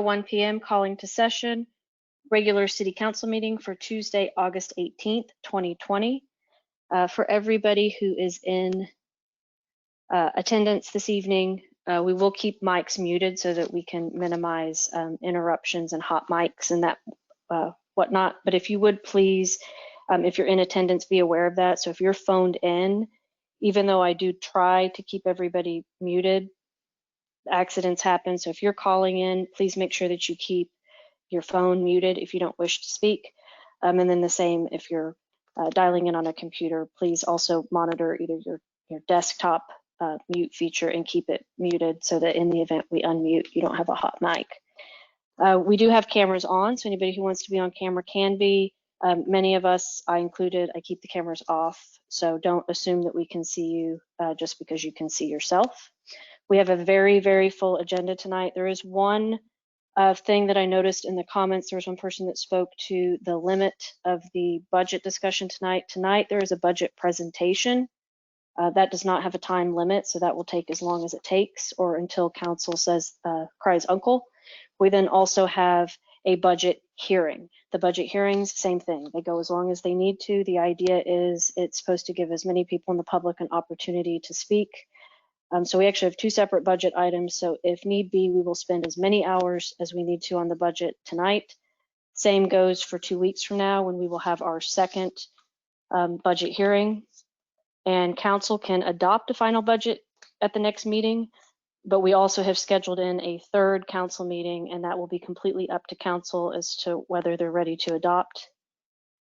1 p.m. calling to session regular city council meeting for Tuesday, August 18th, 2020. For everybody who is in attendance this evening, we will keep mics muted so that we can minimize interruptions and hot mics and that whatnot. But if you would please, if you're in attendance, be aware of that. So if you're phoned in, even though I do try to keep everybody muted, accidents happen. So if you're calling in, please make sure that you keep your phone muted if you don't wish to speak. And then the same if you're dialing in on a computer, please also monitor either your desktop mute feature and keep it muted so that in the event we unmute, you don't have a hot mic. We do have cameras on, so anybody who wants to be on camera can be. Many of us, I included, I keep the cameras off, so don't assume that we can see you just because you can see yourself. We have a very, very full agenda tonight. There is one thing that I noticed in the comments. There was one person that spoke to the limit of the budget discussion tonight. Tonight there is a budget presentation. That does not have a time limit, so that will take as long as it takes or until council says, cries uncle. We then also have a budget hearing. The budget hearings, same thing. They go as long as they need to. The idea is it's supposed to give as many people in the public an opportunity to speak. So we actually have two separate budget items. So if need be, we will spend as many hours as we need to on the budget tonight. Same goes for 2 weeks from now when we will have our second budget hearing. And council can adopt a final budget at the next meeting, but we also have scheduled in a third council meeting, and that will be completely up to council as to whether they're ready to adopt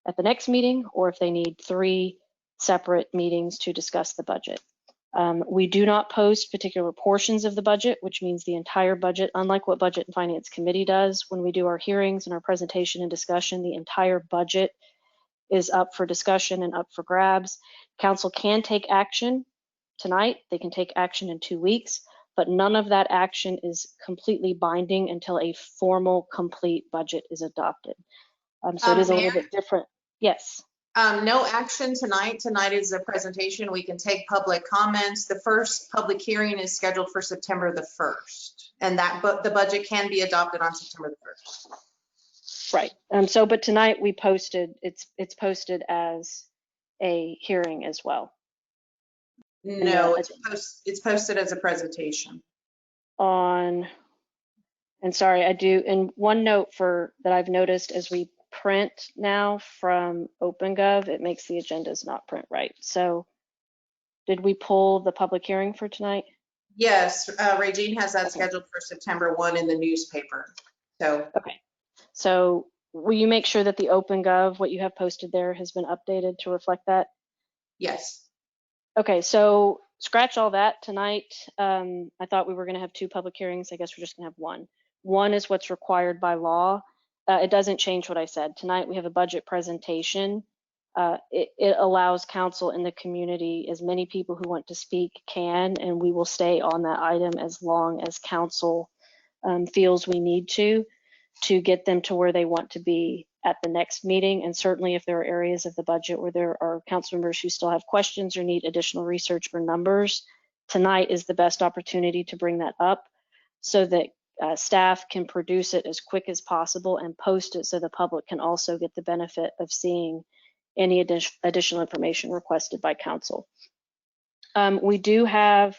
at the next meeting or if they need 3 separate meetings to discuss the budget. We do not post particular portions of the budget, which means the entire budget, unlike what Budget and Finance Committee does. When we do our hearings and our presentation and discussion, the entire budget is up for discussion and up for grabs. Council can take action tonight. They can take action in 2 weeks, but none of that action is completely binding until a formal, complete budget is adopted. So it is a little bit different. Yes. No action tonight. Tonight is a presentation. We can take public comments. The first public hearing is scheduled for September the 1st, and the budget can be adopted on September the 1st. Right. But tonight we posted, it's posted as a hearing as well. No, it's posted as a presentation. And sorry, I do, and one note that I've noticed as we print now from OpenGov, it makes the agendas not print right. So did we pull the public hearing for tonight? Yes, Regine has that scheduled for September 1 in the newspaper. So okay. So will you make sure that the OpenGov, what you have posted there, has been updated to reflect that? Yes. Okay, so scratch all that tonight. I thought we were going to have 2 public hearings. I guess we're just going to have 1. 1 is what's required by law. It doesn't change what I said. Tonight we have a budget presentation. It allows council in the community, as many people who want to speak can, and we will stay on that item as long as council feels we need to get them to where they want to be at the next meeting. And certainly if there are areas of the budget where there are council members who still have questions or need additional research or numbers, tonight is the best opportunity to bring that up so that staff can produce it as quick as possible and post it so the public can also get the benefit of seeing any additional information requested by council. We do have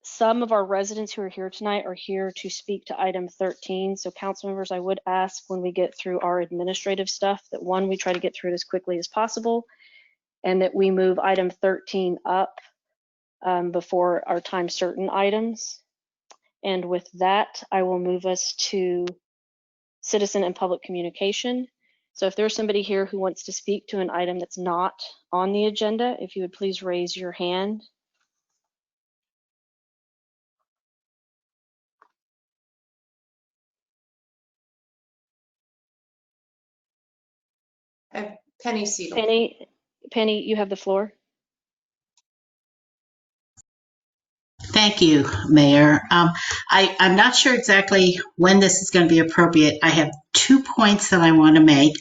some of our residents who are here tonight are here to speak to item 13. So council members, I would ask when we get through our administrative stuff that 1, we try to get through it as quickly as possible and that we move item 13 up before our time certain items. And with that, I will move us to citizen and public communication. So if there's somebody here who wants to speak to an item that's not on the agenda, if you would please raise your hand. Penny Seidel. Penny, you have the floor. Thank you, Mayor. I'm not sure exactly when this is going to be appropriate. I have 2 points that I want to make.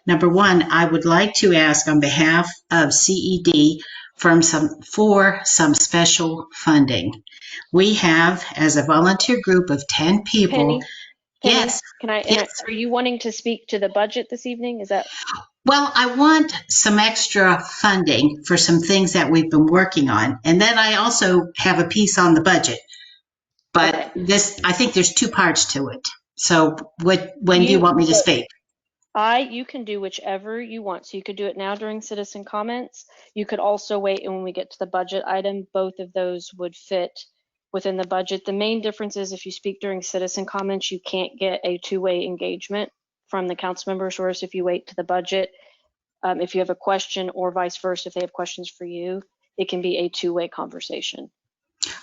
Number 1, I would like to ask on behalf of CED for some special funding. We have, as a volunteer group of 10 people. Penny, Yes. can I, Yes. are you wanting to speak to the budget this evening? Is that, Well, I want some extra funding for some things that we've been working on. And then I also have a piece on the budget. okay. But I think there's two parts to it. So when do you want me to So speak? you can do whichever you want. So you could do it now during citizen comments. You could also wait, and when we get to the budget item, both of those would fit within the budget. The main difference is if you speak during citizen comments, you can't get a two-way engagement from the council members, whereas if you wait to the budget, if you have a question or vice versa, if they have questions for you, it can be a two-way conversation.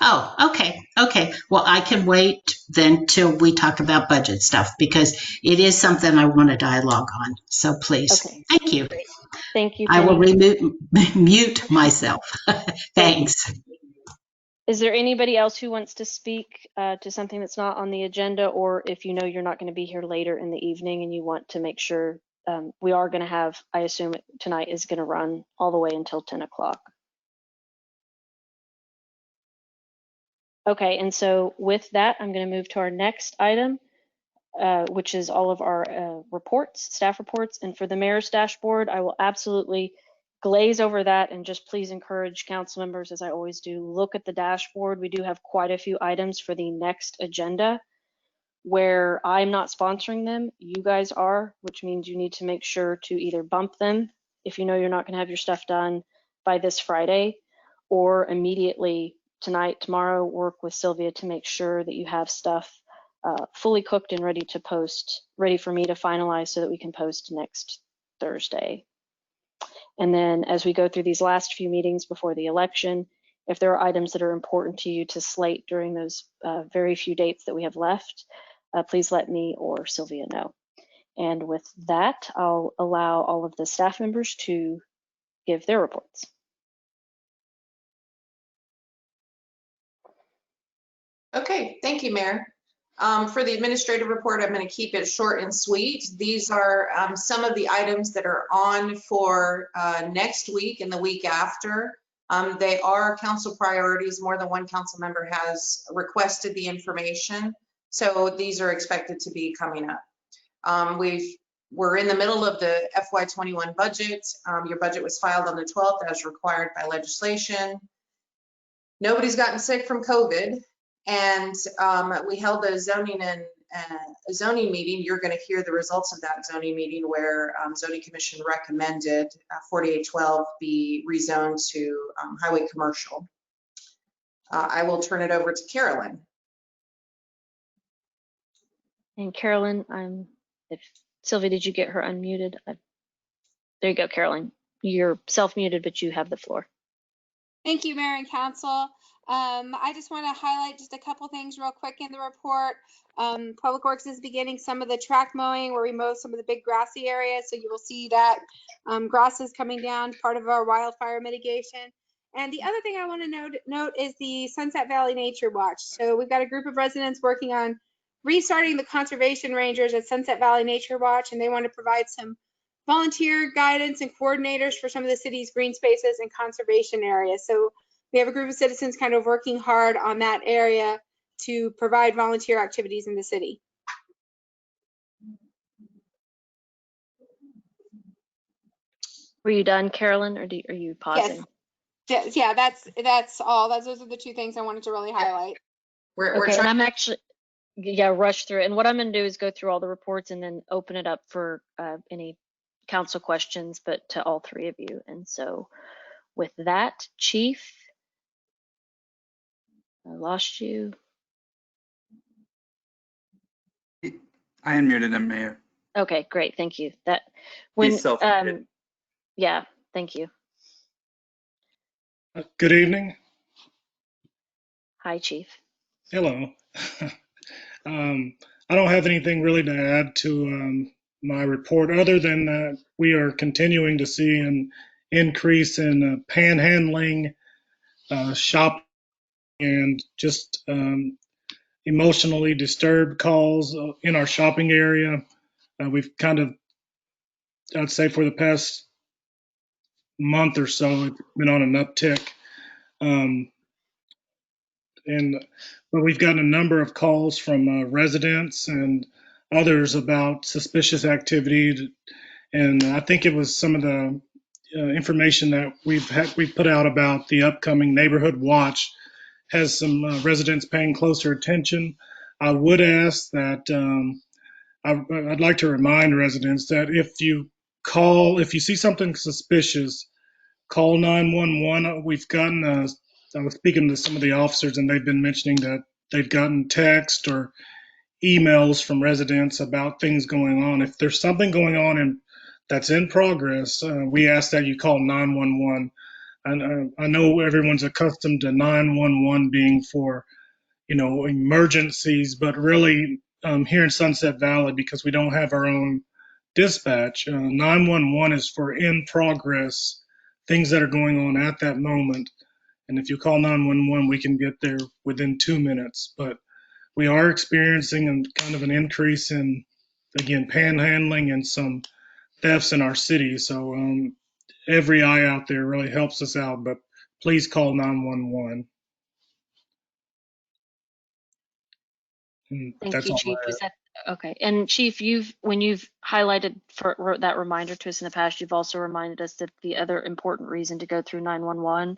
Oh, okay. Okay. Well, I can wait then till we talk about budget stuff because it is something I want to dialogue on. So please. Okay, Thank you. great. Thank you, I will Penny. mute myself. Thanks. Is there anybody else who wants to speak to something that's not on the agenda, or if you know you're not going to be here later in the evening and you want to make sure we are going to have, I assume tonight is going to run all the way until 10 o'clock. Okay, and so with that, I'm going to move to our next item, which is all of our reports, staff reports. And for the mayor's dashboard, I will absolutely glaze over that and just please encourage council members, as I always do, look at the dashboard. We do have quite a few items for the next agenda where I'm not sponsoring them, you guys are, which means you need to make sure to either bump them if you know you're not going to have your stuff done by this Friday, or immediately tonight, tomorrow, work with Sylvia to make sure that you have stuff fully cooked and ready to post, ready for me to finalize so that we can post next Thursday. And then as we go through these last few meetings before the election, if there are items that are important to you to slate during those very few dates that we have left, please let me or Sylvia know. And with that, I'll allow all of the staff members to give their reports. Okay, thank you, Mayor. For the administrative report, I'm going to keep it short and sweet. These are some of the items that are on for next week and the week after. They are council priorities. More than one council member has requested the information. So these are expected to be coming up. We're in the middle of the FY21 budget. Your budget was filed on the 12th as required by legislation. Nobody's gotten sick from COVID. And we held a zoning meeting. You're going to hear the results of that zoning meeting where zoning commission recommended 4812 be rezoned to highway commercial. I will turn it over to Carolyn. And Carolyn, if Sylvia, did you get her unmuted? There you go, Carolyn. You're self-muted, but you have the floor. Thank you, Mayor and Council. I just want to highlight just a couple things real quick in the report. Public Works is beginning some of the track mowing where we mow some of the big grassy areas. So you will see that grass is coming down, part of our wildfire mitigation. And the other thing I want to note is the Sunset Valley Nature Watch. So we've got a group of residents working on restarting the conservation rangers at Sunset Valley Nature Watch, and they want to provide some volunteer guidance and coordinators for some of the city's green spaces and conservation areas. So we have a group of citizens kind of working hard on that area to provide volunteer activities in the city. Were you done, Carolyn, or are you pausing? Yes. Yeah, that's all. Those are the two things I wanted to really highlight. Okay, and I'm actually, rush through it. And what I'm going to do is go through all the reports and then open it up for any council questions, but to all three of you. And so with that, Chief, I lost you. I unmuted him, Mayor. Okay, great. Thank you. That when yeah, thank you. Good evening. Hi, Chief. Hello. I don't have anything really to add to my report other than that we are continuing to see an increase in panhandling, shopping, and just emotionally disturbed calls in our shopping area. We've kind of, I'd say for the past month or so, it's been on an uptick. But we've gotten a number of calls from residents and others about suspicious activity. And I think it was some of the information that we've put out about the upcoming neighborhood watch has some residents paying closer attention. I would ask that I'd like to remind residents that if you see something suspicious, call 911. We've gotten, I was speaking to some of the officers and they've been mentioning that they've gotten text or emails from residents about things going on. If there's something going on and that's in progress, we ask that you call 911. And I know everyone's accustomed to 911 being for, emergencies, but really here in Sunset Valley, because we don't have our own dispatch, 911 is for in progress, things that are going on at that moment. And if you call 911, we can get there within 2 minutes. But we are experiencing kind of an increase in, again, panhandling and some thefts in our city. So every eye out there really helps us out, but please call 911. And Thank that's you, all Chief. I have. Is that okay? And Chief, when you've highlighted for that reminder to us in the past, you've also reminded us that the other important reason to go through 911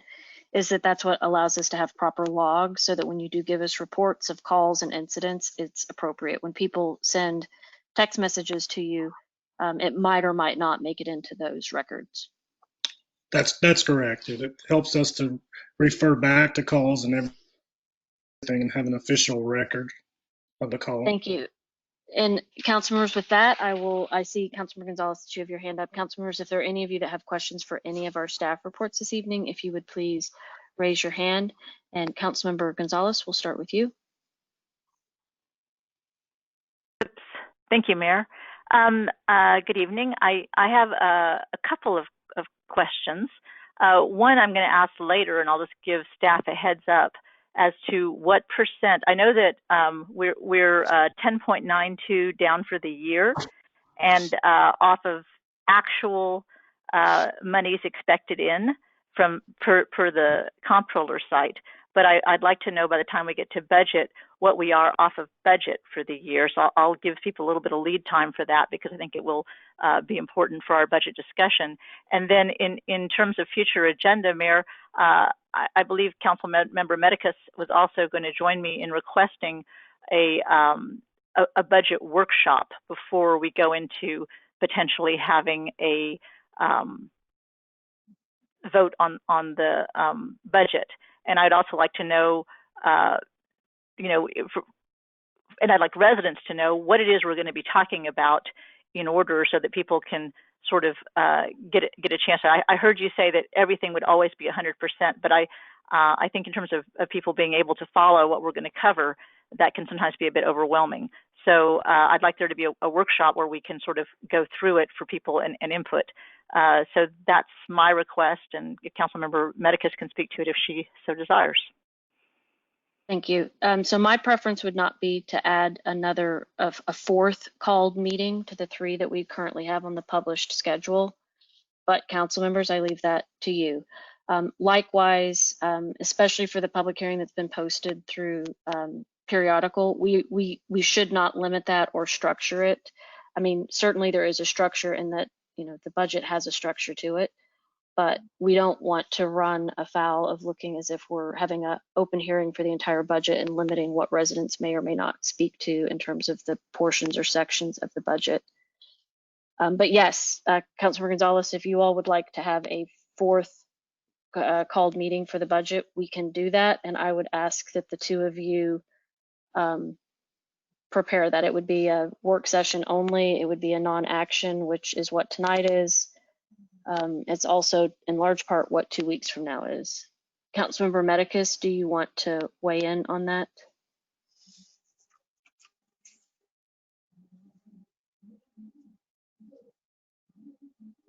is that that's what allows us to have proper logs, so that when you do give us reports of calls and incidents, it's appropriate. When people send text messages to you, it might or might not make it into those records. That's correct. It helps us to refer back to calls and everything and have an official record of the call. Thank you. And council members, with that, I see Councilmember Gonzalez, that you have your hand up. Council members, if there are any of you that have questions for any of our staff reports this evening, if you would please raise your hand. And Councilmember Gonzalez, we'll start with you. Thank you, Mayor. Good evening. I have a couple of questions. One I'm going to ask later, and I'll just give staff a heads up as to what percent. I know that we're 10.92 down for the year, and off of actual monies expected in from per the comptroller site. But I'd like to know by the time we get to budget what we are off of budget for the year. So I'll give people a little bit of lead time for that, because I think it will be important for our budget discussion. And then in terms of future agenda, Mayor, I believe Council Member Medicus was also going to join me in requesting a budget workshop before we go into potentially having a vote on the budget. And I'd also like to know, and I'd like residents to know what it is we're going to be talking about in order, so that people can sort of get a chance. I heard you say that everything would always be 100%, but I think in terms of people being able to follow what we're going to cover, that can sometimes be a bit overwhelming. So I'd like there to be a workshop where we can sort of go through it for people and input. So that's my request, and Councilmember Medicus can speak to it if she so desires. Thank you. So my preference would not be to add a fourth called meeting to the 3 that we currently have on the published schedule. But council members, I leave that to you. Likewise, especially for the public hearing that's been posted through periodical, we should not limit that or structure it. I mean, certainly there is a structure in that, the budget has a structure to it, but we don't want to run afoul of looking as if we're having an open hearing for the entire budget and limiting what residents may or may not speak to in terms of the portions or sections of the budget. But yes, Councilmember Gonzalez, if you all would like to have a fourth called meeting for the budget, we can do that. And I would ask that the 2 of you prepare that. It would be a work session only. It would be a non-action, which is what tonight is. It's also in large part what 2 weeks from now is. Councilmember Medicus, do you want to weigh in on that?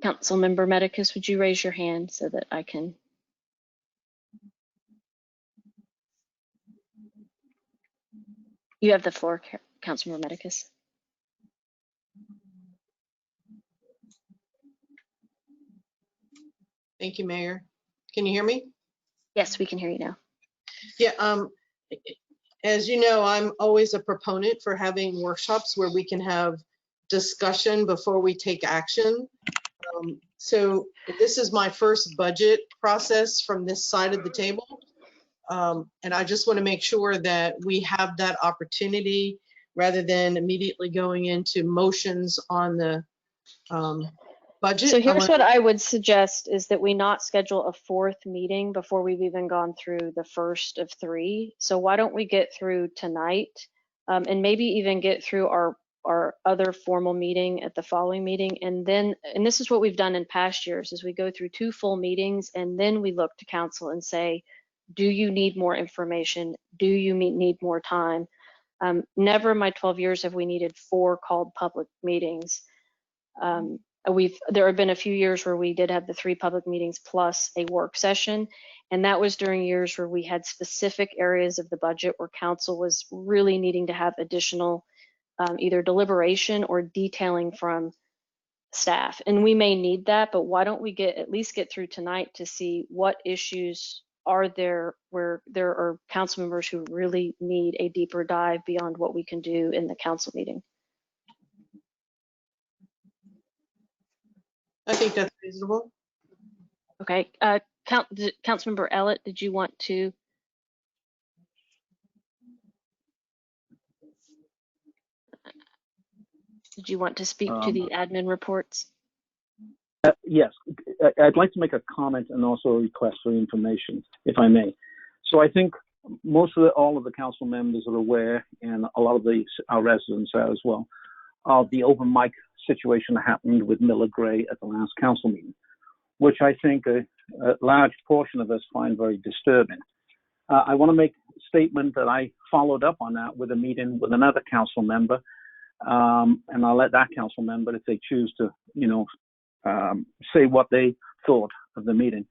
Councilmember Medicus, would you raise your hand so that I can? You have the floor, Councilmember Medicus. Thank you, Mayor. Can you hear me? Yes, we can hear you now. Yeah, As you know, I'm always a proponent for having workshops where we can have discussion before we take action. So this is my first budget process from this side of the table. And I just want to make sure that we have that opportunity rather than immediately going into motions on the budget. So here's what I would suggest is that we not schedule a fourth meeting before we've even gone through the first of three. So why don't we get through tonight and maybe even get through our other formal meeting at the following meeting. And this is what we've done in past years is we go through 2 full meetings and then we look to council and say, do you need more information? Do you need more time? Never in my 12 years have we needed 4 called public meetings. There have been a few years where we did have the 3 public meetings plus a work session, and that was during years where we had specific areas of the budget where council was really needing to have additional either deliberation or detailing from staff. And we may need that, but why don't we at least get through tonight to see what issues are there where there are council members who really need a deeper dive beyond what we can do in the council meeting. I think that's reasonable. Okay, Councilmember Ellett, did you want to? Did you want to speak to the admin reports? Yes, I'd like to make a comment and also a request for information, if I may. So I think all of the council members are aware, and a lot of our residents are as well, of the open mic situation that happened with Miller Gray at the last council meeting, which I think a large portion of us find very disturbing. I want to make a statement that I followed up on that with a meeting with another council member, and I'll let that council member, if they choose to, say what they thought of the meeting.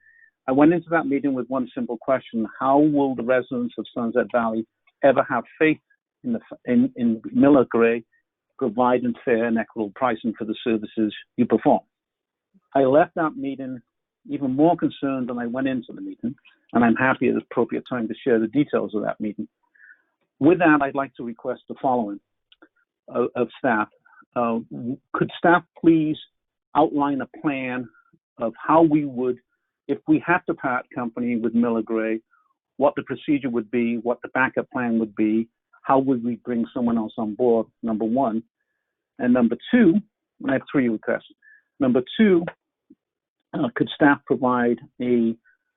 I went into that meeting with one simple question: how will the residents of Sunset Valley ever have faith in Miller Gray providing fair and equitable pricing for the services you perform? I left that meeting even more concerned than I went into the meeting, and I'm happy at the appropriate time to share the details of that meeting. With that, I'd like to request the following of staff. Could staff please outline a plan of how we would, if we have to part company with Miller Gray, what the procedure would be, what the backup plan would be, how would we bring someone else on board, number one. And number two, I have 3 requests. Number two, could staff provide a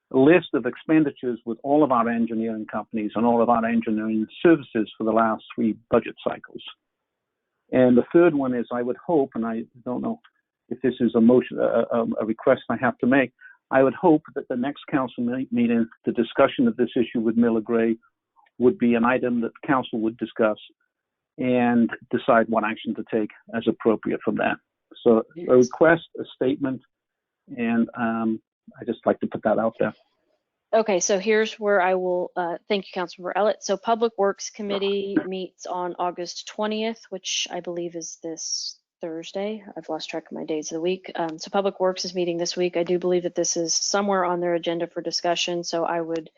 list of expenditures with all of our engineering companies and all of our engineering services for the last 3 budget cycles? And the third one is, I would hope, and I don't know if this is a request I have to make, I would hope that the next council meeting, the discussion of this issue with Miller Gray would be an item that council would discuss and decide what action to take as appropriate from that. So a request, a statement, and I just like to put that out there. Okay, so here's where I will thank you, Councilmember Ellett. So Public Works Committee meets on August 20th, which I believe is this Thursday. I've lost track of my days of the week. So Public Works is meeting this week. I do believe that this is somewhere on their agenda for discussion. So I would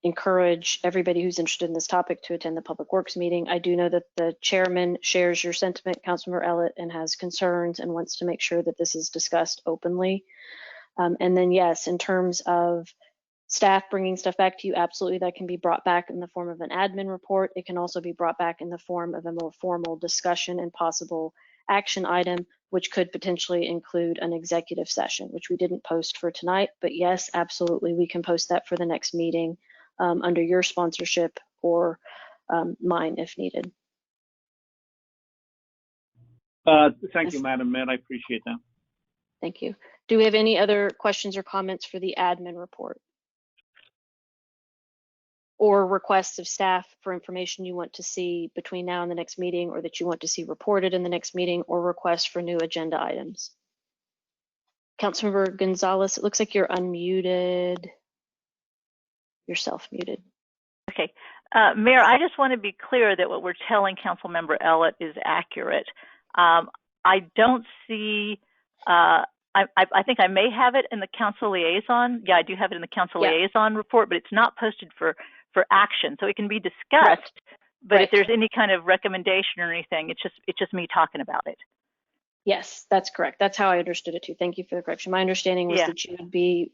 encourage everybody who's interested in this topic to attend the Public Works meeting. I do know that the chairman shares your sentiment, Councilmember Ellett, and has concerns and wants to make sure that this is discussed openly. And then yes, in terms of staff bringing stuff back to you, absolutely, that can be brought back in the form of an admin report. It can also be brought back in the form of a more formal discussion and possible action item, which could potentially include an executive session, which we didn't post for tonight. But yes, absolutely, we can post that for the next meeting under your sponsorship or mine if needed. Thank you, Madam Mayor. I appreciate that. Thank you. Do we have any other questions or comments for the admin report? Or requests of staff for information you want to see between now and the next meeting, or that you want to see reported in the next meeting, or requests for new agenda items? Councilmember Gonzalez, it looks like you're unmuted. You're self-muted. Okay. Mayor, I just want to be clear that what we're telling Councilmember Ellett is accurate. I don't see, I think I may have it in the council liaison. Yeah, I do have it in the council liaison report, but it's not posted for for action. So it can be discussed, but Right. if there's any kind of recommendation or anything, it's just me talking about it. Yes, that's correct. That's how I understood it too. Thank you for the correction. My understanding was Yeah. that you would be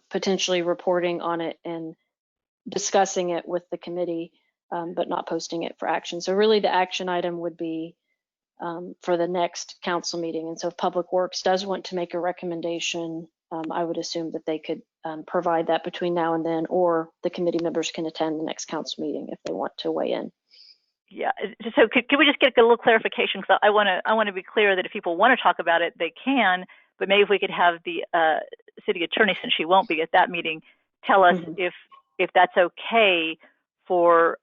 potentially reporting on it and discussing it with the committee, but not posting it for action. So really the action item would be for the next council meeting. And so if Public Works does want to make a recommendation, I would assume that they could provide that between now and then, or the committee members can attend the next council meeting if they want to weigh in. Yeah. So could we just get a little clarification? Because I want to be clear that if people want to talk about it, they can. But maybe if we could have the city attorney, since she won't be at that meeting, tell us if that's okay for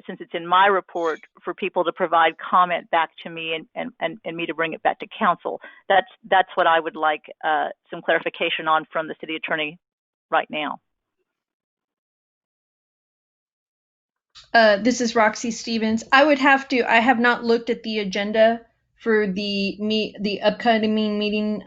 since it's in my report for people to provide comment back to me and me to bring it back to council. That's what I would like some clarification on from the city attorney right now. This is Roxy Stevens. I have not looked at the agenda for the upcoming meeting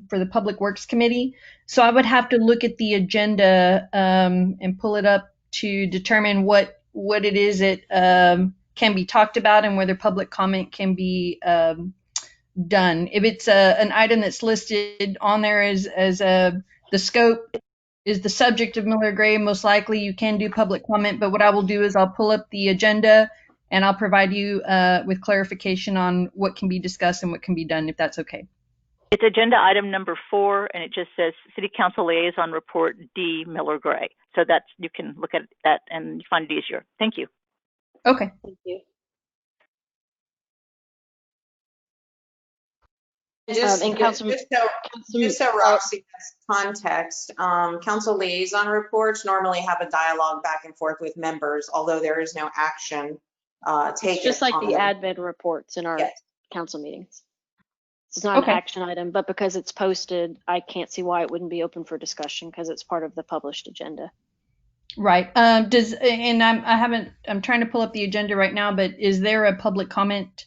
for the Public Works Committee. So I would have to look at the agenda and pull it up to determine what it is that can be talked about and whether public comment can be done. If it's an item that's listed on there as the scope is the subject of Miller Gray, most likely you can do public comment, but what I will do is I'll pull up the agenda and I'll provide you with clarification on what can be discussed and what can be done, if that's okay. It's agenda item number 4, and it just says City Council Liaison Report D. Miller Gray. So that's, you can look at that and find it easier. Thank you. Okay. Thank you. And just so Roxy has context, council liaison reports normally have a dialogue back and forth with members, although there is no action taken. It's just like the admin reports in our council meetings. It's not an action item, but because it's posted, I can't see why it wouldn't be open for discussion because it's part of the published agenda. Right. I'm trying to pull up the agenda right now, but is there a public comment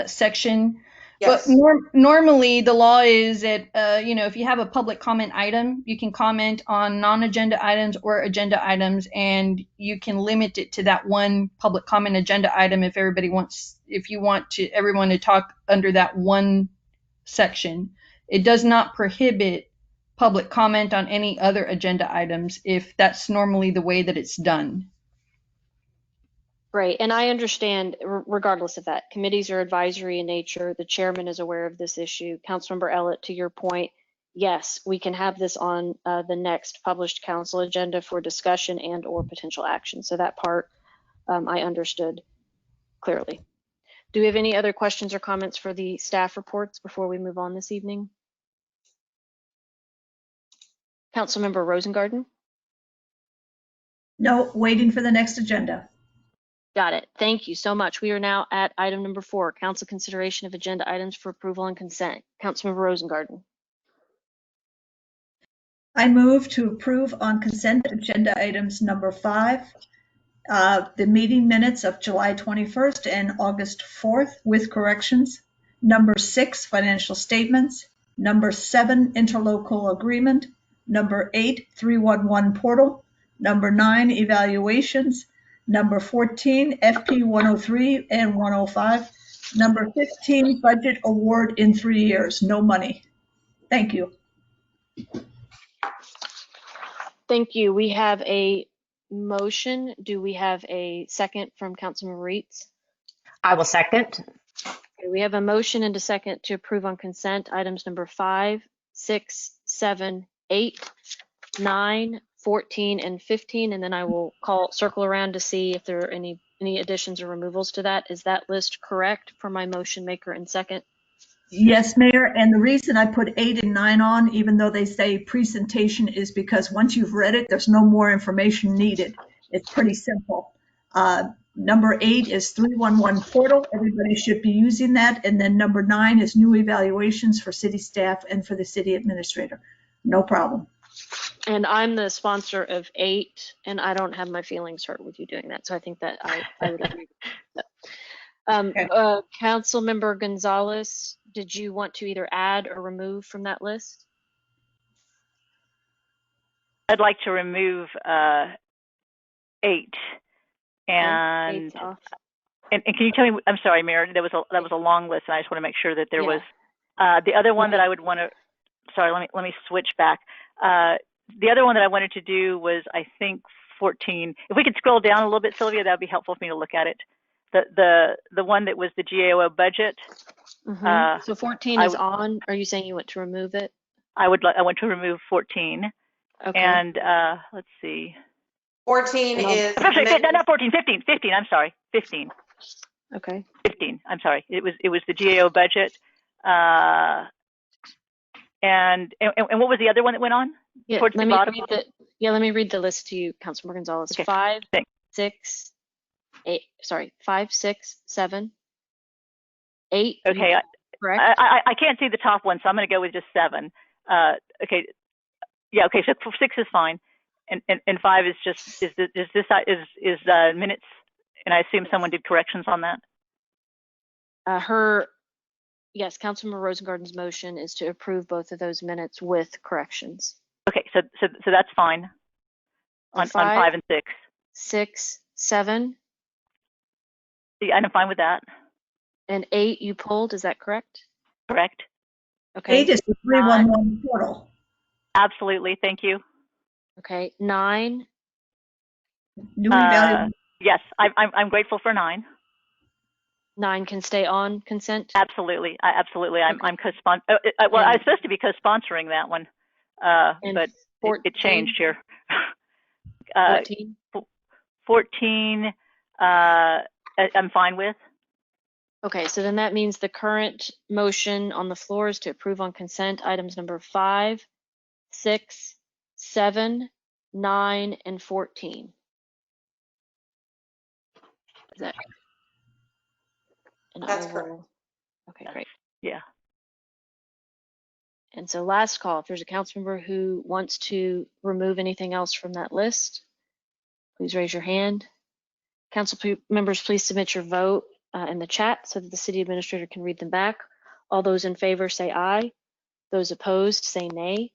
section? Yes. Well, normally the law is that, if you have a public comment item, you can comment on non-agenda items or agenda items, and you can limit it to that one public comment agenda item if you want everyone to talk under that one section. It does not prohibit public comment on any other agenda items if that's normally the way that it's done. Right, and I understand, regardless of that, committees are advisory in nature. The chairman is aware of this issue. Councilmember Ellett, to your point, yes, we can have this on the next published council agenda for discussion and or potential action. So that part I understood clearly. Do we have any other questions or comments for the staff reports before we move on this evening? Councilmember Rosengarten? No, waiting for the next agenda. Got it. Thank you so much. We are now at item number 4, council consideration of agenda items for approval and consent. Councilmember Rosengarten. I move to approve on consent agenda items number 5, the meeting minutes of July 21st and August 4th with corrections. Number 6, financial statements. Number 7, interlocal agreement. Number 8, 311 portal. Number 9, evaluations. Number 14, FP 103 and 105. Number 15, budget award in 3 years, no money. Thank you. Thank you. We have a motion. Do we have a second from Councilmember Reitz? I will second. Okay, we have a motion and a second to approve on consent items number 5, 6, 7, 8, 9, 14, and 15, and then I will circle around to see if there are any additions or removals to that. Is that list correct for my motion maker and second? Yes, Mayor, and the reason I put 8 and 9 on, even though they say presentation, is because once you've read it, there's no more information needed. It's pretty simple. Number 8 is 311 portal. Everybody should be using that. And then number 9 is new evaluations for city staff and for the city administrator. No problem. And I'm the sponsor of 8, and I don't have my feelings hurt with you doing that. So I think that I would agree with that. Councilmember Gonzalez, did you want to either add or remove from that list? I'd like to remove 8. And, Eight's off. and can you tell me, I'm sorry, Mayor, that was a long list, and I just want to make sure that there Yeah. was, the other one that I would want to, sorry, let me switch back. The other one that I wanted to do was, I think, 14. If we could scroll down a little bit, Sylvia, that would be helpful for me to look at it. The one that was the GAO budget. So 14 is on. Are you saying you want to remove it? I want to remove 14. Okay. And let's see. 14 is. Actually, no, not 14, 15, I'm sorry, 15. Okay. 15, I'm sorry. It was the GAO budget. And what was the other one that went on? Yeah, Towards the bottom? Let me read the list to you, Councilmember Gonzalez. Okay. 5, Thanks. 6, 8, sorry, 5, 6, 7, 8. Okay. Correct? I can't see the top one, so I'm going to go with just 7. Okay. Yeah. Okay. So 6 is fine, and 5 is just is minutes, and I assume someone did corrections on that. Yes, Councilmember Rosengarten's motion is to approve both of those minutes with corrections. Okay. So that's fine. On 5 and 6. 6, 7. Yeah, I'm fine with that. And 8 you pulled, is that correct? Correct. Okay. 8 is the 311 portal. Absolutely. Thank you. Okay. 9. New evaluation. Yes, I'm grateful for 9. 9 can stay on consent? Absolutely. Absolutely. Okay. I'm co-sponsor. Well, I was supposed to be co-sponsoring that one, but it changed here. 14? 14, I'm fine with. Okay, so then that means the current motion on the floor is to approve on consent items number 5, 6, 7, 9, and 14. Is that? And That's correct. Okay, great. Yeah. And so last call, if there's a council member who wants to remove anything else from that list, please raise your hand. Council members, please submit your vote in the chat so that the city administrator can read them back. All those in favor say aye. Those opposed say nay.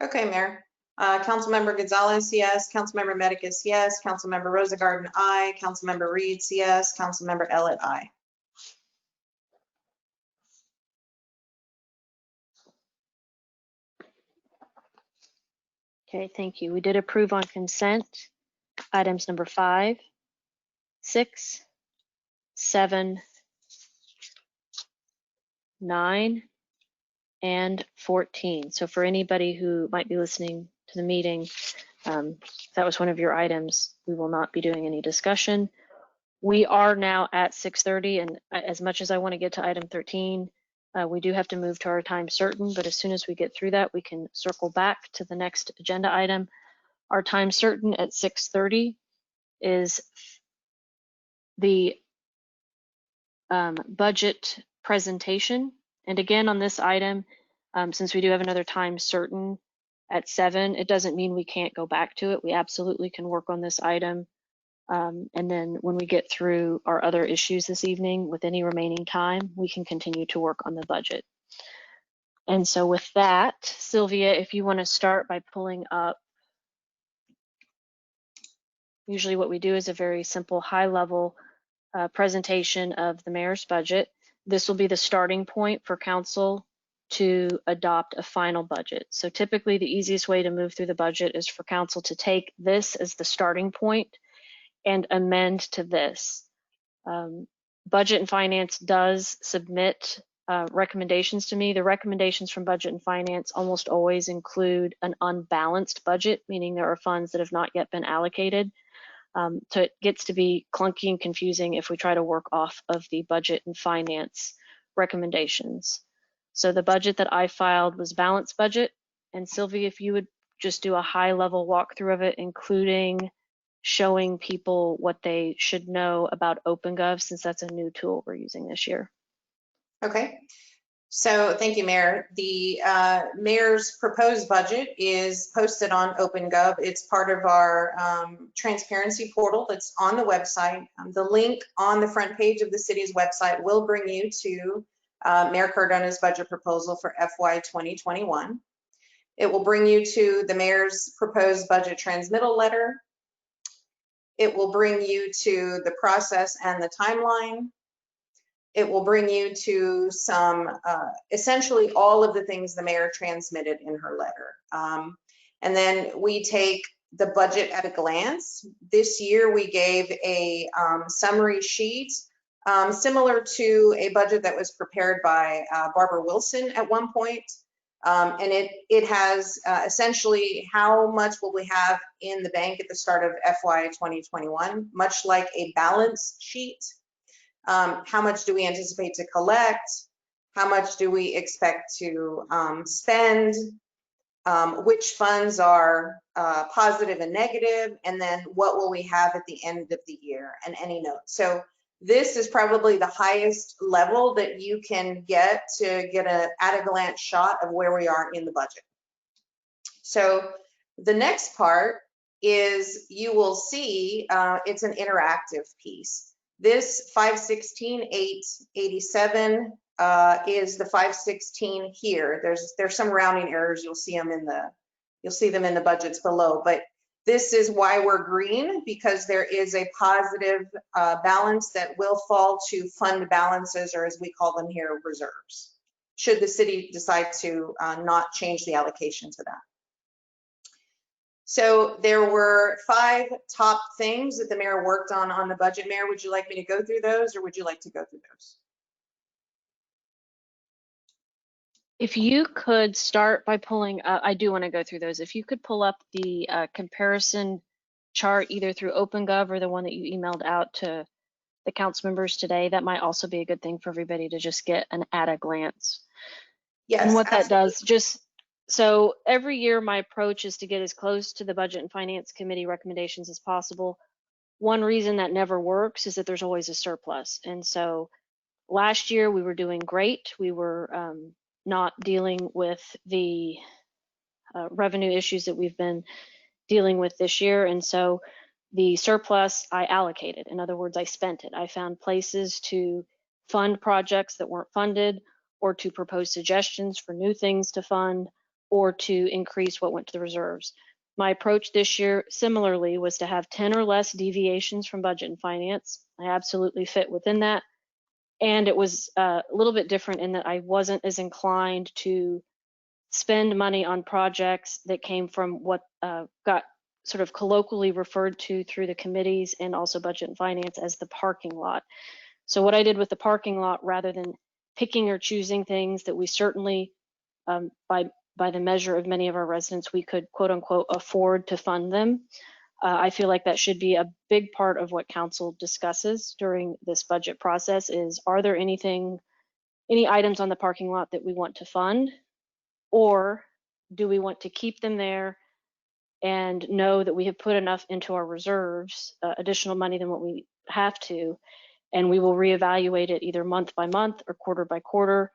Okay, Mayor. Councilmember Gonzalez, yes. Councilmember Medicus, yes. Councilmember Rosengarten, aye. Councilmember Reeds, yes. Councilmember Ellett, aye. Okay, thank you. We did approve on consent items number 5, 6, 7, 9, and 14. So for anybody who might be listening to the meeting, if that was one of your items, we will not be doing any discussion. We are now at 6:30, and as much as I want to get to item 13, we do have to move to our time certain, but as soon as we get through that, we can circle back to the next agenda item. Our time certain at 6:30 is the budget presentation. And again, on this item, since we do have another time certain at 7, it doesn't mean we can't go back to it. We absolutely can work on this item. And then when we get through our other issues this evening with any remaining time, we can continue to work on the budget. And so with that, Sylvia, if you want to start by pulling up, usually what we do is a very simple high-level presentation of the mayor's budget. This will be the starting point for council to adopt a final budget. So typically the easiest way to move through the budget is for council to take this as the starting point and amend to this. Budget and Finance does submit recommendations to me. The recommendations from Budget and Finance almost always include an unbalanced budget, meaning there are funds that have not yet been allocated. So it gets to be clunky and confusing if we try to work off of the Budget and Finance recommendations. So the budget that I filed was balanced budget. And Sylvia, if you would just do a high level walkthrough of it, including showing people what they should know about OpenGov, since that's a new tool we're using this year. Okay. So thank you, Mayor. The mayor's proposed budget is posted on OpenGov. It's part of our transparency portal that's on the website. The link on the front page of the city's website will bring you to Mayor Cardona's budget proposal for FY 2021. It will bring you to the mayor's proposed budget transmittal letter. It will bring you to the process and the timeline. It will bring you to some, essentially all of the things the mayor transmitted in her letter. And then we take the budget at a glance. This year we gave a summary sheet similar to a budget that was prepared by Barbara Wilson at one point. And it has essentially how much will we have in the bank at the start of FY 2021, much like a balance sheet. How much do we anticipate to collect? How much do we expect to spend? Which funds are positive and negative? And then what will we have at the end of the year, and any notes? So this is probably the highest level that you can get to get an at-a-glance shot of where we are in the budget. So the next part is you will see it's an interactive piece. This 516,887 is the 516 here. There's some rounding errors. You'll see them in the budgets below. But this is why we're green, because there is a positive balance that will fall to fund balances, or as we call them here, reserves, should the city decide to not change the allocation to that. So there were 5 top things that the mayor worked on the budget. Mayor, would you like me to go through those, or would you like to go through those? If you could start by pulling, I do want to go through those. If you could pull up the comparison chart either through OpenGov or the one that you emailed out to the council members today, that might also be a good thing for everybody to just get an at a glance. Yes, and what absolutely. that does, just so every year my approach is to get as close to the Budget and Finance Committee recommendations as possible. One reason that never works is that there's always a surplus. And so last year we were doing great. We were not dealing with the revenue issues that we've been dealing with this year. And so the surplus I allocated. In other words, I spent it. I found places to fund projects that weren't funded, or to propose suggestions for new things to fund, or to increase what went to the reserves. My approach this year, similarly, was to have 10 or less deviations from budget and finance. I absolutely fit within that. And it was a little bit different in that I wasn't as inclined to spend money on projects that came from what got sort of colloquially referred to through the committees and also budget and finance as the parking lot. So what I did with the parking lot, rather than picking or choosing things that we certainly, by the measure of many of our residents, we could quote unquote afford to fund them. I feel like that should be a big part of what council discusses during this budget process is, are there any items on the parking lot that we want to fund, or do we want to keep them there and know that we have put enough into our reserves, additional money than what we have to, and we will reevaluate it either month by month or quarter by quarter.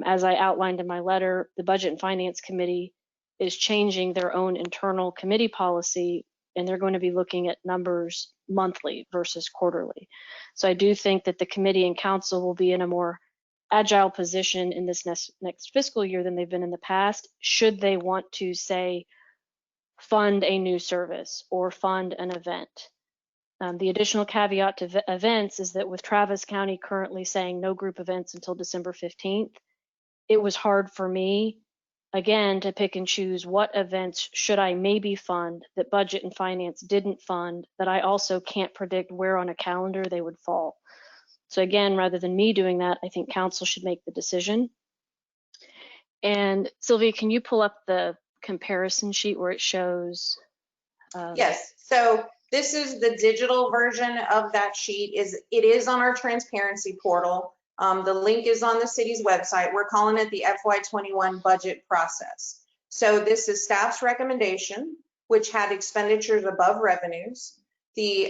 As I outlined in my letter, the Budget and Finance Committee is changing their own internal committee policy, and they're going to be looking at numbers monthly versus quarterly. So I do think that the committee and council will be in a more agile position in this next fiscal year than they've been in the past, should they want to, say, fund a new service or fund an event. The additional caveat to events is that with Travis County currently saying no group events until December 15th, it was hard for me, again, to pick and choose what events should I maybe fund that Budget and Finance didn't fund, that I also can't predict where on a calendar they would fall. So again, rather than me doing that, I think council should make the decision. And Sylvia, can you pull up the comparison sheet where it shows? Yes, so this is the digital version of that sheet. It is on our transparency portal. The link is on the city's website. We're calling it the FY21 budget process. So this is staff's recommendation, which had expenditures above revenues. The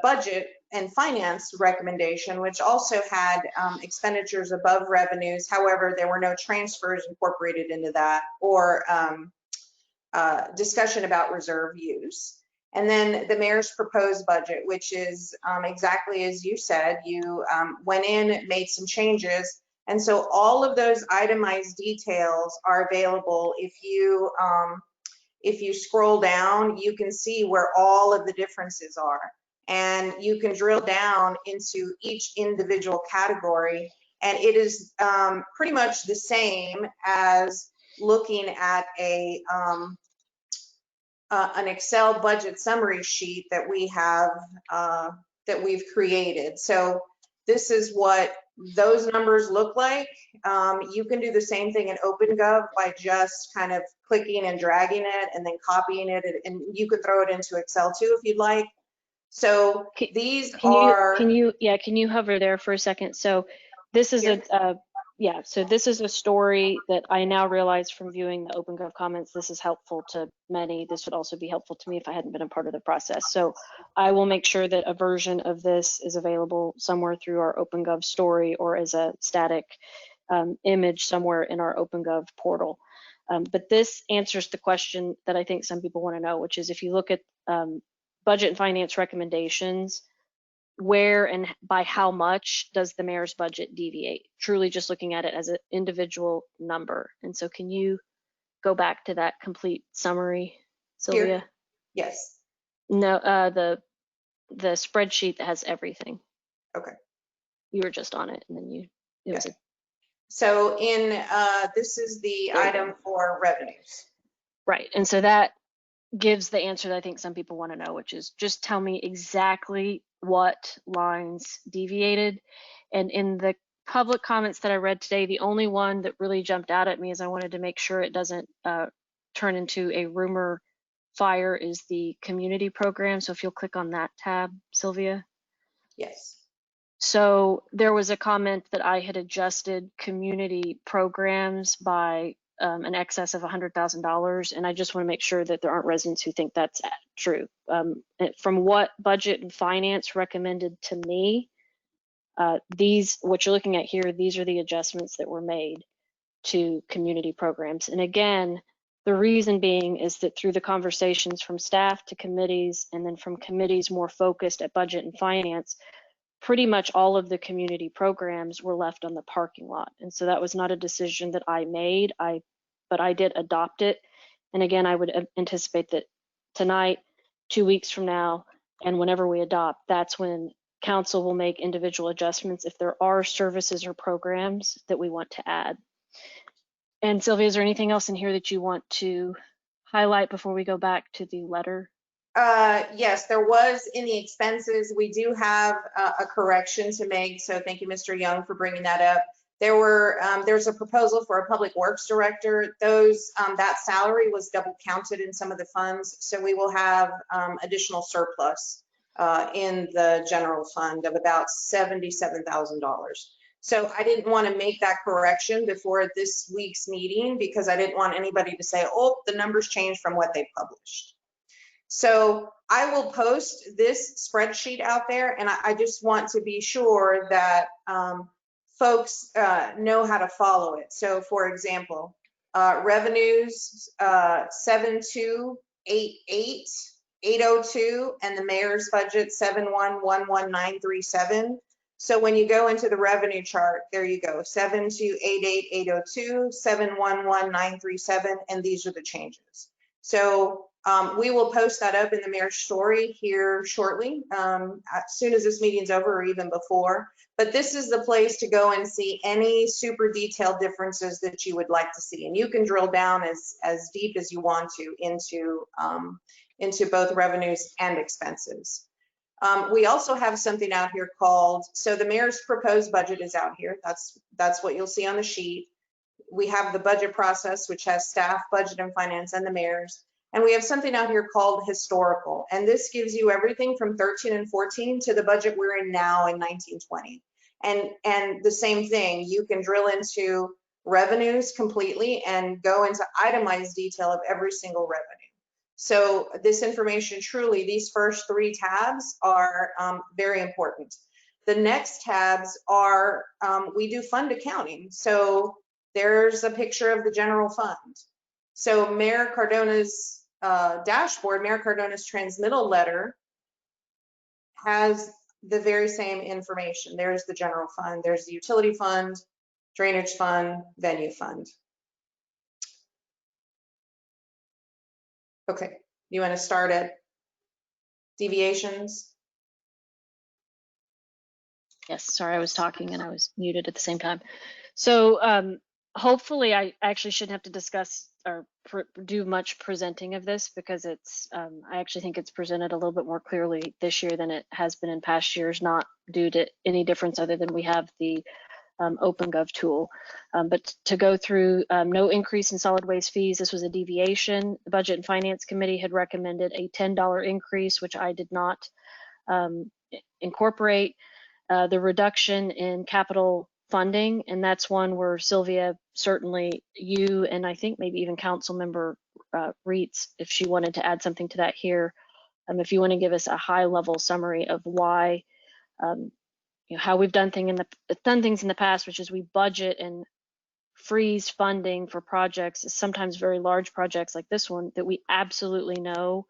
budget and Finance recommendation, which also had expenditures above revenues. However, there were no transfers incorporated into that or discussion about reserve use. And then the mayor's proposed budget, which is exactly as you said, you went in, made some changes. And so all of those itemized details are available. If you scroll down, you can see where all of the differences are. And you can drill down into each individual category. And it is pretty much the same as looking at an Excel budget summary sheet that we have, that we've created. So this is what those numbers look like. You can do the same thing in OpenGov by just kind of clicking and dragging it and then copying it, and you could throw it into Excel too if you'd like. So these are. Can you hover there for a second? So this is this is a story that I now realize from viewing the OpenGov comments. This is helpful to many. This would also be helpful to me if I hadn't been a part of the process. So I will make sure that a version of this is available somewhere through our OpenGov story or as a static image somewhere in our OpenGov portal. But this answers the question that I think some people want to know, which is if you look at budget and finance recommendations, where and by how much does the mayor's budget deviate? Truly just looking at it as an individual number. And so can you go back to that complete summary, Sylvia? Here. Yes. No, the spreadsheet that has everything. Okay. You were just on it and then it was so in, this is the item for revenues. Right, and so that gives the answer that I think some people want to know, which is just tell me exactly what lines deviated. And in the public comments that I read today, the only one that really jumped out at me is I wanted to make sure it doesn't turn into a rumor fire is the community program. So if you'll click on that tab, Sylvia. Yes. So there was a comment that I had adjusted community programs by an excess of $100,000, and I just want to make sure that there aren't residents who think that's true. From what budget and finance recommended to me, what you're looking at here, these are the adjustments that were made to community programs. And again, the reason being is that through the conversations from staff to committees, and then from committees more focused at budget and finance, pretty much all of the community programs were left on the parking lot. And so that was not a decision that I made, but I did adopt it. And again, I would anticipate that tonight, 2 weeks from now, and whenever we adopt, that's when council will make individual adjustments if there are services or programs that we want to add. And Sylvia, is there anything else in here that you want to highlight before we go back to the letter? Yes, there was in the expenses. We do have a correction to make. So thank you, Mr. Young, for bringing that up. There's a proposal for a public works director. That salary was double counted in some of the funds. So we will have additional surplus in the general fund of about $77,000. So I didn't want to make that correction before this week's meeting because I didn't want anybody to say, oh, the numbers changed from what they published. So I will post this spreadsheet out there, and I just want to be sure that folks know how to follow it. So for example, revenues 7288802 and the mayor's budget 7111937. So when you go into the revenue chart, there you go, 7288802, 7111937, and these are the changes. So we will post that up in the mayor's story here shortly, as soon as this meeting's over or even before. But this is the place to go and see any super detailed differences that you would like to see. And you can drill down as deep as you want to into both revenues and expenses. We also have something out here called, so the mayor's proposed budget is out here. That's what you'll see on the sheet. We have the budget process, which has staff, budget, and finance, and the mayor's. And we have something out here called historical. And this gives you everything from 13 and 14 to the budget we're in now in 1920. And the same thing, you can drill into revenues completely and go into itemized detail of every single revenue. So this information, truly, these first 3 tabs are very important. The next tabs are, we do fund accounting. So there's a picture of the general fund. So Mayor Cardona's dashboard, Mayor Cardona's transmittal letter has the very same information. There's the general fund, there's the utility fund, drainage fund, venue fund. Okay, you want to start at deviations? Yes, sorry, I was talking and I was muted at the same time. So hopefully I actually shouldn't have to discuss or do much presenting of this, because it's, I actually think it's presented a little bit more clearly this year than it has been in past years, not due to any difference other than we have the OpenGov tool. But to go through, no increase in solid waste fees. This was a deviation. The Budget and Finance Committee had recommended a $10 increase, which I did not incorporate. The reduction in capital funding, and that's one where Sylvia, certainly you, and I think maybe even Council Member Reitz, if she wanted to add something to that here, if you want to give us a high-level summary of why, how we've done things in the past, which is we budget and freeze funding for projects, sometimes very large projects like this one that we absolutely know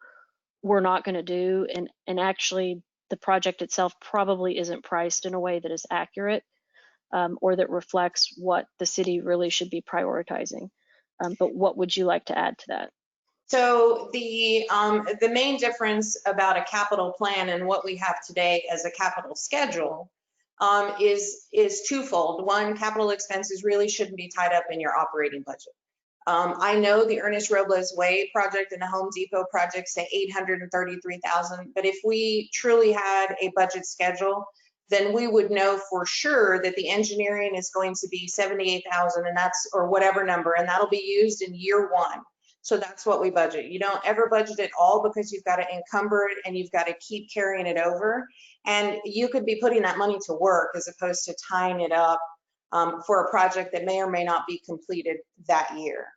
we're not going to do, and actually the project itself probably isn't priced in a way that is accurate, or that reflects what the city really should be prioritizing. But what would you like to add to that? So the main difference about a capital plan and what we have today as a capital schedule is twofold. One, capital expenses really shouldn't be tied up in your operating budget. I know the Ernest Robles Way project and the Home Depot project say $833,000, but if we truly had a budget schedule, then we would know for sure that the engineering is going to be $78,000, and that's, or whatever number, and that'll be used in year 1. So that's what we budget. You don't ever budget it all, because you've got to encumber it and you've got to keep carrying it over. And you could be putting that money to work as opposed to tying it up for a project that may or may not be completed that year.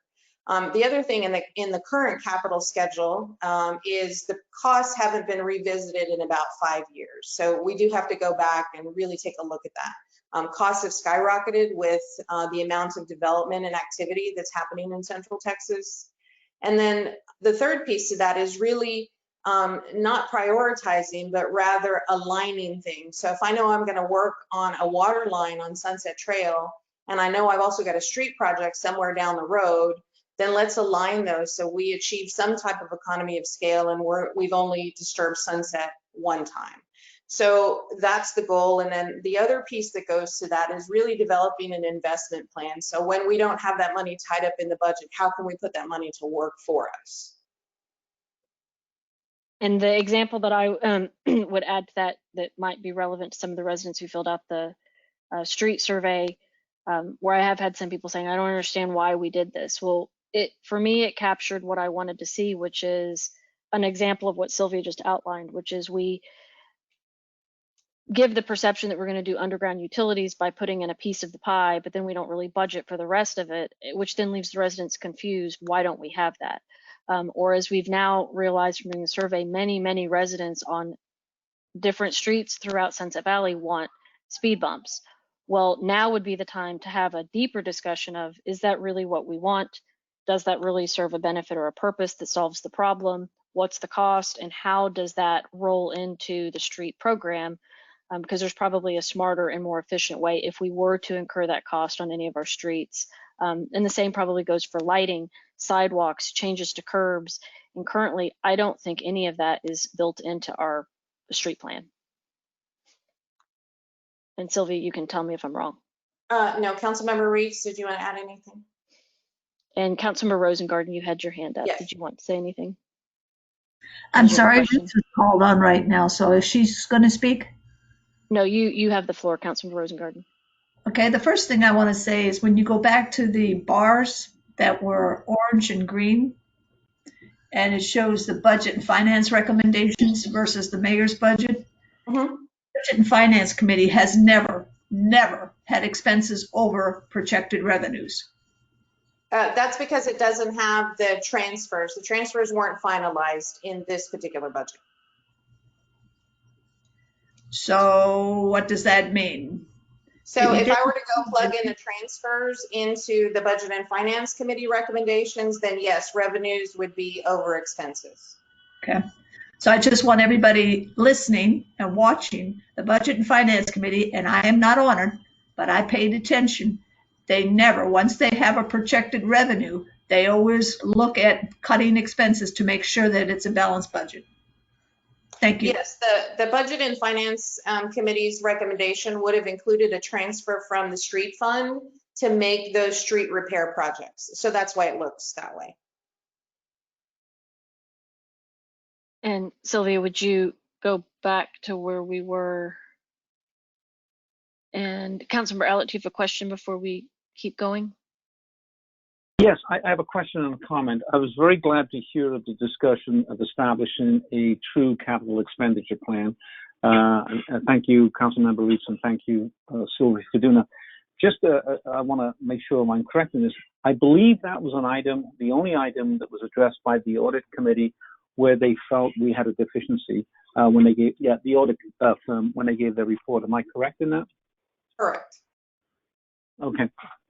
The other thing in the current capital schedule is the costs haven't been revisited in about 5 years. So we do have to go back and really take a look at that. Costs have skyrocketed with the amount of development and activity that's happening in Central Texas. And then the third piece to that is really not prioritizing, but rather aligning things. So if I know I'm going to work on a water line on Sunset Trail, and I know I've also got a street project somewhere down the road, then let's align those so we achieve some type of economy of scale, and we've only disturbed Sunset one time. So that's the goal. And then the other piece that goes to that is really developing an investment plan. So when we don't have that money tied up in the budget, how can we put that money to work for us? And the example that I would add to that might be relevant to some of the residents who filled out the street survey, where I have had some people saying, I don't understand why we did this. Well, for me, it captured what I wanted to see, which is an example of what Sylvia just outlined, which is we give the perception that we're going to do underground utilities by putting in a piece of the pie, but then we don't really budget for the rest of it, which then leaves the residents confused. Why don't we have that? Or as we've now realized from doing the survey, many residents on different streets throughout Sunset Valley want speed bumps. Well, now would be the time to have a deeper discussion of, is that really what we want? Does that really serve a benefit or a purpose that solves the problem? What's the cost, and how does that roll into the street program? Because there's probably a smarter and more efficient way if we were to incur that cost on any of our streets. And the same probably goes for lighting, sidewalks, changes to curbs. And currently, I don't think any of that is built into our street plan. And Sylvia, you can tell me if I'm wrong. No, Councilmember Reitz, did you want to add anything? And Councilmember Rosengarten, you had your hand up. Yes. Did you want to say anything? I'm sorry, Ruth is called on right now, so if she's going to speak. No, you have the floor, Councilmember Rosengarten. Okay, the first thing I want to say is when you go back to the bars that were orange and green, and it shows the budget and finance recommendations versus the mayor's budget. Mm-hmm. Budget and Finance Committee has never had expenses over projected revenues. That's because it doesn't have the transfers. The transfers weren't finalized in this particular budget. So what does that mean? So If if you I were to go plug in the transfers into the Budget and Finance Committee recommendations, then yes, revenues would be over expenses. Okay. So I just want everybody listening and watching the Budget and Finance Committee, and I am not on it, but I paid attention. They never, once they have a projected revenue, they always look at cutting expenses to make sure that it's a balanced budget. Thank you. Yes, the Budget and Finance Committee's recommendation would have included a transfer from the street fund to make those street repair projects. So that's why it looks that way. And Sylvia, would you go back to where we were? And Councilmember Ellett, do you have a question before we keep going? Yes, I have a question and a comment. I was very glad to hear of the discussion of establishing a true capital expenditure plan. And thank you, Councilmember Reitz, and thank you, Sylvia, for doing that. Just, I want to make sure I'm correct in this. I believe that was an item, the only item that was addressed by the audit committee where they felt we had a deficiency when they gave, the audit firm, when they gave their report. Am I correct in that? Correct. Okay.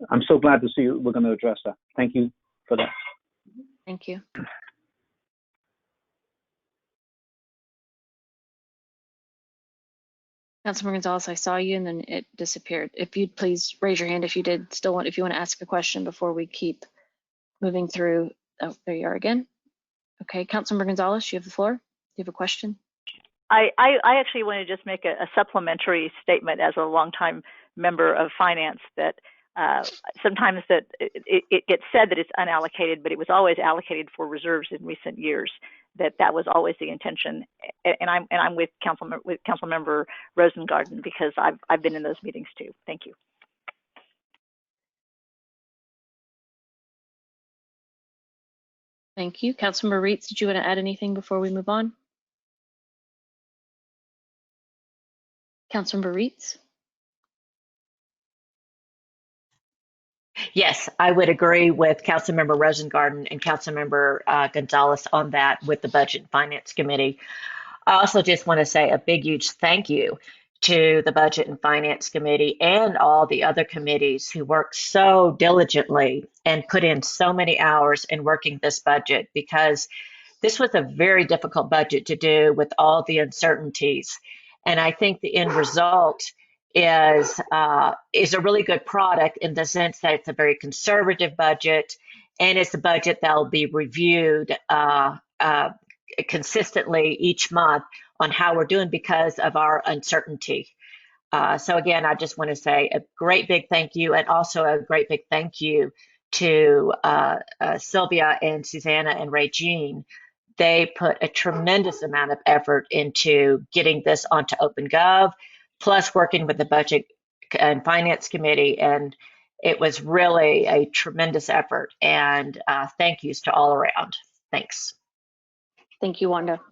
I'm so glad to see we're going to address that. Thank you for that. Thank you. Councilmember Gonzalez, I saw you and then it disappeared. If you'd please raise your hand if you did still want, if you want to ask a question before we keep moving through. Oh, there you are again. Okay, Councilmember Gonzalez, you have the floor. Do you have a question? I actually want to just make a supplementary statement as a longtime member of finance that sometimes that it gets said that it's unallocated, but it was always allocated for reserves in recent years. That was always the intention, and I'm with Councilmember Rosengarten because I've been in those meetings too. Thank you. Thank you. Councilmember Reitz, did you want to add anything before we move on? Councilmember Reitz? Yes, I would agree with Councilmember Rosengarten and Councilmember Gonzalez on that with the Budget and Finance Committee. I also just want to say a big, huge thank you to the Budget and Finance Committee and all the other committees who worked so diligently and put in so many hours in working this budget, because this was a very difficult budget to do with all the uncertainties. And I think the end result is a really good product in the sense that it's a very conservative budget, and it's a budget that will be reviewed consistently each month on how we're doing because of our uncertainty. So again, I just want to say a great big thank you, and also a great big thank you to Sylvia and Susanna and Regine. They put a tremendous amount of effort into getting this onto OpenGov, plus working with the Budget and Finance Committee, and it was really a tremendous effort. And thank yous to all around. Thanks. Thank you, Wanda.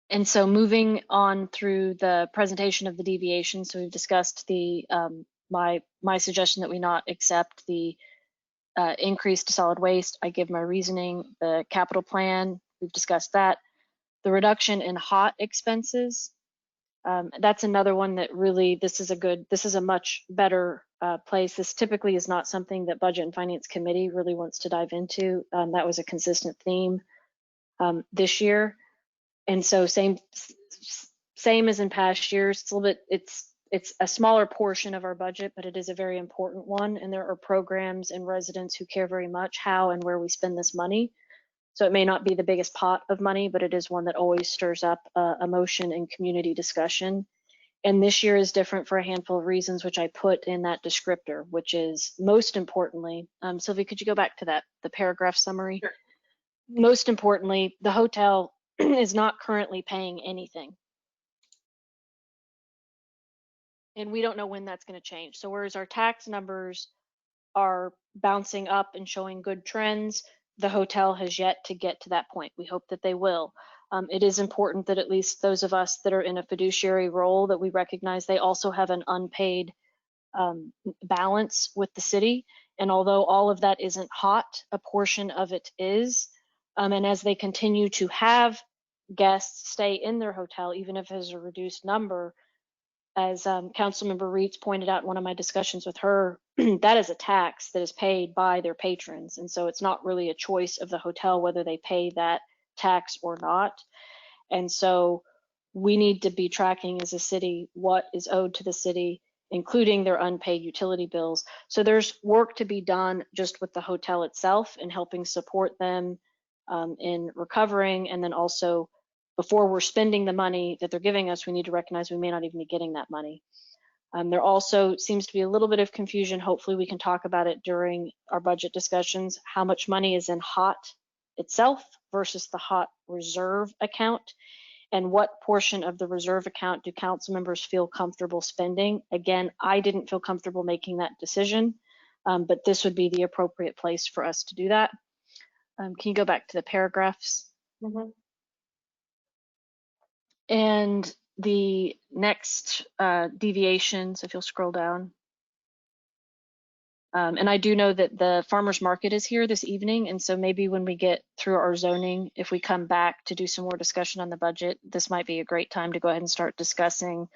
And so moving on through the presentation of the deviation, so we've discussed the my suggestion that we not accept the increase to solid waste. I give my reasoning. The capital plan, we've discussed that. The reduction in hot expenses, that's another one that really, this is a much better place. This typically is not something that Budget and Finance Committee really wants to dive into. That was a consistent theme this year. And so same as in past years, it's a little bit, it's a smaller portion of our budget, but it is a very important one. And there are programs and residents who care very much how and where we spend this money. So it may not be the biggest pot of money, but it is one that always stirs up emotion and community discussion. And this year is different for a handful of reasons, which I put in that descriptor, which is most importantly, Sylvia, could you go back to that, the paragraph summary? Sure. Most importantly, the hotel is not currently paying anything. And we don't know when that's going to change. So whereas our tax numbers are bouncing up and showing good trends, the hotel has yet to get to that point. We hope that they will. It is important that at least those of us that are in a fiduciary role, that we recognize they also have an unpaid balance with the city. And although all of that isn't hot, a portion of it is. And as they continue to have guests stay in their hotel, even if it's a reduced number, as Councilmember Reeds pointed out in one of my discussions with her, that is a tax that is paid by their patrons. And so it's not really a choice of the hotel whether they pay that tax or not. And so we need to be tracking as a city what is owed to the city, including their unpaid utility bills. So there's work to be done just with the hotel itself and helping support them in recovering. And then also, before we're spending the money that they're giving us, we need to recognize we may not even be getting that money. There also seems to be a little bit of confusion. Hopefully we can talk about it during our budget discussions, how much money is in HOT itself versus the HOT reserve account, and what portion of the reserve account do council members feel comfortable spending. Again, I didn't feel comfortable making that decision, but this would be the appropriate place for us to do that. Can you go back to the paragraphs? Mm-hmm. And the next deviations, if you'll scroll down. And I do know that the farmers market is here this evening. And so maybe when we get through our zoning, if we come back to do some more discussion on the budget, this might be a great time to go ahead and start discussing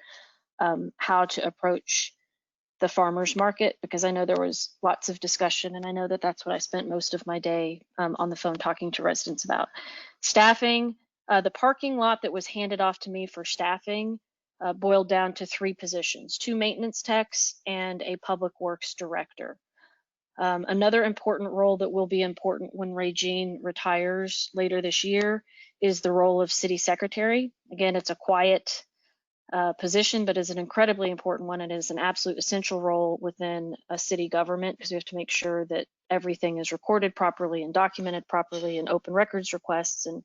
how to approach the farmers market, because I know there was lots of discussion, and I know that that's what I spent most of my day on the phone talking to residents about. Staffing, the parking lot that was handed off to me for staffing boiled down to 3 positions, 2 maintenance techs and a public works director. Another important role that will be important when Regine retires later this year is the role of city secretary. Again, it's a quiet position, but is an incredibly important one. It is an absolute essential role within a city government, because we have to make sure that everything is recorded properly and documented properly and open records requests and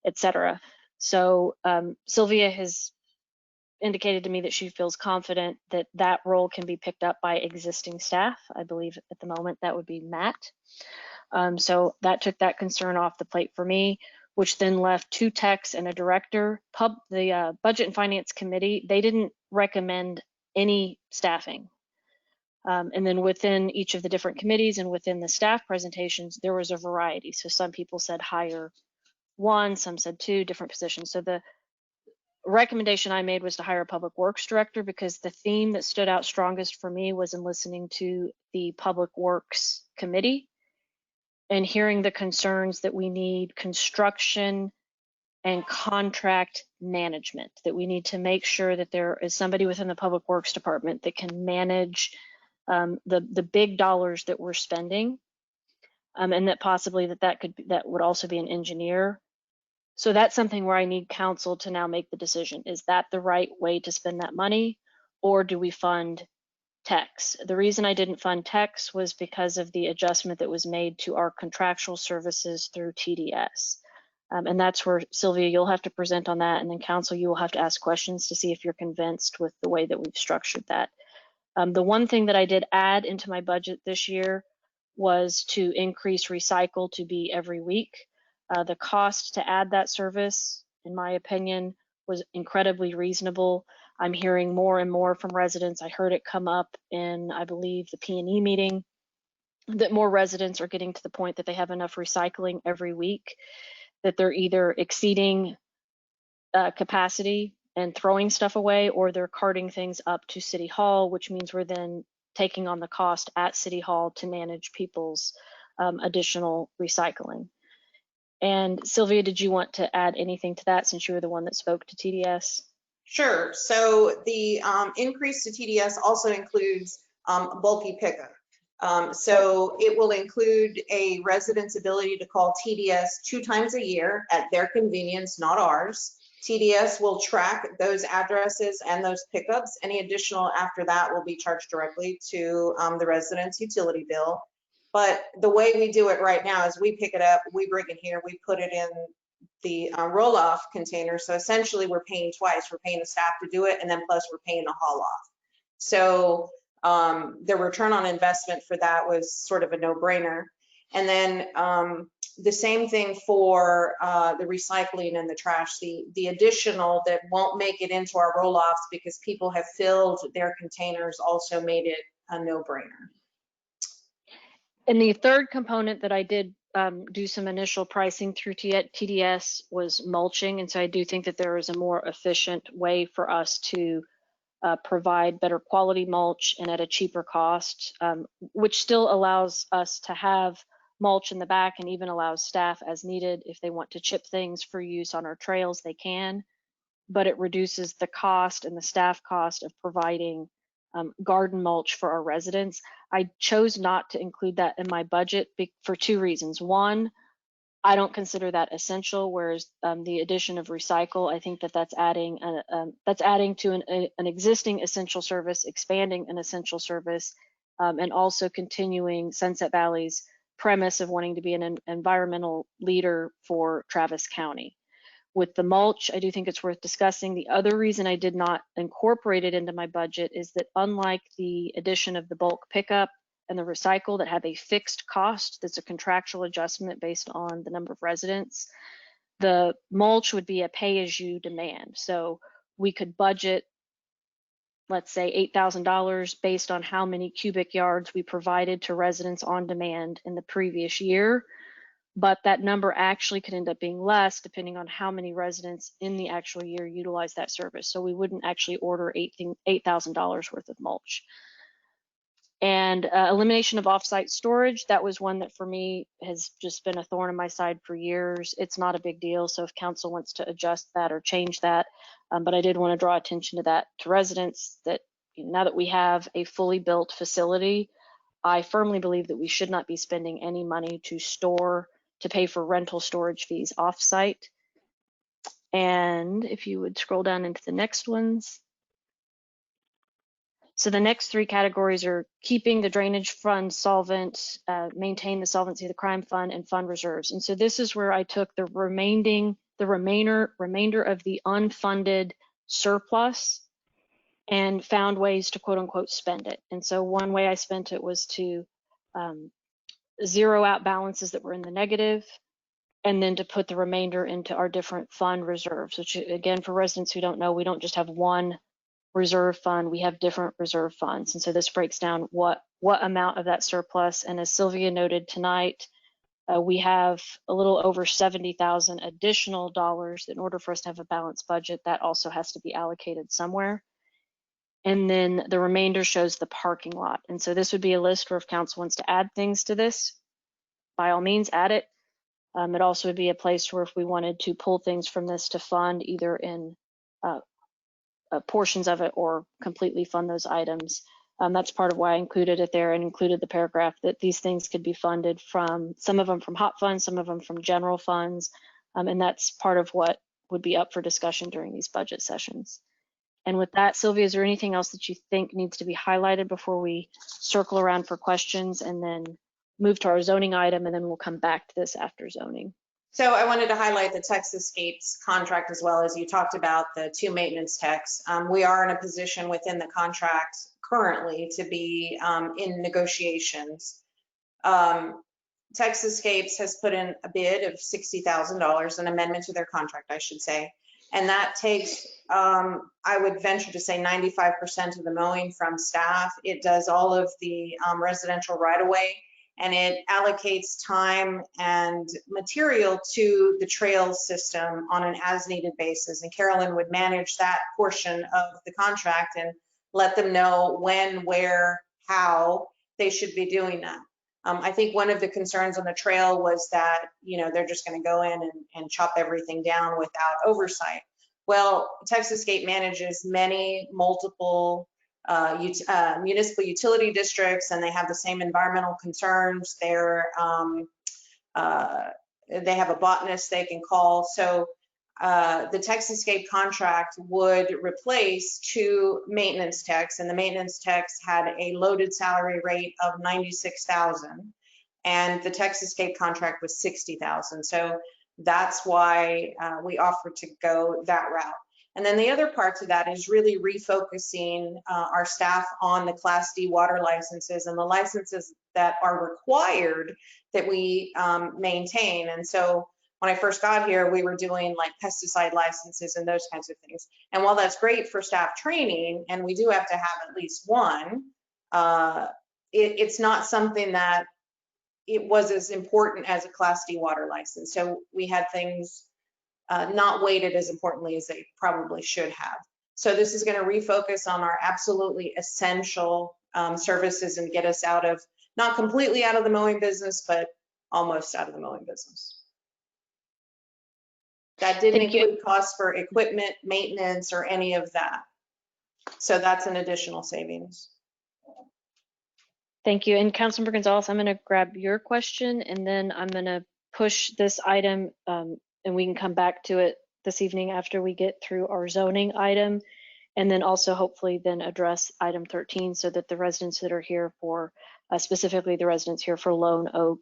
et cetera. So Sylvia has indicated to me that she feels confident that that role can be picked up by existing staff. I believe at the moment that would be Matt. So that took that concern off the plate for me, which then left 2 techs and a director. The Budget and Finance Committee, they didn't recommend any staffing. And then within each of the different committees and within the staff presentations, there was a variety. So some people said hire 1, some said 2 different positions. So the recommendation I made was to hire a public works director, because the theme that stood out strongest for me was in listening to the Public Works Committee and hearing the concerns that we need construction and contract management, that we need to make sure that there is somebody within the Public Works Department that can manage the big dollars that we're spending, and that possibly that would also be an engineer. So that's something where I need council to now make the decision. Is that the right way to spend that money, or do we fund techs? The reason I didn't fund techs was because of the adjustment that was made to our contractual services through TDS. And that's where, Sylvia, you'll have to present on that, and then council, you will have to ask questions to see if you're convinced with the way that we've structured that. The one thing that I did add into my budget this year was to increase recycle to be every week. The cost to add that service, in my opinion, was incredibly reasonable. I'm hearing more and more from residents. I heard it come up in, I believe, the P&E meeting, that more residents are getting to the point that they have enough recycling every week, that they're either exceeding capacity and throwing stuff away, or they're carting things up to City Hall, which means we're then taking on the cost at City Hall to manage people's additional recycling. And Sylvia, did you want to add anything to that, since you were the one that spoke to TDS? Sure. So the increase to TDS also includes bulky pickup. So it will include a resident's ability to call TDS 2 times a year at their convenience, not ours. TDS will track those addresses and those pickups. Any additional after that will be charged directly to the resident's utility bill. But the way we do it right now is we pick it up, we bring it here, we put it in the roll-off container. So essentially we're paying twice. We're paying the staff to do it, and then plus we're paying the haul off. So the return on investment for that was sort of a no-brainer. And then the same thing for the recycling and the trash, the additional that won't make it into our roll-offs because people have filled their containers also made it a no-brainer. And the third component that I did do some initial pricing through TDS was mulching. And so I do think that there is a more efficient way for us to provide better quality mulch and at a cheaper cost, which still allows us to have mulch in the back and even allows staff as needed if they want to chip things for use on our trails, they can. But it reduces the cost and the staff cost of providing garden mulch for our residents. I chose not to include that in my budget for two reasons. One, I don't consider that essential, whereas the addition of recycle, I think that that's adding to an existing essential service, expanding an essential service, and also continuing Sunset Valley's premise of wanting to be an environmental leader for Travis County. With the mulch, I do think it's worth discussing. The other reason I did not incorporate it into my budget is that unlike the addition of the bulk pickup and the recycle that have a fixed cost that's a contractual adjustment based on the number of residents, the mulch would be a pay-as-you demand. So we could budget, let's say $8,000 based on how many cubic yards we provided to residents on demand in the previous year. But that number actually could end up being less depending on how many residents in the actual year utilize that service. So we wouldn't actually order $8,000 worth of mulch. And elimination of offsite storage, that was one that for me has just been a thorn in my side for years. It's not a big deal, so if council wants to adjust that or change that, but I did want to draw attention to that to residents, that now that we have a fully built facility, I firmly believe that we should not be spending any money to pay for rental storage fees offsite. And if you would scroll down into the next ones. So the next three categories are keeping the drainage fund solvent, maintain the solvency of the crime fund, and fund reserves. And so this is where I took the remainder of the unfunded surplus and found ways to quote unquote spend it. And so one way I spent it was to zero out balances that were in the negative, and then to put the remainder into our different fund reserves, which again, for residents who don't know, we don't just have one reserve fund, we have different reserve funds. And so this breaks down what amount of that surplus. And as Sylvia noted tonight, we have a little over 70,000 additional dollars. In order for us to have a balanced budget, that also has to be allocated somewhere. And then the remainder shows the parking lot. And so this would be a list where if council wants to add things to this, by all means, add it. It also would be a place where if we wanted to pull things from this to fund either in portions of it or completely fund those items. That's part of why I included it there and included the paragraph that these things could be funded from, some of them from HOP funds, some of them from general funds. And that's part of what would be up for discussion during these budget sessions. And with that, Sylvia, is there anything else that you think needs to be highlighted before we circle around for questions and then move to our zoning item, and then we'll come back to this after zoning? So I wanted to highlight the Texascapes contract as well, as you talked about the two maintenance techs. We are in a position within the contract currently to be in negotiations. Texascapes has put in a bid of $60,000, an amendment to their contract, I should say. And that takes, I would venture to say 95% of the mowing from staff. It does all of the residential right-of-way, and it allocates time and material to the trail system on an as-needed basis. And Carolyn would manage that portion of the contract and let them know when, where, how they should be doing that. I think one of the concerns on the trail was that, they're just going to go in and chop everything down without oversight. Well, Texascape manages many multiple municipal utility districts, and they have the same environmental concerns. They have a botanist they can call. So the Texascape contract would replace two maintenance techs, and the maintenance techs had a loaded salary rate of $96,000, and the Texascape contract was $60,000. So that's why we offered to go that route. And then the other part to that is really refocusing our staff on the Class D water licenses and the licenses that are required that we maintain. And so when I first got here, we were doing like pesticide licenses and those kinds of things. And while that's great for staff training, and we do have to have at least one, It's not something that it was as important as a Class D water license. So we had things not weighted as importantly as they probably should have. So this is going to refocus on our absolutely essential services and get us out of, not completely out of the mowing business, but almost out of the mowing business. That didn't Thank you. include costs for equipment, maintenance, or any of that. So that's an additional savings. Thank you. And Councilmember Gonzalez, I'm going to grab your question and then I'm going to push this item and we can come back to it this evening after we get through our zoning item. And then also hopefully then address item 13 so that the residents that are here for, specifically the residents here for Lone Oak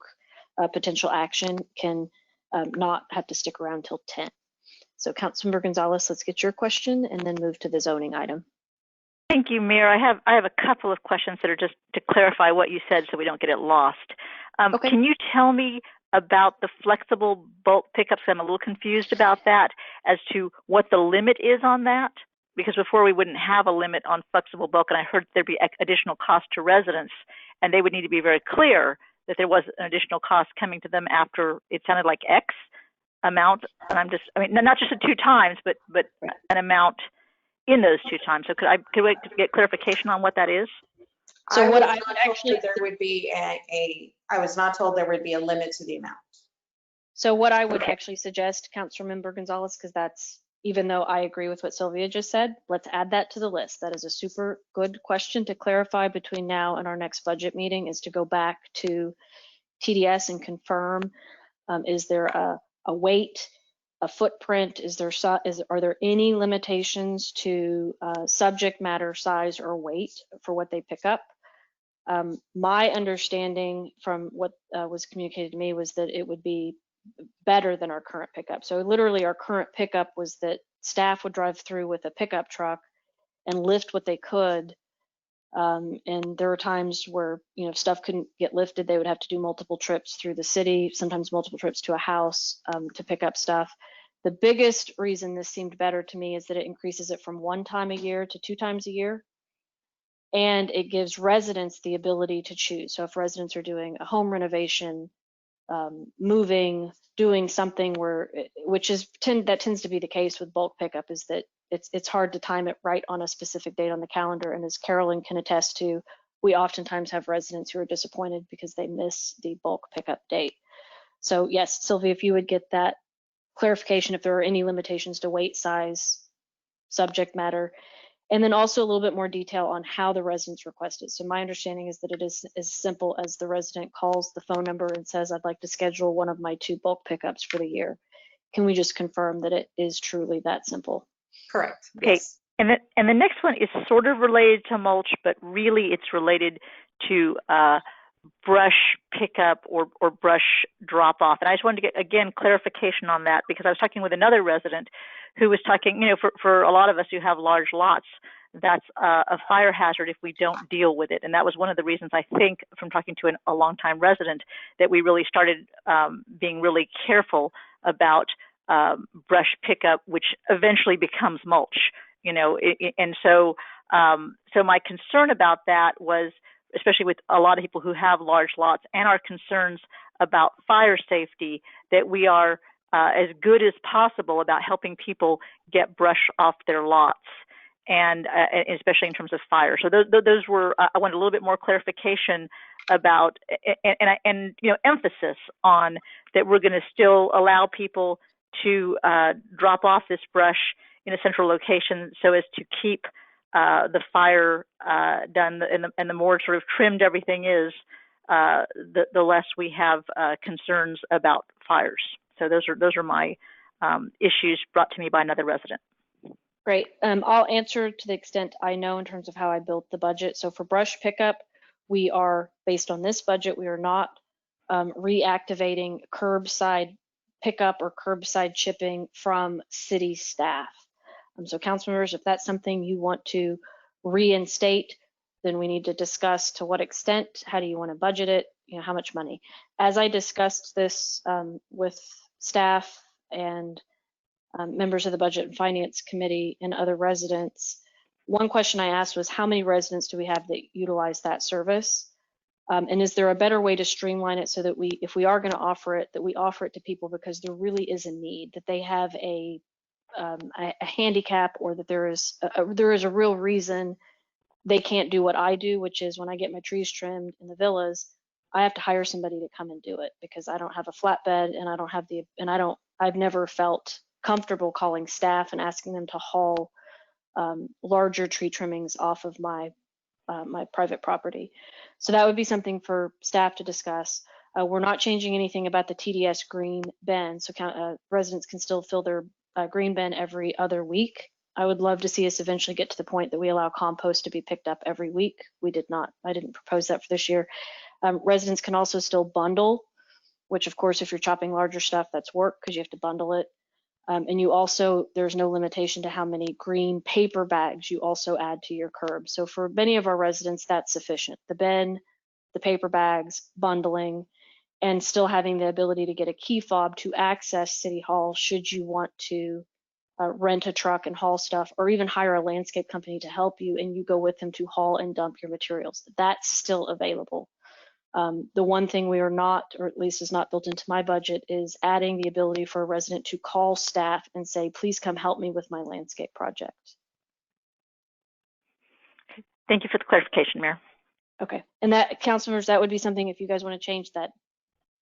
potential action can not have to stick around till 10. So Councilmember Gonzalez, let's get your question and then move to the zoning item. Thank you, Mayor. I have a couple of questions that are just to clarify what you said so we don't get it lost. Okay. Can you tell me about the flexible bulk pickups? I'm a little confused about that as to what the limit is on that, because before we wouldn't have a limit on flexible bulk, and I heard there'd be additional cost to residents, and they would need to be very clear that there was an additional cost coming to them after it sounded like X amount. And I mean, not just the 2 times, but an amount in those 2 times. So could we get clarification on what that is? So what I would actually, there would be I was not told there would be a limit to the amount. So what I would actually suggest, Councilmember Gonzalez, because that's, even though I agree with what Sylvia just said, let's add that to the list. That is a super good question to clarify between now and our next budget meeting, is to go back to TDS and confirm, is there a weight, a footprint? Are there any limitations to subject matter, size, or weight for what they pick up? My understanding from what was communicated to me was that it would be better than our current pickup. So literally our current pickup was that staff would drive through with a pickup truck and lift what they could. And there were times where, you know, if stuff couldn't get lifted, they would have to do multiple trips through the city, sometimes multiple trips to a house to pick up stuff. The biggest reason this seemed better to me is that it increases it from 1 time a year to 2 times a year. And it gives residents the ability to choose. So if residents are doing a home renovation, moving, doing something that tends to be the case with bulk pickup, is that it's hard to time it right on a specific date on the calendar. And as Carolyn can attest to, we oftentimes have residents who are disappointed because they miss the bulk pickup date. So yes, Sylvia, if you would get that clarification, if there are any limitations to weight, size, subject matter, and then also a little bit more detail on how the residents request it. So my understanding is that it is as simple as the resident calls the phone number and says, I'd like to schedule one of my 2 bulk pickups for the year. Can we just confirm that it is truly that simple? Correct. Okay. Yes. And the next one is sort of related to mulch, but really it's related to brush pickup or brush drop off. And I just wanted to get, again, clarification on that, because I was talking with another resident who was talking, you know, for a lot of us who have large lots, that's a fire hazard if we don't deal with it. And that was one of the reasons, I think, from talking to a longtime resident, that we really started being really careful about brush pickup, which eventually becomes mulch, you know. And so my concern about that was, especially with a lot of people who have large lots and our concerns about fire safety, that we are as good as possible about helping people get brush off their lots, and especially in terms of fire. So those were, I wanted a little bit more clarification about, and you know, emphasis on that we're going to still allow people to drop off this brush in a central location so as to keep the fire done, and the more sort of trimmed everything is, the less we have concerns about fires. So those are my issues brought to me by another resident. Great. I'll answer to the extent I know in terms of how I built the budget. So for brush pickup, we are, based on this budget, we are not reactivating curbside pickup or curbside chipping from city staff. So council members, if that's something you want to reinstate, then we need to discuss to what extent, how do you want to budget it, you know, how much money. As I discussed this with staff and members of the Budget and Finance Committee and other residents, One question I asked was how many residents do we have that utilize that service? And is there a better way to streamline it so that if we are going to offer it, that we offer it to people because there really is a need, that they have a handicap, or that there is a real reason they can't do what I do, which is when I get my trees trimmed in the villas, I have to hire somebody to come and do it because I don't have a flatbed and I don't have I've never felt comfortable calling staff and asking them to haul larger tree trimmings off of my private property. So that would be something for staff to discuss. We're not changing anything about the TDS green bin, so residents can still fill their green bin every other week. I would love to see us eventually get to the point that we allow compost to be picked up every week. I didn't propose that for this year. Residents can also still bundle, which of course, if you're chopping larger stuff, that's work because you have to bundle it. And there's no limitation to how many green paper bags you also add to your curb. So for many of our residents, that's sufficient. The bin, the paper bags, bundling, and still having the ability to get a key fob to access City Hall should you want to rent a truck and haul stuff, or even hire a landscape company to help you and you go with them to haul and dump your materials. That's still available. The one thing we are not, or at least is not built into my budget, is adding the ability for a resident to call staff and say, please come help me with my landscape project. Thank you for the clarification, Mayor. Okay, and that, council members, that would be something if you guys want to change that.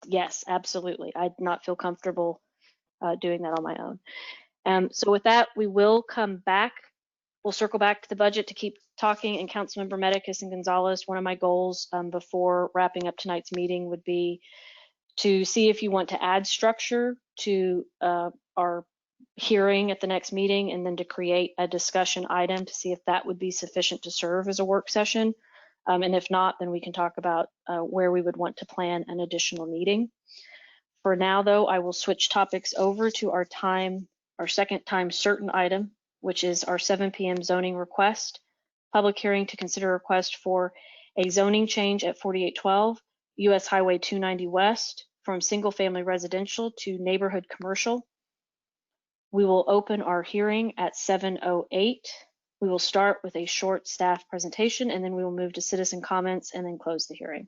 Yes, absolutely. I'd not feel comfortable doing that on my own. So with that, we will come back. We'll circle back to the budget to keep talking. And Councilmember Medicus and Gonzalez, one of my goals before wrapping up tonight's meeting would be to see if you want to add structure to our hearing at the next meeting, and then to create a discussion item to see if that would be sufficient to serve as a work session. And if not, then we can talk about where we would want to plan an additional meeting. For now, though, I will switch topics over to our second time certain item, which is our 7 p.m. zoning request. Public hearing to consider a request for a zoning change at 4812 US Highway 290 West from single family residential to neighborhood commercial. We will open our hearing at 7:08. We will start with a short staff presentation, and then we will move to citizen comments and then close the hearing.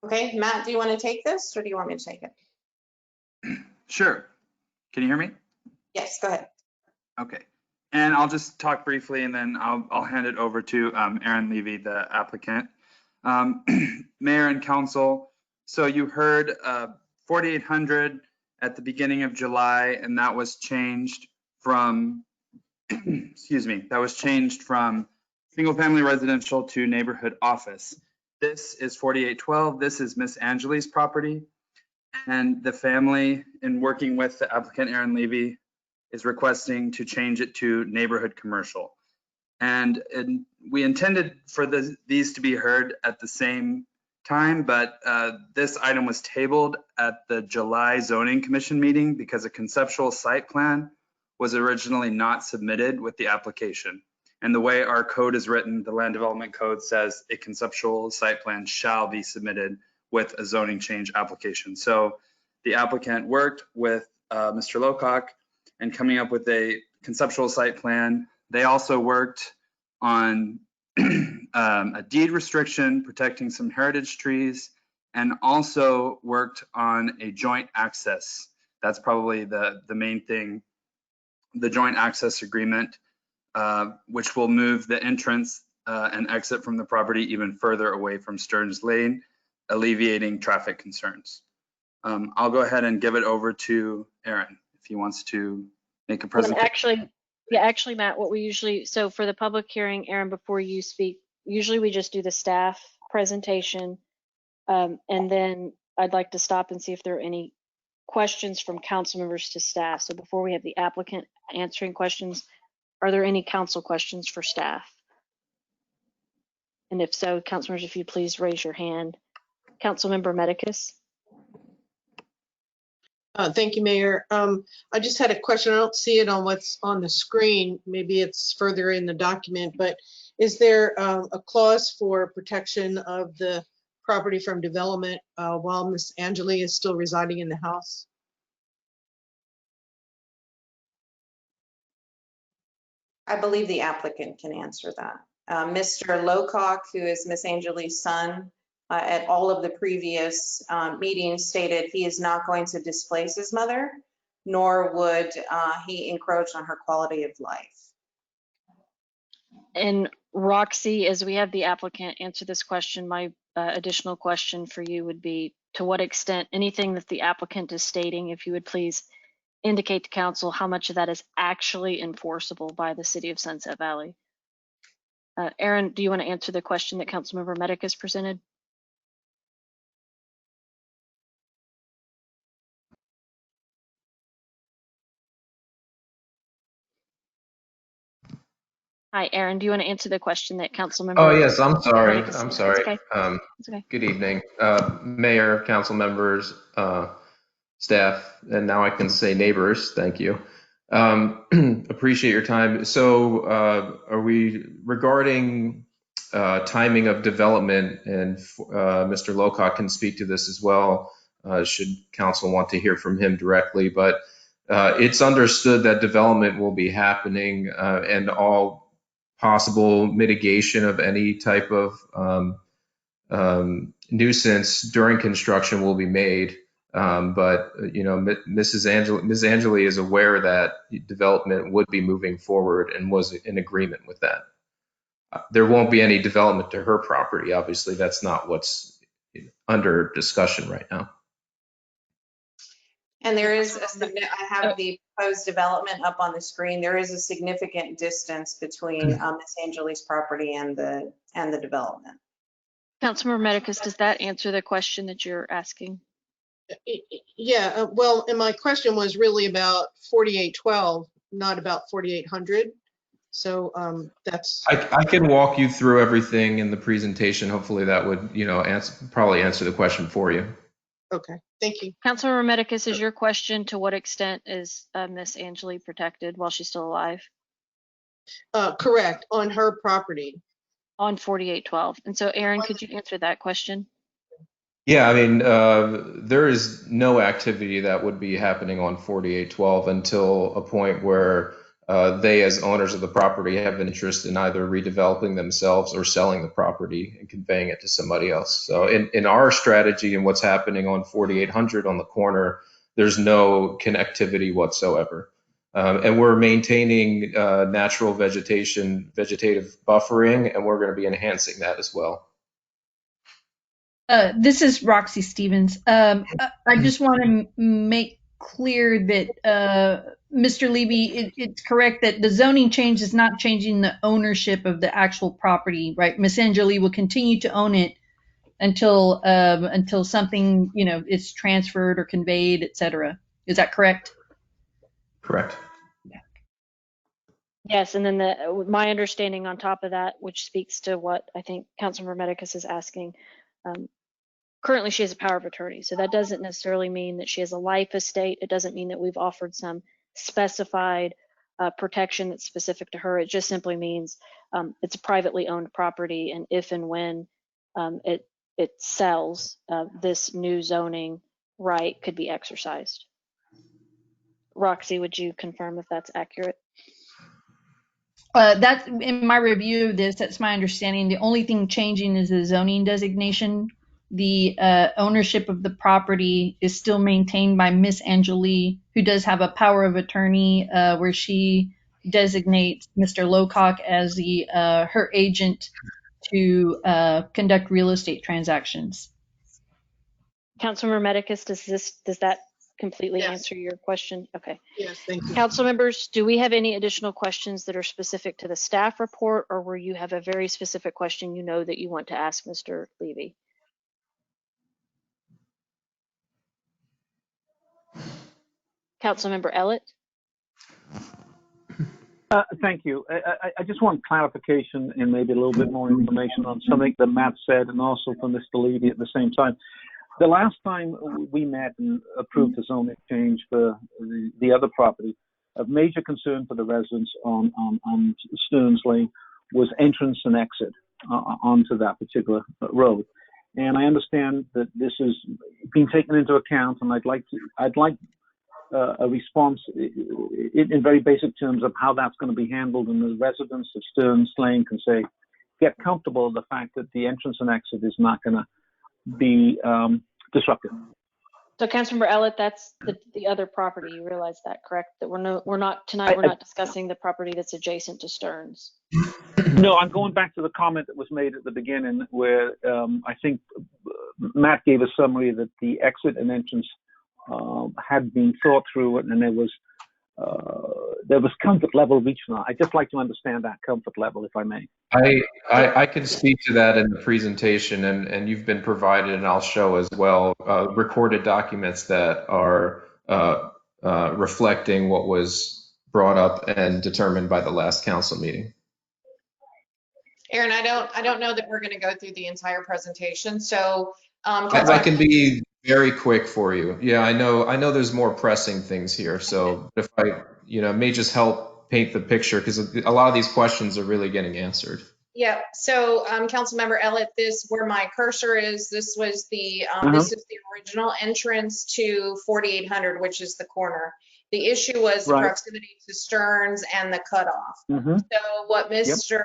Okay, Matt, do you want to take this or do you want me to take it? Sure. Can you hear me? Yes, go ahead. Okay. And I'll just talk briefly and then I'll hand it over to Aaron Levy, the applicant. Mayor and council, so you heard 4,800 at the beginning of July, and that was changed from, excuse me, that was changed from single family residential to neighborhood office. This is 4812. This is Miss Angeli's property. And the family, in working with the applicant, Aaron Levy, is requesting to change it to neighborhood commercial. And we intended for these to be heard at the same time, but this item was tabled at the July Zoning Commission meeting because a conceptual site plan was originally not submitted with the application. And the way our code is written, the land development code says a conceptual site plan shall be submitted with a zoning change application. So the applicant worked with Mr. Locock and coming up with a conceptual site plan. They also worked on a deed restriction protecting some heritage trees, and also worked on a joint access. That's probably the main thing, the joint access agreement, which will move the entrance and exit from the property even further away from Stearns Lane, alleviating traffic concerns. I'll go ahead and give it over to Aaron if he wants to make a presentation. Actually, Matt, what we usually, so for the public hearing, Aaron, before you speak, usually we just do the staff presentation. And then I'd like to stop and see if there are any questions from council members to staff. So before we have the applicant answering questions, are there any council questions for staff? And if so, council members, if you please raise your hand. Councilmember Medicus. Thank you, Mayor. I just had a question. I don't see it on what's on the screen. Maybe it's further in the document, but is there a clause for protection of the property from development while Miss Angeli is still residing in the house? I believe the applicant can answer that. Mr. Lowcock, who is Miss Angelie's son, at all of the previous meetings stated he is not going to displace his mother, nor would he encroach on her quality of life. And Roxy, as we have the applicant answer this question, my additional question for you would be, to what extent anything that the applicant is stating, if you would please indicate to council how much of that is actually enforceable by the city of Sunset Valley. Aaron, do you want to answer the question that Councilmember Medic has presented? Hi, Aaron, do you want to answer the question that Councilmember? Oh, yes, I'm sorry. Medic has I'm submitted? sorry. It's okay. It's okay. Good evening, Mayor, council members, staff, and now I can say neighbors. Thank you. Appreciate your time. So are we regarding timing of development, and Mr. Lowcock can speak to this as well, should council want to hear from him directly, but it's understood that development will be happening and all possible mitigation of any type of nuisance during construction will be made. But you know, Ms. Angeli is aware that development would be moving forward and was in agreement with that. There won't be any development to her property. Obviously, that's not what's under discussion right now. And there is, I have the proposed development up on the screen. There is a significant distance between Miss Angelie's property and the development. Councilmember Medicus, does that answer the question that you're asking? Yeah, well, and my question was really about 4812, not about 4800. So that's. I can walk you through everything in the presentation. Hopefully that would, you know, probably answer the question for you. Okay, thank you. Councilmember Medicus, is your question, to what extent is Miss Angeli protected while she's still alive? Correct, on her property. On 4812. And so Aaron, could you answer that question? Yeah, I mean, there is no activity that would be happening on 4812 until a point where they, as owners of the property, have an interest in either redeveloping themselves or selling the property and conveying it to somebody else. So in our strategy and what's happening on 4800 on the corner, there's no connectivity whatsoever. And we're maintaining natural vegetative buffering, and we're going to be enhancing that as well. This is Roxy Stevens. I just want to make clear that Mr. Levy, it's correct that the zoning change is not changing the ownership of the actual property, right? Miss Angeli will continue to own it until something, you know, is transferred or conveyed, etc. Is that correct? Correct. Yes, and then my understanding on top of that, which speaks to what I think Councilmember Medicus is asking, currently she has a power of attorney. So that doesn't necessarily mean that she has a life estate. It doesn't mean that we've offered some specified protection that's specific to her. It just simply means it's a privately owned property, and if and when it sells, this new zoning right could be exercised. Roxy, would you confirm if that's accurate? That's in my review of this. That's my understanding. The only thing changing is the zoning designation. The ownership of the property is still maintained by Miss Angeli, who does have a power of attorney where she designates Mr. Lowcock as her agent to conduct real estate transactions. Councilmember Medicus, does that completely Yes. answer your question? Okay. Yes, thank you. Council members, do we have any additional questions that are specific to the staff report, or where you have a very specific question you know that you want to ask Mr. Levy? Councilmember Ellett? Thank you. I just want clarification and maybe a little bit more information on something that Matt said, and also from Mr. Levy at the same time. The last time we met and approved the zoning change for the other property, a major concern for the residents on Stearns Lane was entrance and exit onto that particular road. And I understand that this is being taken into account, and I'd like a response in very basic terms of how that's going to be handled, and the residents of Stearns Lane can say, get comfortable with the fact that the entrance and exit is not going to be disrupted. So Councilmember Ellett, that's the other property. You realize that, correct? That we're not tonight. We're not discussing the property that's adjacent to Stearns. No, I'm going back to the comment that was made at the beginning where I think Matt gave a summary that the exit and entrance had been thought through, and there was comfort level reached now. I'd just like to understand that comfort level, if I may. I can speak to that in the presentation, and you've been provided, and I'll show as well, recorded documents that are reflecting what was brought up and determined by the last council meeting. Aaron, I don't know that we're going to go through the entire presentation, so I can be very quick for you. Yeah, I know there's more pressing things here, so if I may just help paint the picture, because a lot of these questions are really getting answered. Yeah, so Councilmember Ellett, this where my cursor is, this was the this is the original entrance to 4800, which is the corner. The issue was the proximity to Stearns and the cutoff. So what Mr.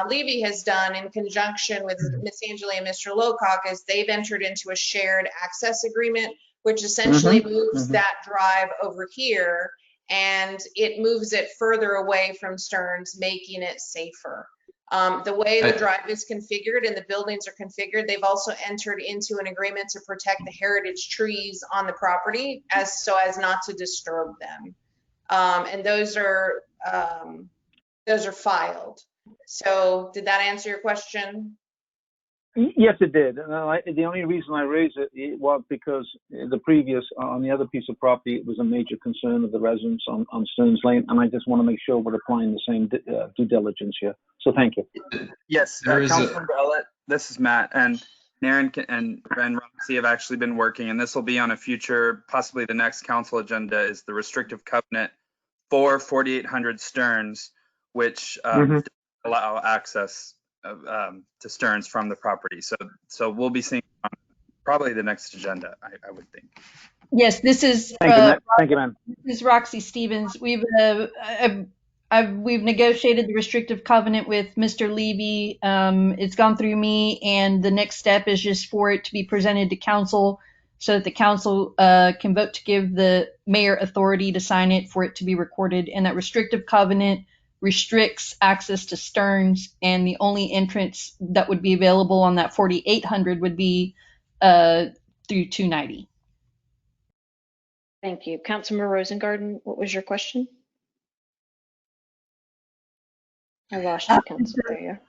Levy has done in conjunction with Ms. Angeli and Mr. Lowcock is they've entered into a shared access agreement, which essentially moves that drive over here, and it moves it further away from Stearns, making it safer. The way the drive is configured and the buildings are configured, they've also entered into an agreement to protect the heritage trees on the property so as not to disturb them. And those are filed. So did that answer your question? Yes, it did. The only reason I raised it was because the previous, on the other piece of property, it was a major concern of the residents on Stearns Lane, and I just want to make sure we're applying the same due diligence here. So thank you. Yes, Councilmember Ellett, this is Matt, and Aaron and Roxy have actually been working, and this will be on a future, possibly the next council agenda, is the restrictive covenant for 4800 Stearns, which allow access to Stearns from the property. So we'll be seeing probably the next agenda, I would think. Yes, this is. Thank you, man. This is Roxy Stevens. We've negotiated the restrictive covenant with Mr. Levy. It's gone through me, and the next step is just for it to be presented to council so that the council can vote to give the mayor authority to sign it for it to be recorded. And that restrictive covenant restricts access to Stearns, and the only entrance that would be available on that 4800 would be through 290. Thank you. Councilmember Rosengarten, what was your question? I lost you, Councilmember.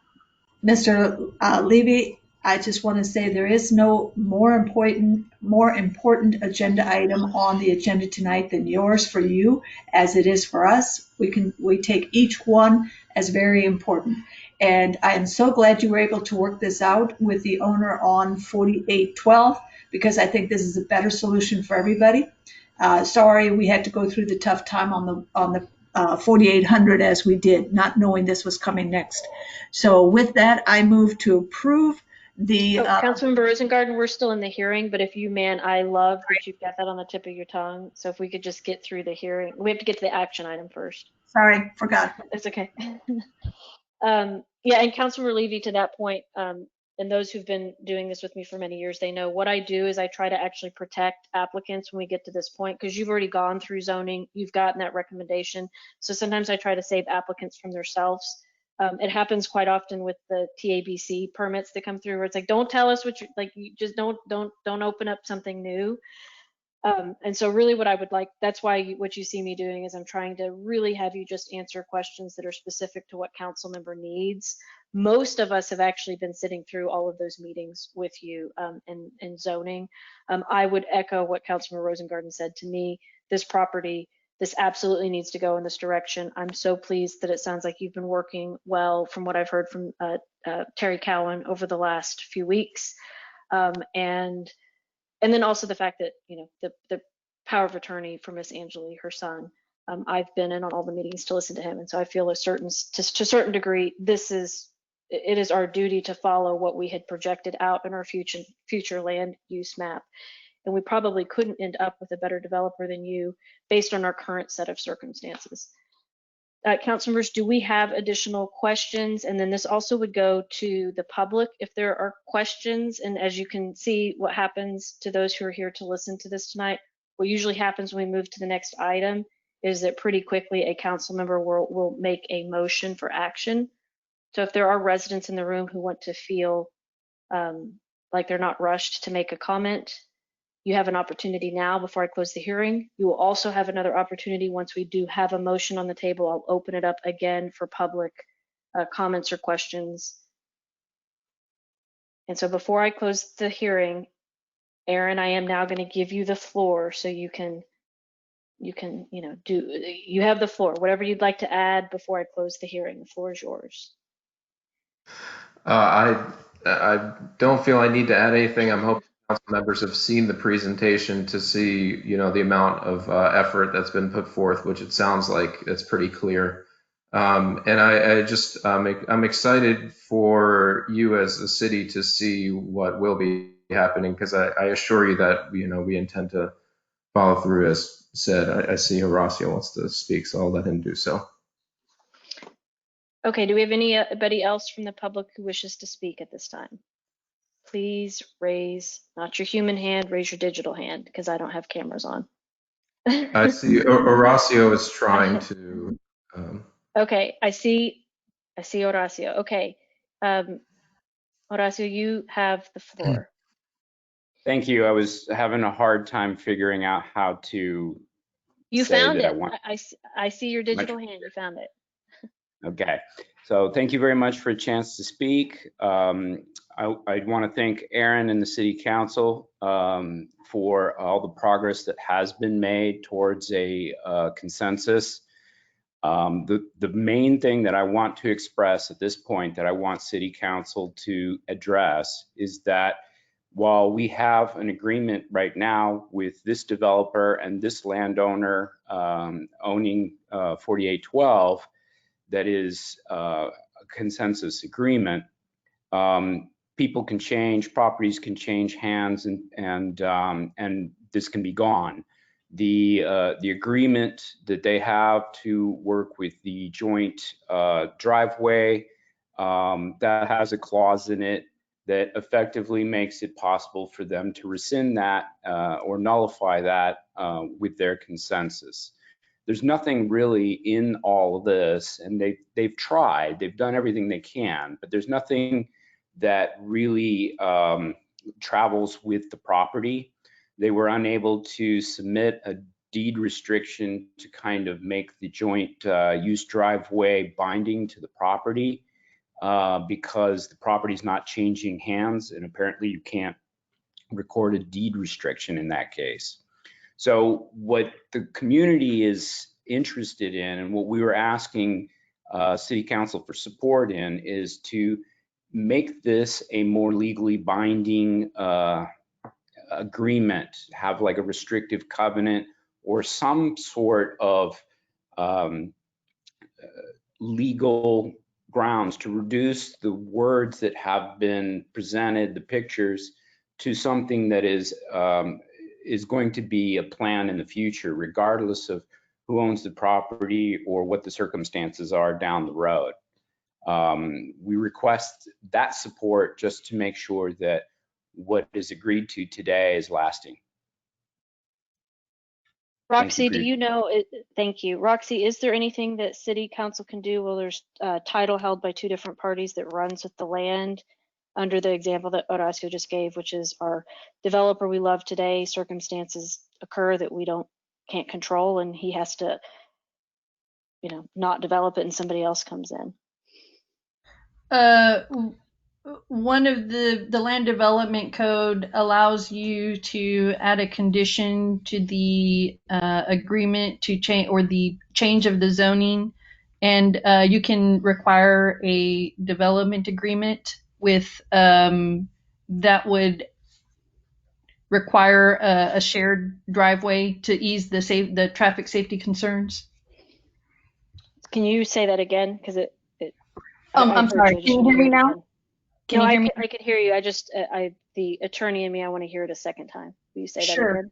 Mr. Levy, I just want to say there is no more important agenda item on the agenda tonight than yours for you, as it is for us. We take each one as very important. And I am so glad you were able to work this out with the owner on 4812, because I think this is a better solution for everybody. Sorry we had to go through the tough time on the 4800 as we did, not knowing this was coming next. So with that, I move to approve the. Councilmember Rosengarten, we're still in the hearing, but if you, I love that you've got that on the tip of your tongue. So if we could just get through the hearing, we have to get to the action item first. Sorry, forgot. It's okay. Yeah, and Councilmember Levy, to that point, and those who've been doing this with me for many years, they know what I do is I try to actually protect applicants when we get to this point, because you've already gone through zoning, you've gotten that recommendation. So sometimes I try to save applicants from themselves. It happens quite often with the TABC permits that come through where it's like, don't tell us what you like, you just don't open up something new. And so really what I would like, that's why what you see me doing is I'm trying to really have you just answer questions that are specific to what council member needs. Most of us have actually been sitting through all of those meetings with you in zoning. I would echo what Councilmember Rosengarten said to me. This property, this absolutely needs to go in this direction. I'm so pleased that it sounds like you've been working well from what I've heard from Terry Cowan over the last few weeks. And then also the fact that, the power of attorney for Miss Angeli, her son, I've been in on all the meetings to listen to him. And so I feel to a certain degree, it is our duty to follow what we had projected out in our future land use map. and we probably couldn't end up with a better developer than you based on our current set of circumstances. Council members, do we have additional questions? And then this also would go to the public if there are questions. And as you can see, what happens to those who are here to listen to this tonight, what usually happens when we move to the next item is that pretty quickly a council member will make a motion for action. So if there are residents in the room who want to feel like they're not rushed to make a comment, you have an opportunity now before I close the hearing. You will also have another opportunity once we do have a motion on the table. I'll open it up again for public comments or questions. And so before I close the hearing, Aaron, I am now going to give you the floor so you can you have the floor. Whatever you'd like to add before I close the hearing, the floor is yours. I don't feel I need to add anything. I'm hoping council members have seen the presentation to see, the amount of effort that's been put forth, which it sounds like it's pretty clear. And I'm excited for you as a city to see what will be happening, because I assure you that, we intend to follow through as said. I see Horacio wants to speak, so I'll let him do so. Okay, do we have anybody else from the public who wishes to speak at this time? Please raise, not your human hand, raise your digital hand, because I don't have cameras on. I see Horacio is trying to. Okay, I see Horacio. Okay, Horacio, you have the floor. Thank you. I was having a hard time figuring out how to. You say found that it. I see your digital hand. You found it. Okay, so thank you very much for a chance to speak. I want to thank Aaron and the City Council for all the progress that has been made towards a consensus. The main thing that I want to express at this point that I want City Council to address is that while we have an agreement right now with this developer and this landowner owning 4812, that is a consensus agreement, people can change, properties can change hands, and this can be gone. The agreement that they have to work with the joint driveway, that has a clause in it that effectively makes it possible for them to rescind that or nullify that with their consensus. There's nothing really in all of this, and they've tried, they've done everything they can, but there's nothing that really travels with the property. They were unable to submit a deed restriction to kind of make the joint use driveway binding to the property because the property is not changing hands, and apparently you can't record a deed restriction in that case. So what the community is interested in, and what we were asking City Council for support in, is to make this a more legally binding agreement, have like a restrictive covenant or some sort of legal grounds to reduce the words that have been presented, the pictures, to something that is going to be a plan in the future, regardless of who owns the property or what the circumstances are down the road. We request that support just to make sure that what is agreed to today is lasting. Roxy, do you know, thank you. Roxy, is there anything that City Council can do? Well, there's a title held by two different parties that runs with the land under the example that Horacio just gave, which is our developer we love today. Circumstances occur that we can't control, and he has to, not develop it, and somebody else comes in. One of the land development code allows you to add a condition to the agreement to change, or the change of the zoning, and you can require a development agreement with that would require a shared driveway to ease the traffic safety concerns. Can you say that again? Because I'm sorry. Can you hear me now? Can No, you hear me? I could hear you. I just, the attorney in me, I want to hear it a second time. Will you say that Sure. again?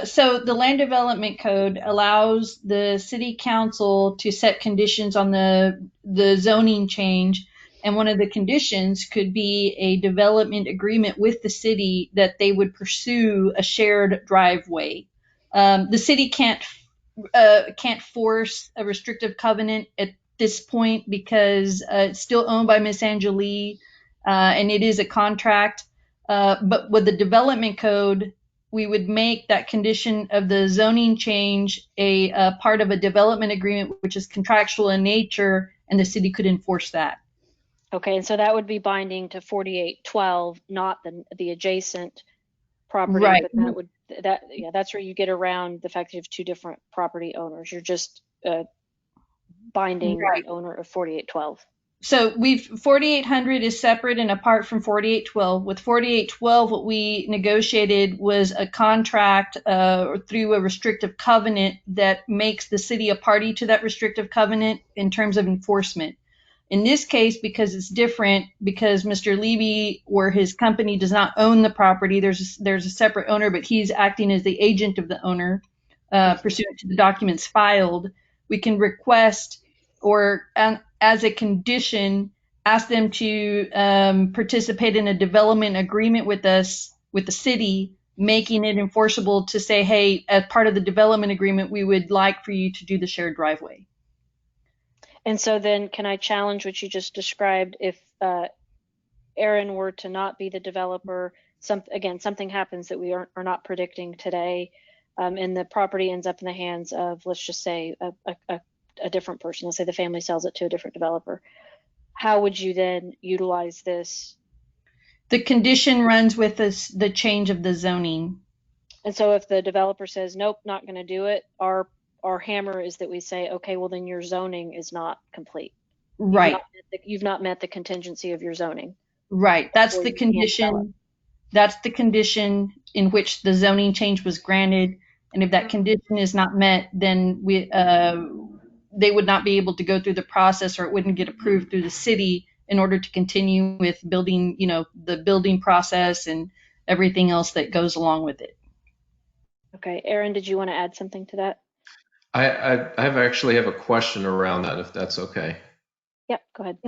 So the land development code allows the city council to set conditions on the zoning change. And one of the conditions could be a development agreement with the city that they would pursue a shared driveway. The city can't force a restrictive covenant at this point because it's still owned by Miss Angelie, and it is a contract. But with the development code, we would make that condition of the zoning change a part of a development agreement, which is contractual in nature, and the city could enforce that. Okay, and so that would be binding to 4812, not the adjacent property, Right. but that's where you get around the fact that you have two different property owners. You're just binding Right. the owner of 4812. So 4800 is separate and apart from 4812. With 4812, what we negotiated was a contract through a restrictive covenant that makes the city a party to that restrictive covenant in terms of enforcement. In this case, because it's different, because Mr. Levy or his company does not own the property, there's a separate owner, but he's acting as the agent of the owner pursuant to the documents filed. We can request or as a condition, ask them to participate in a development agreement with us, with the city, making it enforceable to say, hey, as part of the development agreement, we would like for you to do the shared driveway. And so then can I challenge what you just described? If Aaron were to not be the developer, something happens that we are not predicting today, and the property ends up in the hands of, let's just say, a different person. Let's say the family sells it to a different developer. How would you then utilize this? The condition runs with the change of the zoning. And so if the developer says, nope, not going to do it, our hammer is that we say, okay, well then your zoning is not complete. Right. You've not met the contingency of your zoning. Right. That's the condition. That's the condition in which the zoning change was granted. And if that condition is not met, then they would not be able to go through the process, or it wouldn't get approved through the city in order to continue with building, the building process and everything else that goes along with it. Okay. Aaron, did you want to add something to that? I actually have a question around that, if that's okay. Yep, go ahead.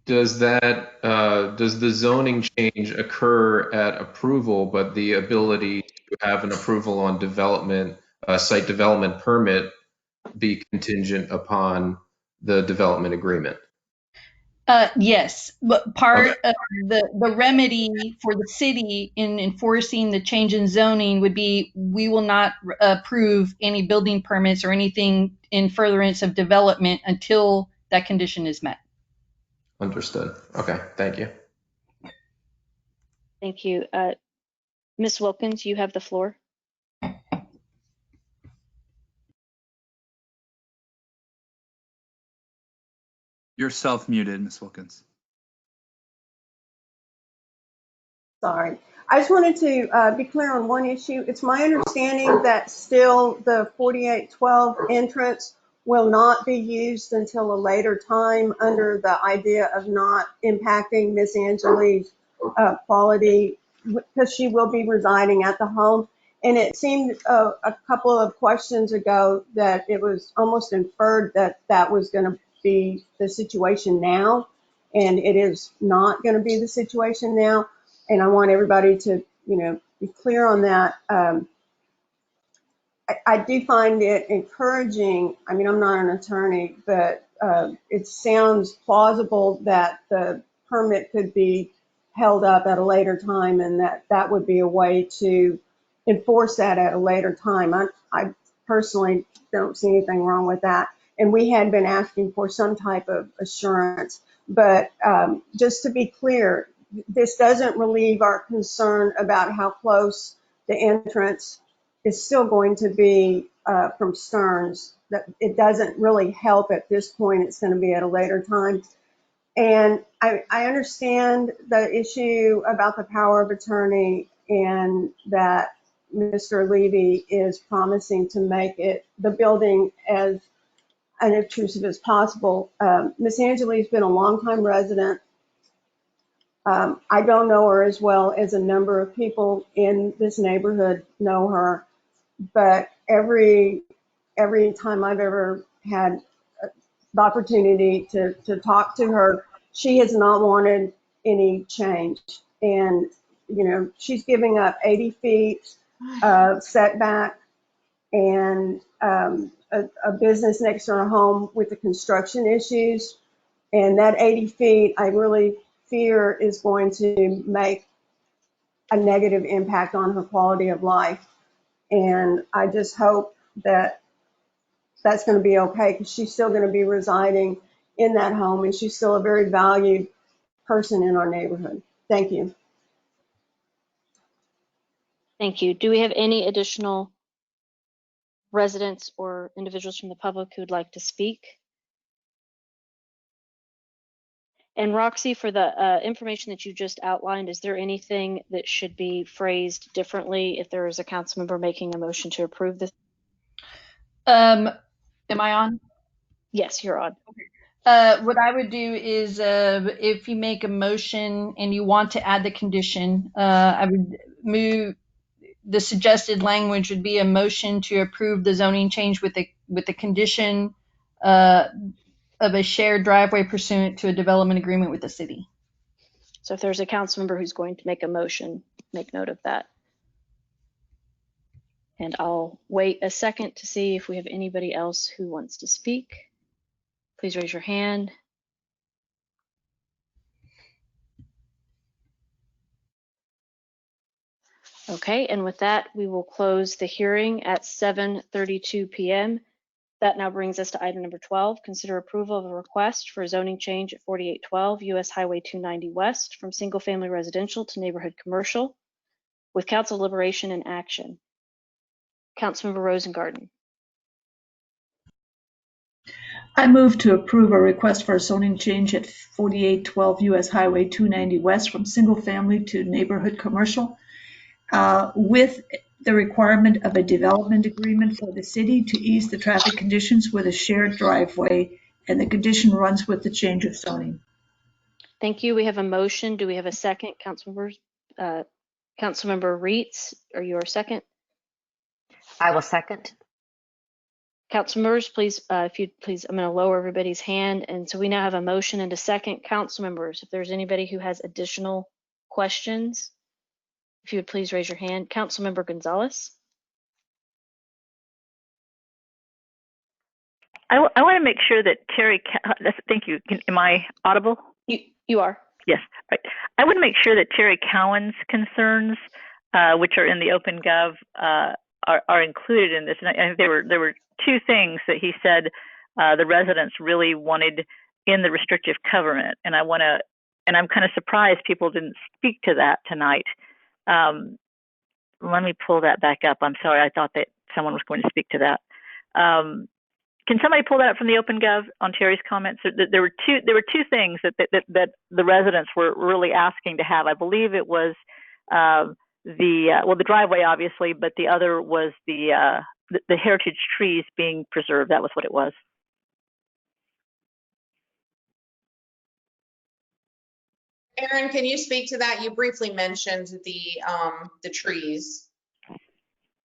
Does the zoning change occur at approval, but the ability to have an approval on site development permit be contingent upon the development agreement? Yes, but part of the remedy for the city in enforcing the change in zoning would be we will not approve any building permits or anything in furtherance of development until that condition is met. Understood. Okay, thank you. Thank you. Ms. Wilkins, you have the floor. You're self-muted, Ms. Wilkins. Sorry. I just wanted to be clear on one issue. It's my understanding that still the 4812 entrance will not be used until a later time under the idea of not impacting Miss Angelie's quality, because she will be residing at the home. And it seemed a couple of questions ago that it was almost inferred that that was going to be the situation now, and it is not going to be the situation now. And I want everybody to, be clear on that. I do find it encouraging. I mean, I'm not an attorney, but it sounds plausible that the permit could be held up at a later time, and that would be a way to enforce that at a later time. I personally don't see anything wrong with that. And we had been asking for some type of assurance. But just to be clear, this doesn't relieve our concern about how close the entrance is still going to be from Stearns. That it doesn't really help at this point. It's going to be at a later time. And I understand the issue about the power of attorney, and that Mr. Levy is promising to make it, the building, as unobtrusive as possible. Miss Angelique's been a longtime resident. I don't know her as well as a number of people in this neighborhood know her, but every time I've ever had the opportunity to talk to her, she has not wanted any change. And, you know, she's giving up 80 feet of setback and a business next to her home with the construction issues. And that 80 feet, I really fear is going to make a negative impact on her quality of life. And I just hope that that's going to be okay, because she's still going to be residing in that home and she's still a very valued person in our neighborhood. Thank you. Thank you. Do we have any additional residents or individuals from the public who would like to speak? And Roxy, for the information that you just outlined, is there anything that should be phrased differently if there is a council member making a motion to approve this? Am I on? Yes, you're on. What I would do is if you make a motion and you want to add the condition, I would move, the suggested language would be a motion to approve the zoning change with the condition of a shared driveway pursuant to a development agreement with the city. So if there's a council member who's going to make a motion, make note of that. And I'll wait a second to see if we have anybody else who wants to speak. Please raise your hand. Okay, and with that, we will close the hearing at 7:32 p.m. That now brings us to item number 12, consider approval of a request for a zoning change at 4812 US Highway 290 West from single family residential to neighborhood commercial with council deliberation and action. Councilmember Rosengarten. I move to approve a request for a zoning change at 4812 US Highway 290 West from single family to neighborhood commercial with the requirement of a development agreement for the city to ease the traffic conditions with a shared driveway, and the condition runs with the change of zoning. Thank you. We have a motion. Do we have a second? Councilmember Reitz, are you our second? I will second. Council members, please, if you please, I'm going to lower everybody's hand. And so we now have a motion and a second. Council members, if there's anybody who has additional questions, if you would please raise your hand. Councilmember Gonzalez. I want to make sure that Terry, thank you. Am I audible? You are. Yes. Right. I want to make sure that Terry Cowan's concerns, which are in the OpenGov, are included in this. And I think there were two things that he said the residents really wanted in the restrictive covenant, and I'm kind of surprised people didn't speak to that tonight. Let me pull that back up. I'm sorry, I thought that someone was going to speak to that. Can somebody pull that up from the OpenGov on Terry's comments? There were two things that the residents were really asking to have. I believe it was the driveway, obviously, but the other was the heritage trees being preserved. That was what it was. Aaron, can you speak to that? You briefly mentioned the trees.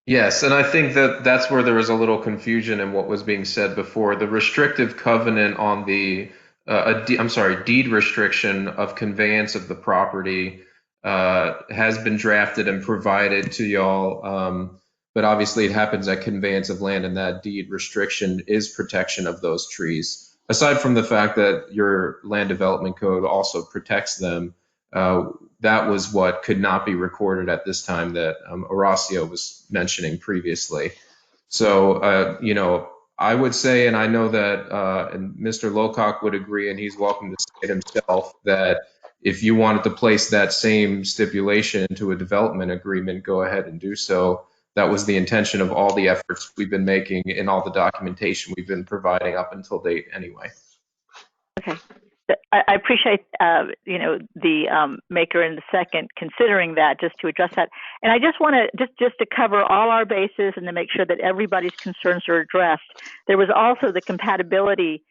Yes, and I think that's where there was a little confusion in what was being said before. The restrictive covenant on the, deed restriction of conveyance of the property has been drafted and provided to y'all. But obviously it happens at conveyance of land, and that deed restriction is protection of those trees. Aside from the fact that your land development code also protects them, that was what could not be recorded at this time that Horacio was mentioning previously. So, I would say, and I know that and Mr. Lowcock would agree, and he's welcome to say it himself, that if you wanted to place that same stipulation into a development agreement, go ahead and do so. That was the intention of all the efforts we've been making in all the documentation we've been providing up until date anyway. Okay. I appreciate, the maker and the second considering that, just to address that. And I just want to, just to cover all our bases and to make sure that everybody's concerns are addressed. There was also the compatibility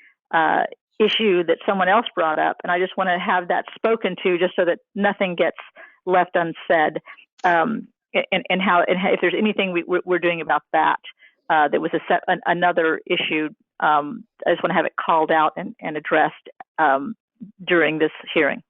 issue that someone else brought up, and I just want to have that spoken to, just so that nothing gets left unsaid, and if there's anything we're doing about that. That was another issue. I just want to have it called out and addressed during this hearing.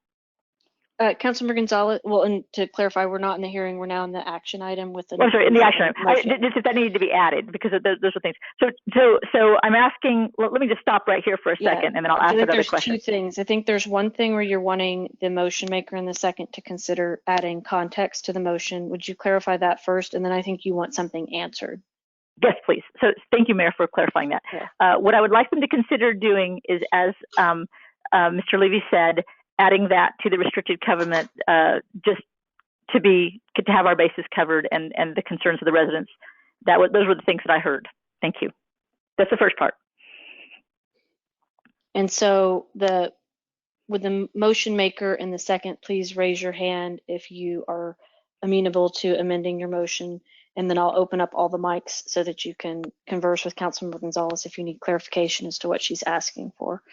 Councilmember Gonzalez, well, and to clarify, we're not in the hearing, we're now in the action item with the. Oh, sorry, in the action item. That needed to be added because those are things. So I'm asking, let me just stop right here for a second, and then I'll ask another question. I think there's two things. I think there's one thing where you're wanting the motion maker and the second to consider adding context to the motion. Would you clarify that first? And then I think you want something answered. Yes, please. So thank you, Mayor, for clarifying that. Yeah. What I would like them to consider doing is, as Mr. Levy said, adding that to the restricted covenant, just to have our bases covered and the concerns of the residents. Those were the things that I heard. Thank you. That's the first part. And so with the motion maker and the second, please raise your hand if you are amenable to amending your motion. And then I'll open up all the mics so that you can converse with Councilmember Gonzalez if you need clarification as to what she's asking for.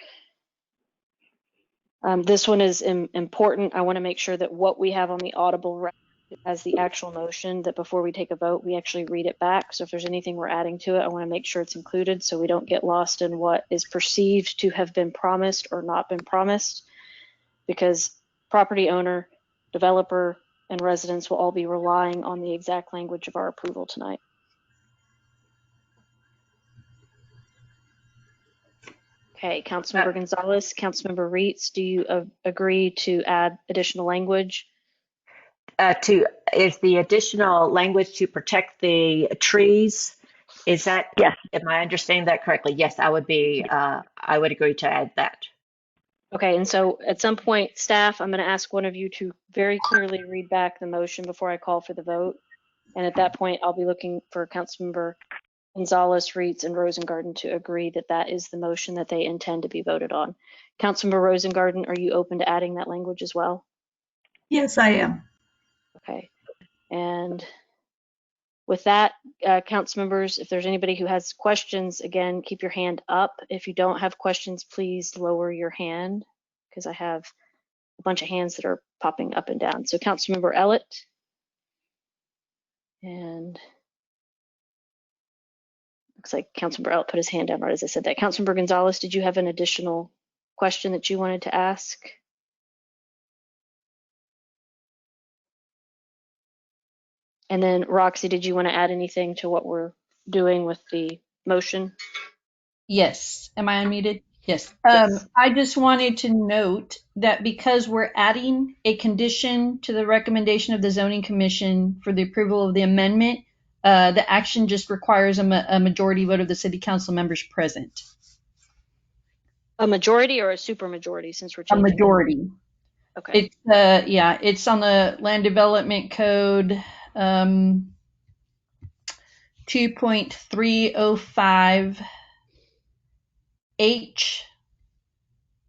This one is important. I want to make sure that what we have on the audible record as the actual motion, that before we take a vote, we actually read it back. So if there's anything we're adding to it, I want to make sure it's included so we don't get lost in what is perceived to have been promised or not been promised, because property owner, developer, and residents will all be relying on the exact language of our approval tonight. Okay, Councilmember Gonzalez, Councilmember Reitz, do you agree to add additional language? Is the additional language to protect the trees? Is that, yes? Am I understanding that correctly? Yes, I would agree to add that. Okay, and so at some point, staff, I'm going to ask one of you to very clearly read back the motion before I call for the vote. And at that point, I'll be looking for Councilmember Gonzalez, Reitz, and Rosengarten to agree that that is the motion that they intend to be voted on. Councilmember Rosengarten, are you open to adding that language as well? Yes, I am. Okay, and with that, council members, if there's anybody who has questions, again, keep your hand up. If you don't have questions, please lower your hand, because I have a bunch of hands that are popping up and down. So Councilmember Ellett, and looks like Councilmember Ellett put his hand down right as I said that. Councilmember Gonzalez, did you have an additional question that you wanted to ask? And then Roxy, did you want to add anything to what we're doing with the motion? Yes. Am I unmuted? Yes. Yes. I just wanted to note that because we're adding a condition to the recommendation of the Zoning Commission for the approval of the amendment, the action just requires a majority vote of the city council members present. A majority or a supermajority, since we're A changing? majority. Okay. It's on the Land Development Code 2.305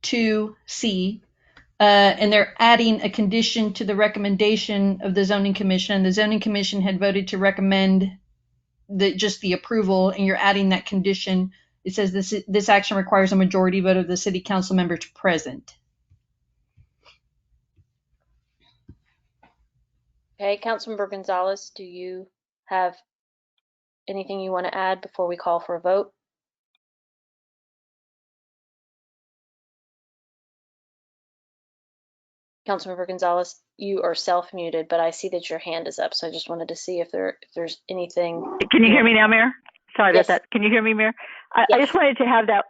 H2C, and they're adding a condition to the recommendation of the Zoning Commission. The Zoning Commission had voted to recommend just the approval, and you're adding that condition. It says this action requires a majority vote of the city council members present. Okay, Councilmember Gonzalez, do you have anything you want to add before we call for a vote? Councilmember Gonzalez, you are self-muted, but I see that your hand is up, so I just wanted to see if there's anything. Can you hear me now, Mayor? Sorry Yes. about that. Can you hear me, Mayor? I just wanted to have that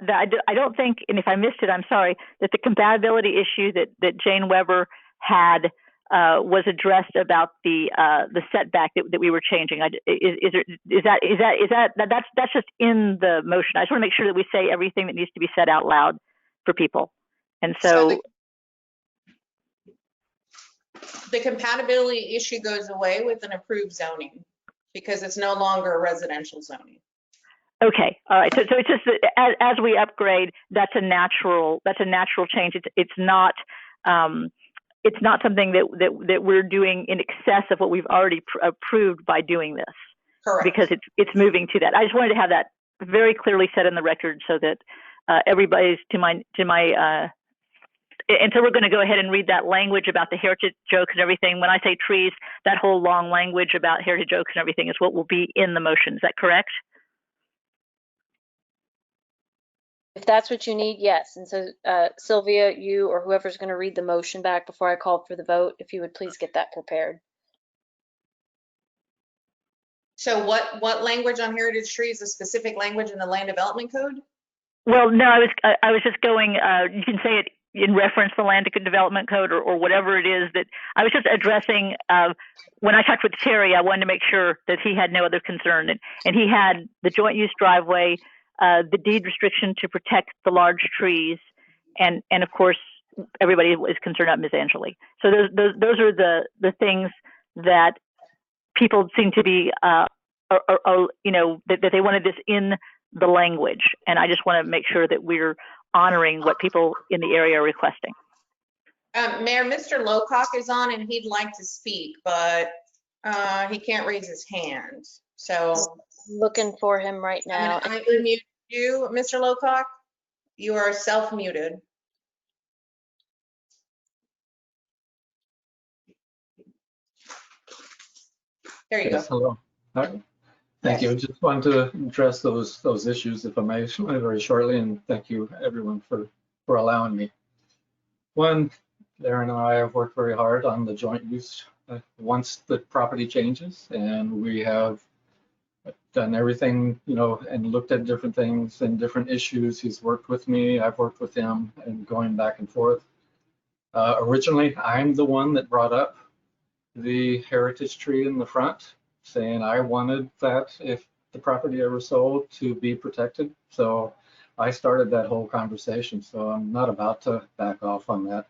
I don't think, and if I missed it, I'm sorry, that the compatibility issue that Jane Weber had was addressed about the setback that we were changing. That's just in the motion. I just want to make sure that we say everything that needs to be said out loud for people. And so the compatibility issue goes away with an approved zoning because it's no longer a residential zoning. Okay, all right. So it's just that as we upgrade, that's a natural change. It's not something that we're doing in excess of what we've already approved by doing this. Correct. Because it's moving to that. I just wanted to have that very clearly set in the record so that everybody's and so we're going to go ahead and read that language about the heritage oaks and everything. When I say trees, that whole long language about heritage oaks and everything is what will be in the motion. Is that correct? If that's what you need, yes. And so Sylvia, you or whoever's going to read the motion back before I call for the vote, if you would please get that prepared. So what language on heritage trees is specific language in the land development code? Well, no, I was just going, you can say it in reference to the land development code or whatever it is that I was just addressing. When I talked with Terry, I wanted to make sure that he had no other concern. And he had the joint use driveway, the deed restriction to protect the large trees. And of course, everybody is concerned about Ms. Angeli. So those are the things that people seem to be, that they wanted this in the language. And I just want to make sure that we're honoring what people in the area are requesting. Mayor, Mr. Lowcock is on and he'd like to speak, but he can't raise his hand. So Looking for him right now. I unmute you, Mr. Lowcock. You are self-muted. There you Yes, go. hello. Hi. Thank you. Just wanted to address those issues, if I may, very shortly, and thank you everyone for allowing me. One, Aaron and I have worked very hard on the joint use once the property changes, and we have done everything, and looked at different things and different issues. He's worked with me, I've worked with him, and going back and forth. Originally, I'm the one that brought up the heritage tree in the front, saying I wanted that if the property ever sold to be protected. So I started that whole conversation. So I'm not about to back off on that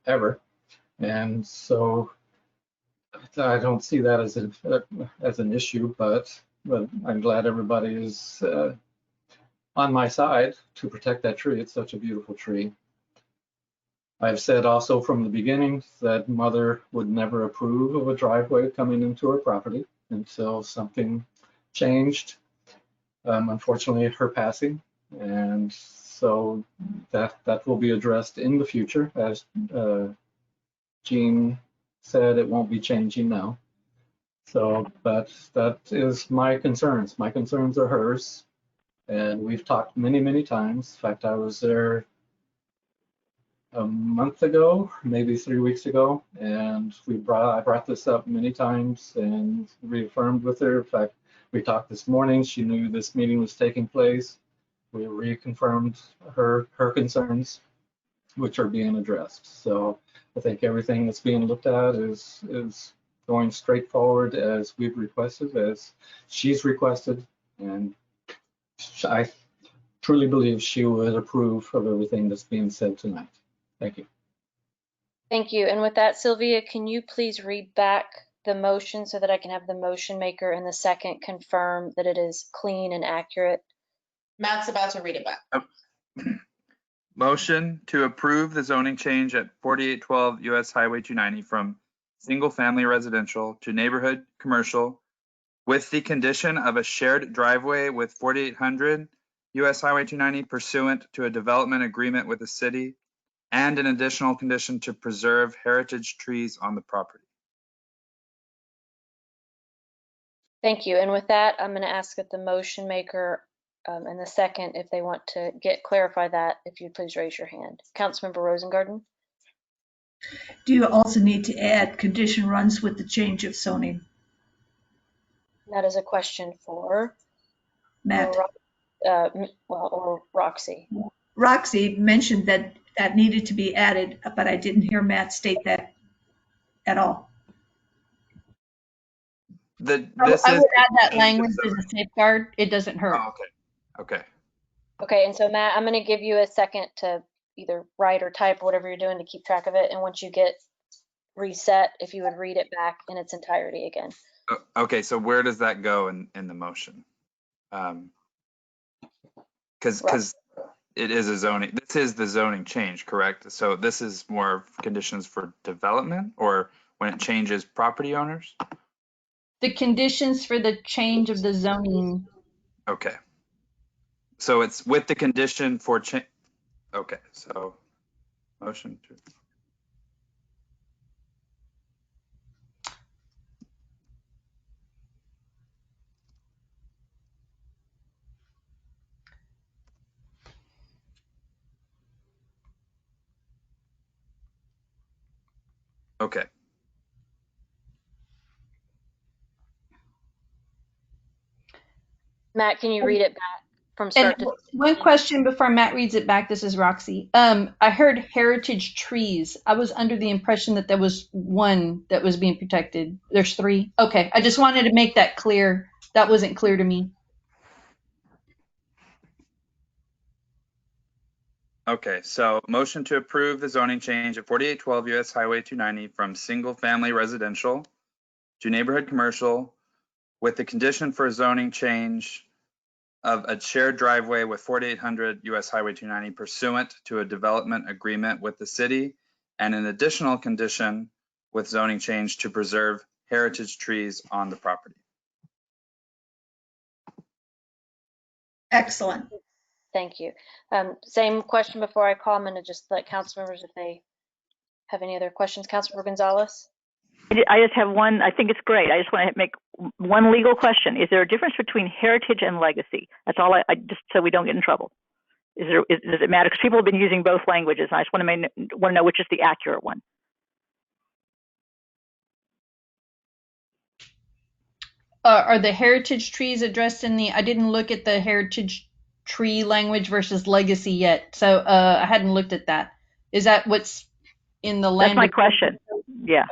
ever. And so I don't see that as an issue, but I'm glad everybody is on my side to protect that tree. It's such a beautiful tree. I've said also from the beginning that Mother would never approve of a driveway coming into her property until something changed. Unfortunately, her passing, and so that will be addressed in the future. As Jean said, it won't be changing now. So, but that is my concerns. My concerns are hers, and we've talked many, many times. In fact, I was there a month ago, maybe 3 weeks ago, and I brought this up many times and reaffirmed with her. In fact, we talked this morning. She knew this meeting was taking place. We reconfirmed her concerns, which are being addressed. So I think everything that's being looked at is going straight forward as we've requested, as she's requested, and I truly believe she would approve of everything that's being said tonight. Thank you. Thank you. And with that, Sylvia, can you please read back the motion so that I can have the motion maker and the second confirm that it is clean and accurate? Matt's about to read it back. Motion to approve the zoning change at 4812 US Highway 290 from single family residential to neighborhood commercial with the condition of a shared driveway with 4800 US Highway 290 pursuant to a development agreement with the city, and an additional condition to preserve heritage trees on the property. Thank you. And with that, I'm going to ask that the motion maker and the second, if they want to clarify that, if you'd please raise your hand. Councilmember Rosengarten. Do you also need to add condition runs with the change of zoning? That is a question for Matt. or Roxy. Roxy mentioned that needed to be added, but I didn't hear Matt state that at all. I would add that language as a safeguard. It doesn't hurt. Oh, okay. Okay, and so Matt, I'm going to give you a second to either write or type, whatever you're doing to keep track of it. And once you get reset, if you would read it back in its entirety again. Okay, so where does that go in the motion? Because it is a zoning, this is the zoning change, correct? So this is more of conditions for development or when it changes property owners? The conditions for the change of the zoning. Okay. So it's with the condition for change. Okay, so motion to. Okay. Matt, can you read it back from start And to one question before Matt reads it back. This is Roxy. I heard heritage trees. I was under the impression that there was one that was being protected. There's 3. Okay, I just wanted to make that clear. That wasn't clear to me. Okay, so motion to approve the zoning change at 4812 US Highway 290 from single family residential to neighborhood commercial with the condition for a zoning change of a shared driveway with 4800 US Highway 290 pursuant to a development agreement with the city and an additional condition with zoning change to preserve heritage trees on the property. Excellent. Thank you. Same question before I call. I'm going to just let council members if they have any other questions. Councilmember Gonzalez? I just have one. I think it's great. I just want to make one legal question. Is there a difference between heritage and legacy? That's all I just so we don't get in trouble. Does it matter? Because people have been using both languages, and I just want to know which is the accurate one. Are the heritage trees addressed in the? I didn't look at the heritage tree language versus legacy yet, so I hadn't looked at that. Is that what's in the land? That's my question. Yeah.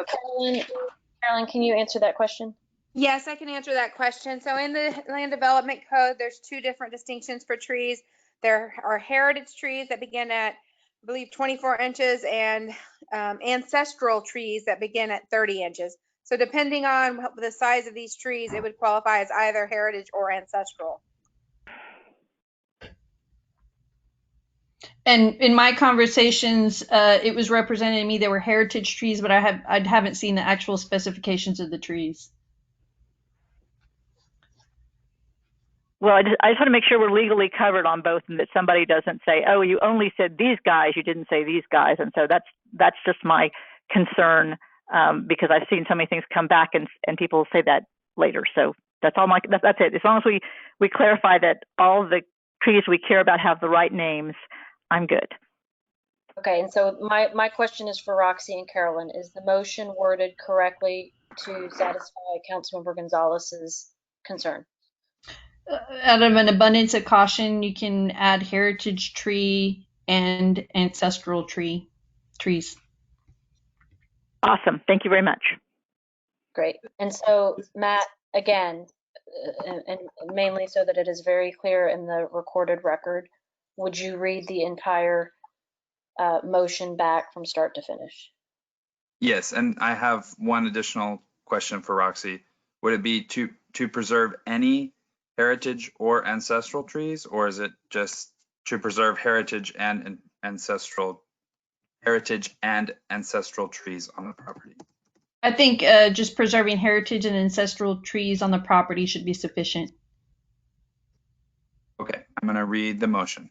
Carolyn, can you answer that question? Yes, I can answer that question. So in the land development code, there's 2 different distinctions for trees. There are heritage trees that begin at, I believe, 24 inches and ancestral trees that begin at 30 inches. So depending on the size of these trees, it would qualify as either heritage or ancestral. And in my conversations, it was represented to me there were heritage trees, but I haven't seen the actual specifications of the trees. Well, I just want to make sure we're legally covered on both, and that somebody doesn't say, "Oh, you only said these guys, you didn't say these guys." And so that's just my concern, because I've seen so many things come back, and people say that later. So that's all that's it. As long as we clarify that all the trees we care about have the right names, I'm good. Okay, and so my question is for Roxy and Carolyn. Is the motion worded correctly to satisfy Councilmember Gonzalez's concern? Out of an abundance of caution, you can add heritage tree and ancestral trees. Awesome. Thank you very much. Great. And so, Matt, again, and mainly so that it is very clear in the recorded record, would you read the entire motion back from start to finish? Yes, and I have one additional question for Roxy. Would it be to preserve any heritage or ancestral trees, or is it just to preserve heritage and ancestral trees on the property? I think just preserving heritage and ancestral trees on the property should be sufficient. Okay, I'm going to read the motion.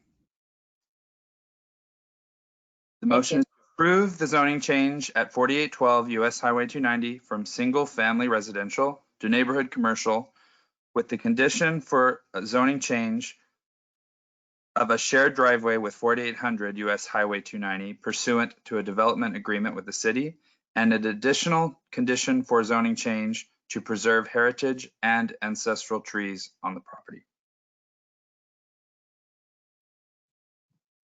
The motion is to approve the zoning change at 4812 US Highway 290 from single family residential to neighborhood commercial with the condition for a zoning change of a shared driveway with 4800 US Highway 290 pursuant to a development agreement with the city and an additional condition for zoning change to preserve heritage and ancestral trees on the property.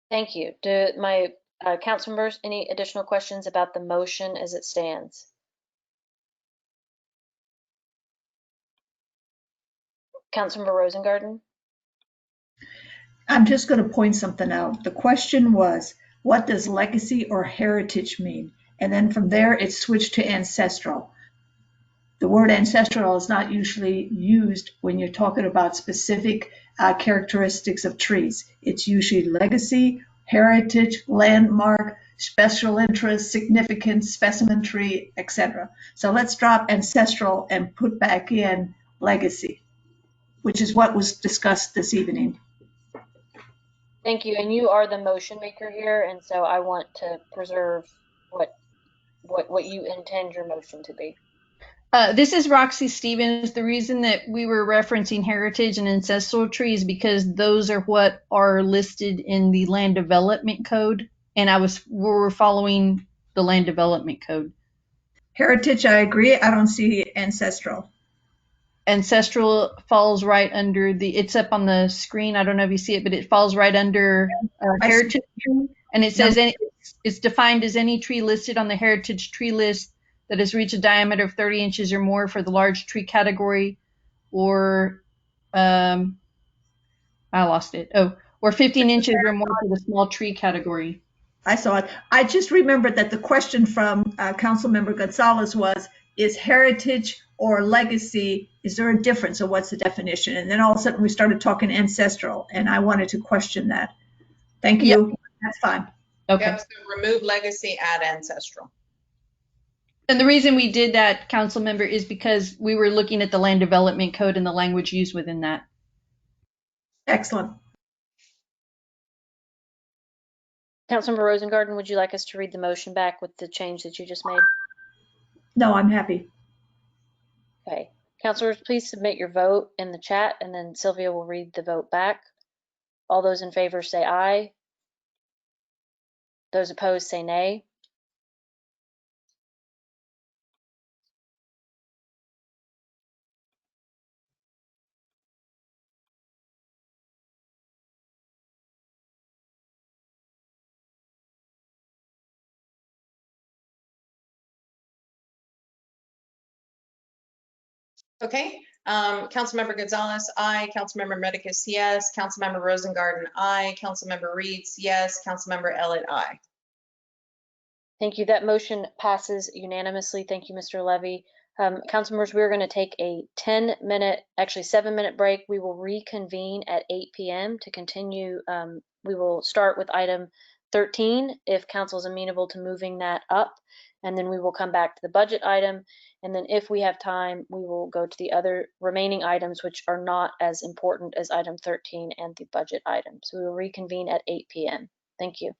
Thank you. Do my council members any additional questions about the motion as it stands? Councilmember Rosengarten? I'm just going to point something out. The question was, what does legacy or heritage mean? And then from there, it switched to ancestral. The word ancestral is not usually used when you're talking about specific characteristics of trees. It's usually legacy, heritage, landmark, special interest, significance, specimen tree, etc. So let's drop ancestral and put back in legacy, which is what was discussed this evening. Thank you. And you are the motion maker here, and so I want to preserve what you intend your motion to be. This is Roxy Stevens. The reason that we were referencing heritage and ancestral trees because those are what are listed in the land development code, and we were following the land development code. Heritage, I agree. I don't see ancestral. Ancestral falls right under it's up on the screen. I don't know if you see it, but it falls right under heritage tree, and it says it's defined as any tree listed on the heritage tree list that has reached a diameter of 30 inches or more for the large tree category, or I lost it. Oh, or 15 inches or more for the small tree category. I saw it. I just remembered that the question from Councilmember Gonzalez was, is heritage or legacy, is there a difference or what's the definition? And then all of a sudden we started talking ancestral and I wanted to question that. Thank you. Yep. That's fine. Okay. Yep, so remove legacy, add ancestral. And the reason we did that, council member, is because we were looking at the land development code and the language used within that. Excellent. Councilmember Rosengarten, would you like us to read the motion back with the change that you just made? No, I'm happy. Okay. Councilors, please submit your vote in the chat, and then Sylvia will read the vote back. All those in favor say aye. Those opposed say nay. Okay, Councilmember Gonzalez, aye. Councilmember Medicus, yes. Councilmember Rosengarten, aye. Councilmember Reeds, yes. Councilmember Elliott, aye. Thank you. That motion passes unanimously. Thank you, Mr. Levy. Council members, we're going to take a 10-minute, actually 7-minute break. We will reconvene at 8 p.m. to continue. We will start with item 13 if council is amenable to moving that up, and then we will come back to the budget item. And then if we have time, we will go to the other remaining items, which are not as important as item 13 and the budget item. So we will reconvene at 8 p.m. Thank you.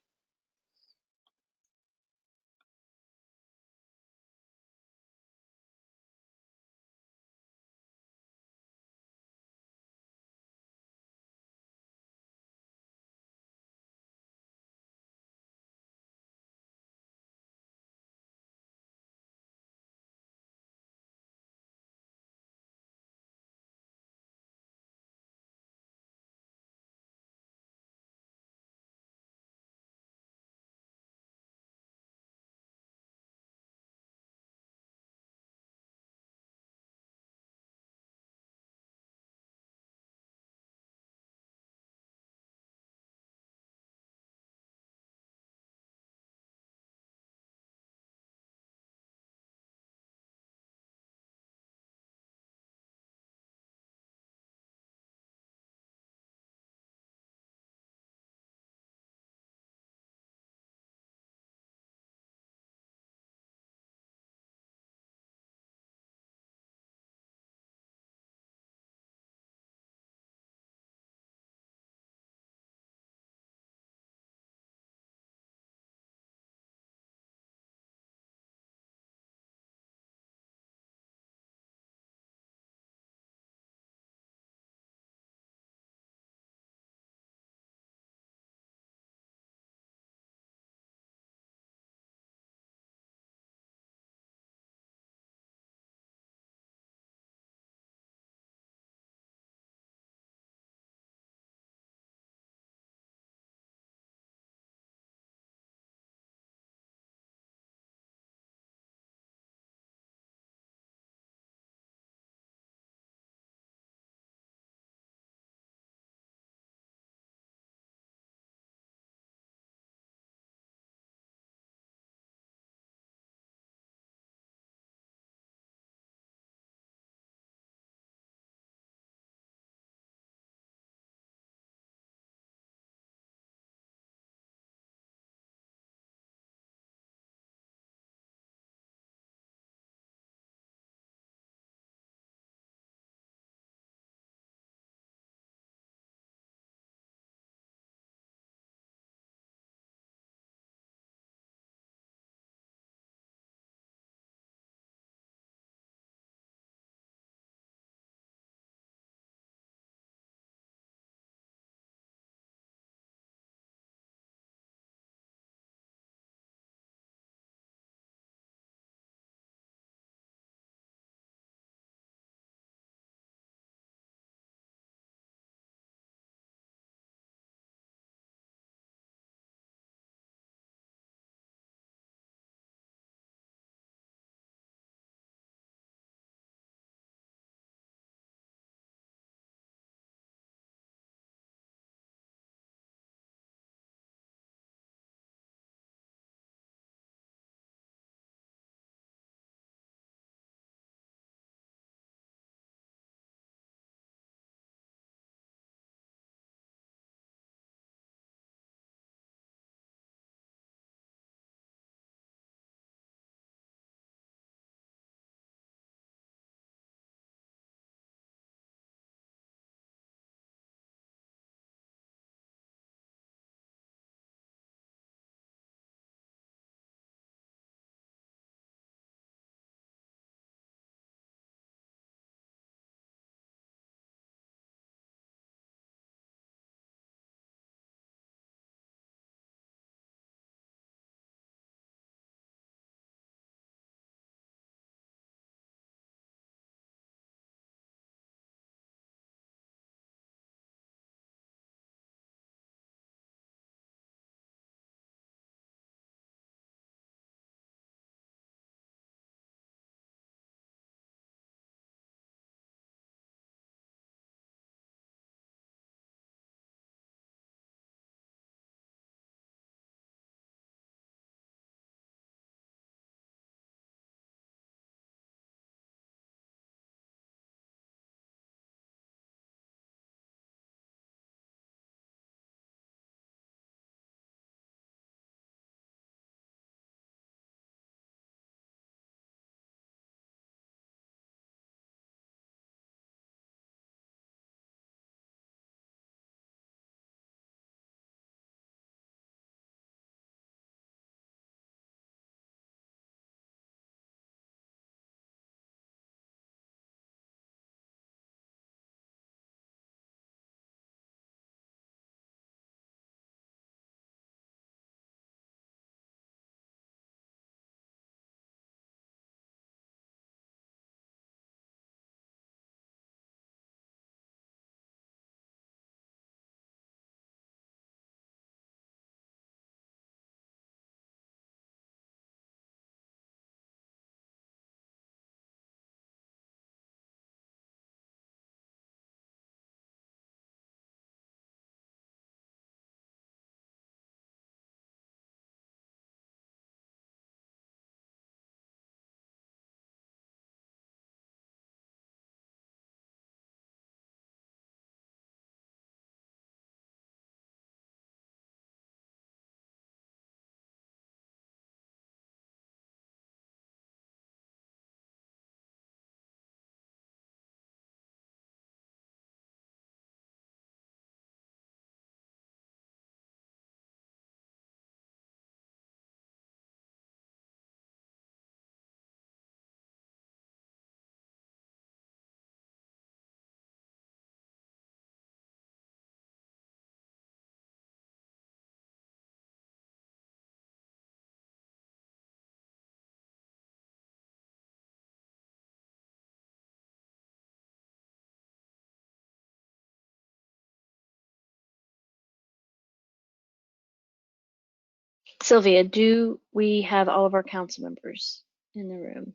Sylvia, do we have all of our council members in the room?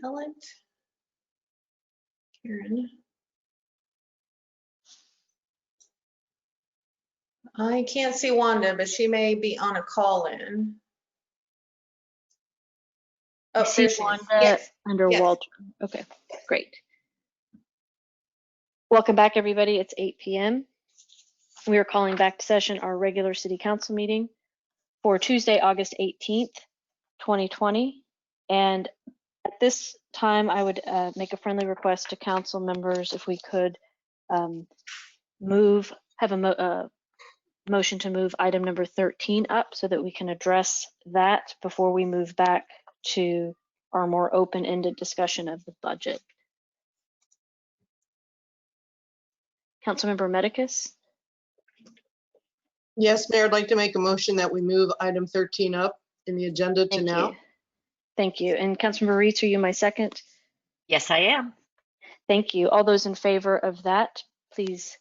Ellen, Karen. I can't see Wanda, but she may be on a call in. I Oh, see there she is. Wanda Yes. under Yes. Walter. Okay, great. Welcome back, everybody. It's 8 p.m. We are calling back to session our regular city council meeting for Tuesday, August 18th, 2020. And at this time, I would make a friendly request to council members if we could have a motion to move item number 13 up so that we can address that before we move back to our more open-ended discussion of the budget. Councilmember Medicus? Yes, Mayor, I'd like to make a motion that we move item 13 up in the agenda to now. Thank you. And Councilmember Reitz, are you my second? Yes, I am. Thank you. All those in favor of that, please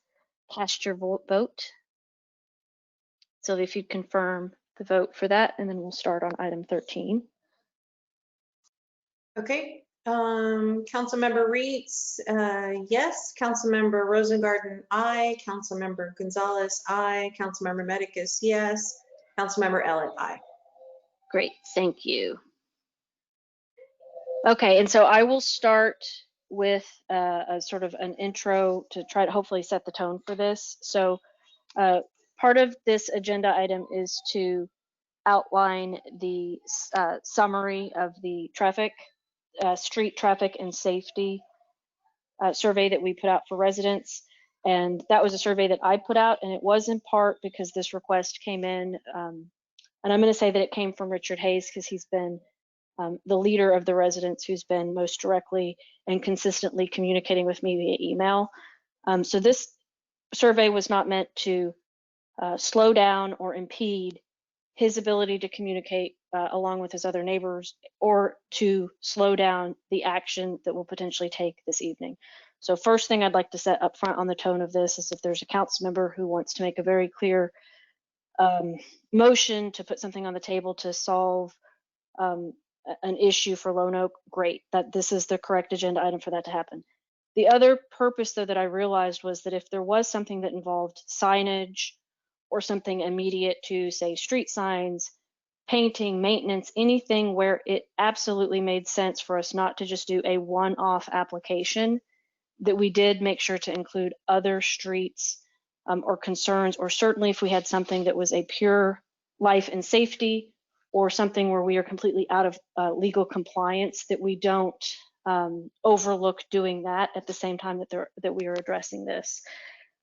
cast your vote. Sylvia, if you'd confirm the vote for that, and then we'll start on item 13. Okay, Councilmember Reitz, yes. Councilmember Rosengarten, aye. Councilmember Gonzalez, aye. Councilmember Medicus, yes. Councilmember Ellett, aye. Great, thank you. Okay, and so I will start with a sort of an intro to try to hopefully set the tone for this. So part of this agenda item is to outline the summary of the street traffic and safety survey that we put out for residents. And that was a survey that I put out, and it was in part because this request came in, and I'm going to say that it came from Richard Hayes because he's been the leader of the residents who's been most directly and consistently communicating with me via email. So this survey was not meant to slow down or impede his ability to communicate along with his other neighbors, or to slow down the action that we'll potentially take this evening. So first thing I'd like to set up front on the tone of this is if there's a council member who wants to make a very clear motion to put something on the table to solve an issue for Lone Oak, great, that this is the correct agenda item for that to happen. The other purpose, though, that I realized was that if there was something that involved signage or something immediate to, say, street signs, painting, maintenance, anything where it absolutely made sense for us not to just do a one-off application, that we did make sure to include other streets or concerns, or certainly if we had something that was a pure life and safety, or something where we are completely out of legal compliance, that we don't overlook doing that at the same time that we are addressing this.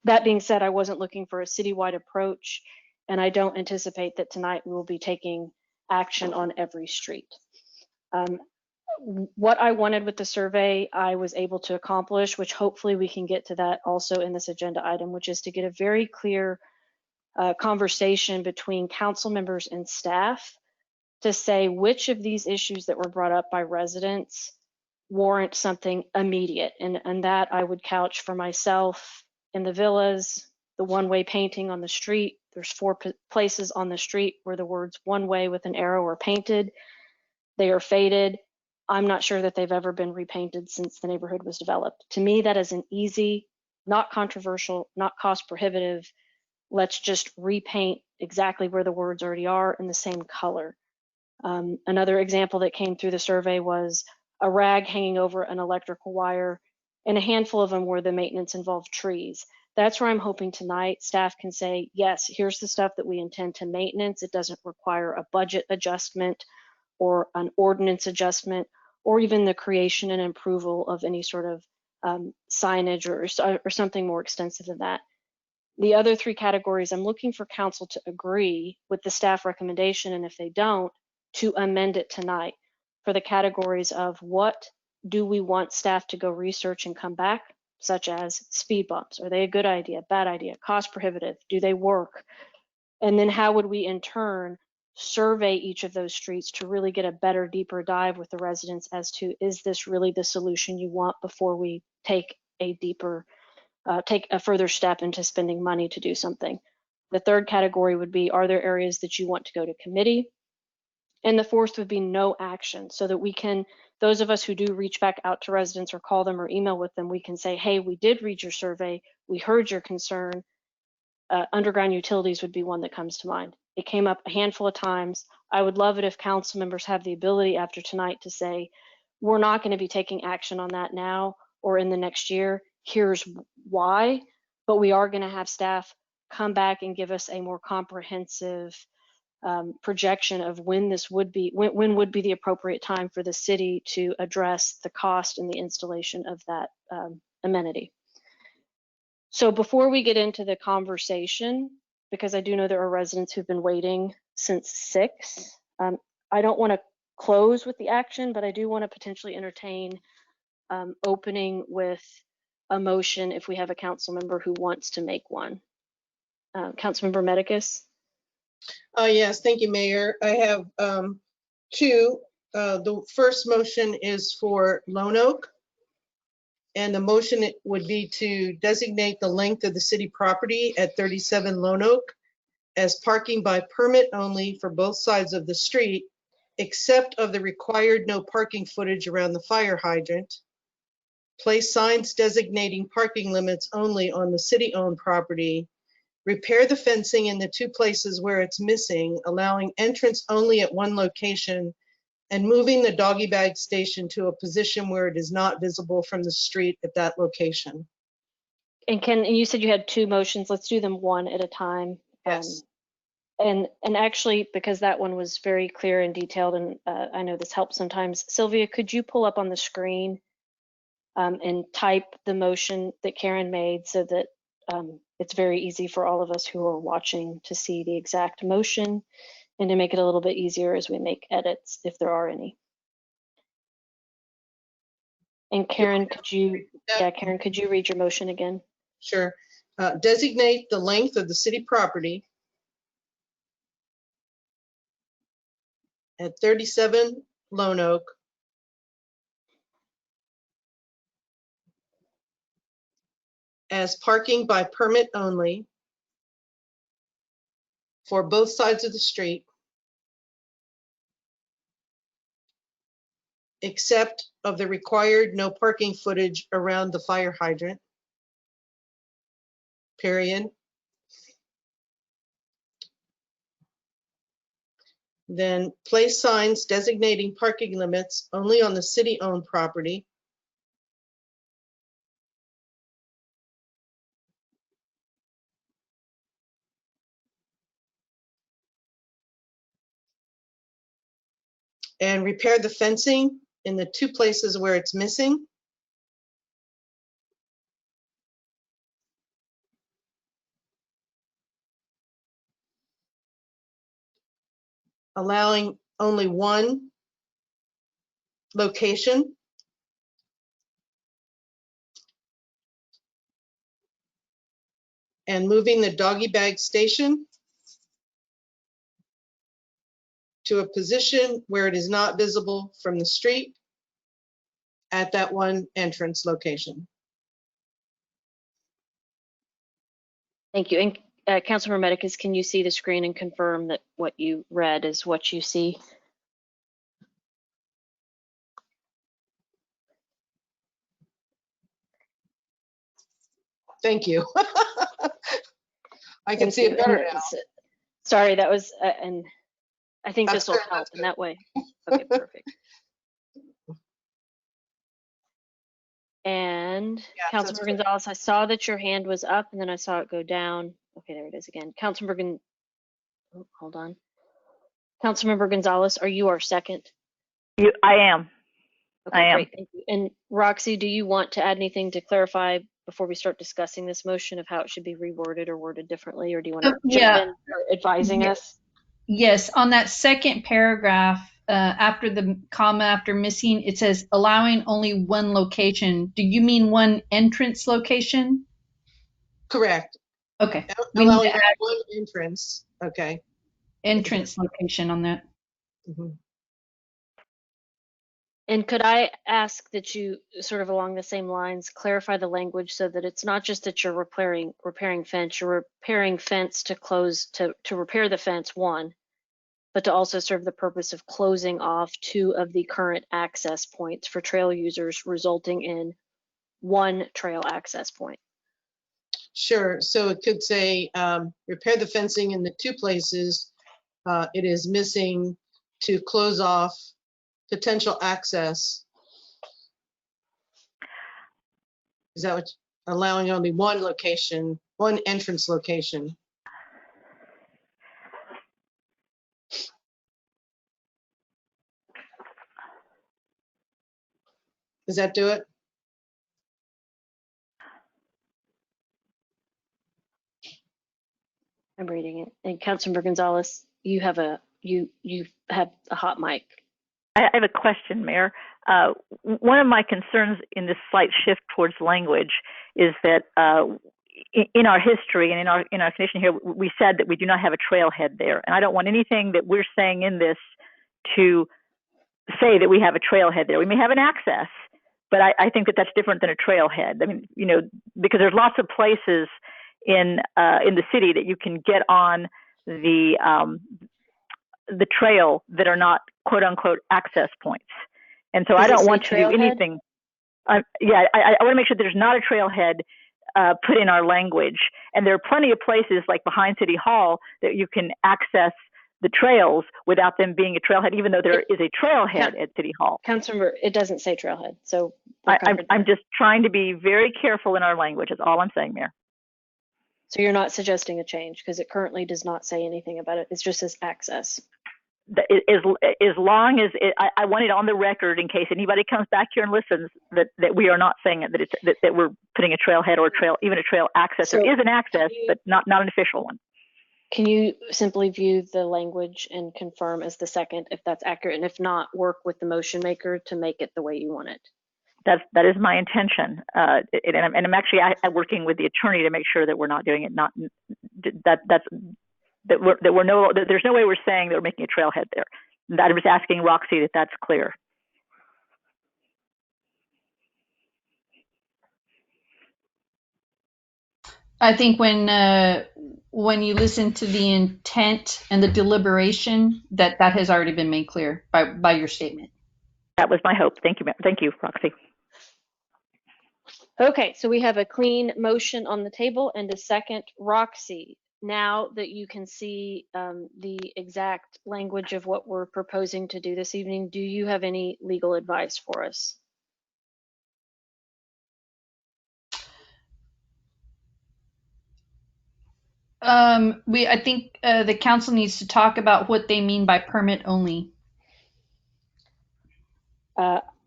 That being said, I wasn't looking for a citywide approach, and I don't anticipate that tonight we will be taking action on every street. What I wanted with the survey, I was able to accomplish, which hopefully we can get to that also in this agenda item, which is to get a very clear conversation between council members and staff to say which of these issues that were brought up by residents warrant something immediate. And that I would couch for myself in the villas, the one-way painting on the street. There's 4 places on the street where the words one way with an arrow are painted. They are faded. I'm not sure that they've ever been repainted since the neighborhood was developed. To me, that is an easy, not controversial, not cost prohibitive. Let's just repaint exactly where the words already are in the same color. Another example that came through the survey was a rag hanging over an electrical wire, and a handful of them where the maintenance involved trees. That's where I'm hoping tonight staff can say, yes, here's the stuff that we intend to maintenance. It doesn't require a budget adjustment or an ordinance adjustment, or even the creation and approval of any sort of signage or something more extensive than that. The other 3 categories, I'm looking for council to agree with the staff recommendation, and if they don't, to amend it tonight for the categories of what do we want staff to go research and come back, such as speed bumps. Are they a good idea, bad idea, cost prohibitive? Do they work? And then how would we in turn survey each of those streets to really get a better, deeper dive with the residents as to, is this really the solution you want before we take a further step into spending money to do something? The third category would be, are there areas that you want to go to committee? And the fourth would be no action, so that we can, those of us who do reach back out to residents or call them or email with them, we can say, hey, we did read your survey, we heard your concern. Underground utilities would be one that comes to mind. It came up a handful of times. I would love it if council members have the ability after tonight to say, we're not going to be taking action on that now or in the next year. Here's why, but we are going to have staff come back and give us a more comprehensive projection of when this would be, when would be the appropriate time for the city to address the cost and the installation of that amenity. So before we get into the conversation, because I do know there are residents who've been waiting since 6, I don't want to close with the action, but I do want to potentially entertain opening with a motion if we have a council member who wants to make one. Councilmember Medicus? Yes, thank you, Mayor. I have two. The first motion is for Lone Oak. And the motion would be to designate the length of the city property at 37 Lone Oak as parking by permit only for both sides of the street, except of the required no parking footage around the fire hydrant. Place signs designating parking limits only on the city-owned property. Repair the fencing in the 2 places where it's missing, allowing entrance only at one location, and moving the doggy bag station to a position where it is not visible from the street at that location. And you said you had 2 motions. Let's do them one at a time. Yes. And actually, because that one was very clear and detailed, and I know this helps sometimes. Sylvia, could you pull up on the screen and type the motion that Karen made so that it's very easy for all of us who are watching to see the exact motion, and to make it a little bit easier as we make edits, if there are any. And Karen, could you read your motion again? Sure. Designate the length of the city property at 37 Lone Oak as parking by permit only for both sides of the street, except of the required no parking footage around the fire hydrant, period. Then place signs designating parking limits only on the city-owned property. And repair the fencing in the 2 places where it's missing. Allowing only one location. And moving the doggy bag station to a position where it is not visible from the street at that one entrance location. Thank you. And Councilmember Medicus, can you see the screen and confirm that what you read is what you see? Thank you. I can see it better now. Sorry, that was, and I think this will help in that way. Okay, perfect. And Councilmember Gonzalez, I saw that your hand was up and then I saw it go down. Okay, there it is again. Hold on. Councilmember Gonzalez, are you our second? I am. Okay, I am. great, thank you. And Roxy, do you want to add anything to clarify before we start discussing this motion of how it should be reworded or worded differently, or do you want to jump in advising us? Yes, on that second paragraph, after the comma after missing, it says allowing only one location. Do you mean one entrance location? Correct. Okay. Allowing one entrance. Okay. Entrance location on that. Mm-hmm. And could I ask that you, sort of along the same lines, clarify the language so that it's not just that you're repairing fence, you're repairing fence to repair the fence, one, but to also serve the purpose of closing off 2 of the current access points for trail users, resulting in 1 trail access point. Sure. So it could say, repair the fencing in the 2 places it is missing to close off potential access. Is that what, allowing only 1 location, 1 entrance location? Does that do it? I'm reading it. And Councilmember Gonzalez, you have a hot mic. I have a question, Mayor. One of my concerns in this slight shift towards language is that in our history and in our condition here, we said that we do not have a trailhead there, and I don't want anything that we're saying in this to say that we have a trailhead there. We may have an access, but I think that that's different than a trailhead. I mean, you know, because there's lots of places in the city that you can get on the trail that are not quote unquote access points. And so I don't want to do anything. I want to make sure there's not a trailhead put in our language. And there are plenty of places like behind City Hall that you can access the trails without them being a trailhead, even though there is a trailhead at City Hall. Councilmember, it doesn't say trailhead. So I'm just trying to be very careful in our language. That's all I'm saying, Mayor. So you're not suggesting a change because it currently does not say anything about it. It just says access. As long as I want it on the record in case anybody comes back here and listens that we are not saying it, that we're putting a trailhead or even a trail access. There is an access, but not an official one. Can you simply view the language and confirm as the second if that's accurate, and if not, work with the motion maker to make it the way you want it? That is my intention, and I'm actually working with the attorney to make sure that we're not doing it. There's no way we're saying that we're making a trailhead there. I'm just asking Roxy that that's clear. I think when you listen to the intent and the deliberation, that has already been made clear by your statement. That was my hope. Thank you, Roxy. Okay, so we have a clean motion on the table and a second. Roxy, now that you can see the exact language of what we're proposing to do this evening, do you have any legal advice for us? I think the council needs to talk about what they mean by permit only.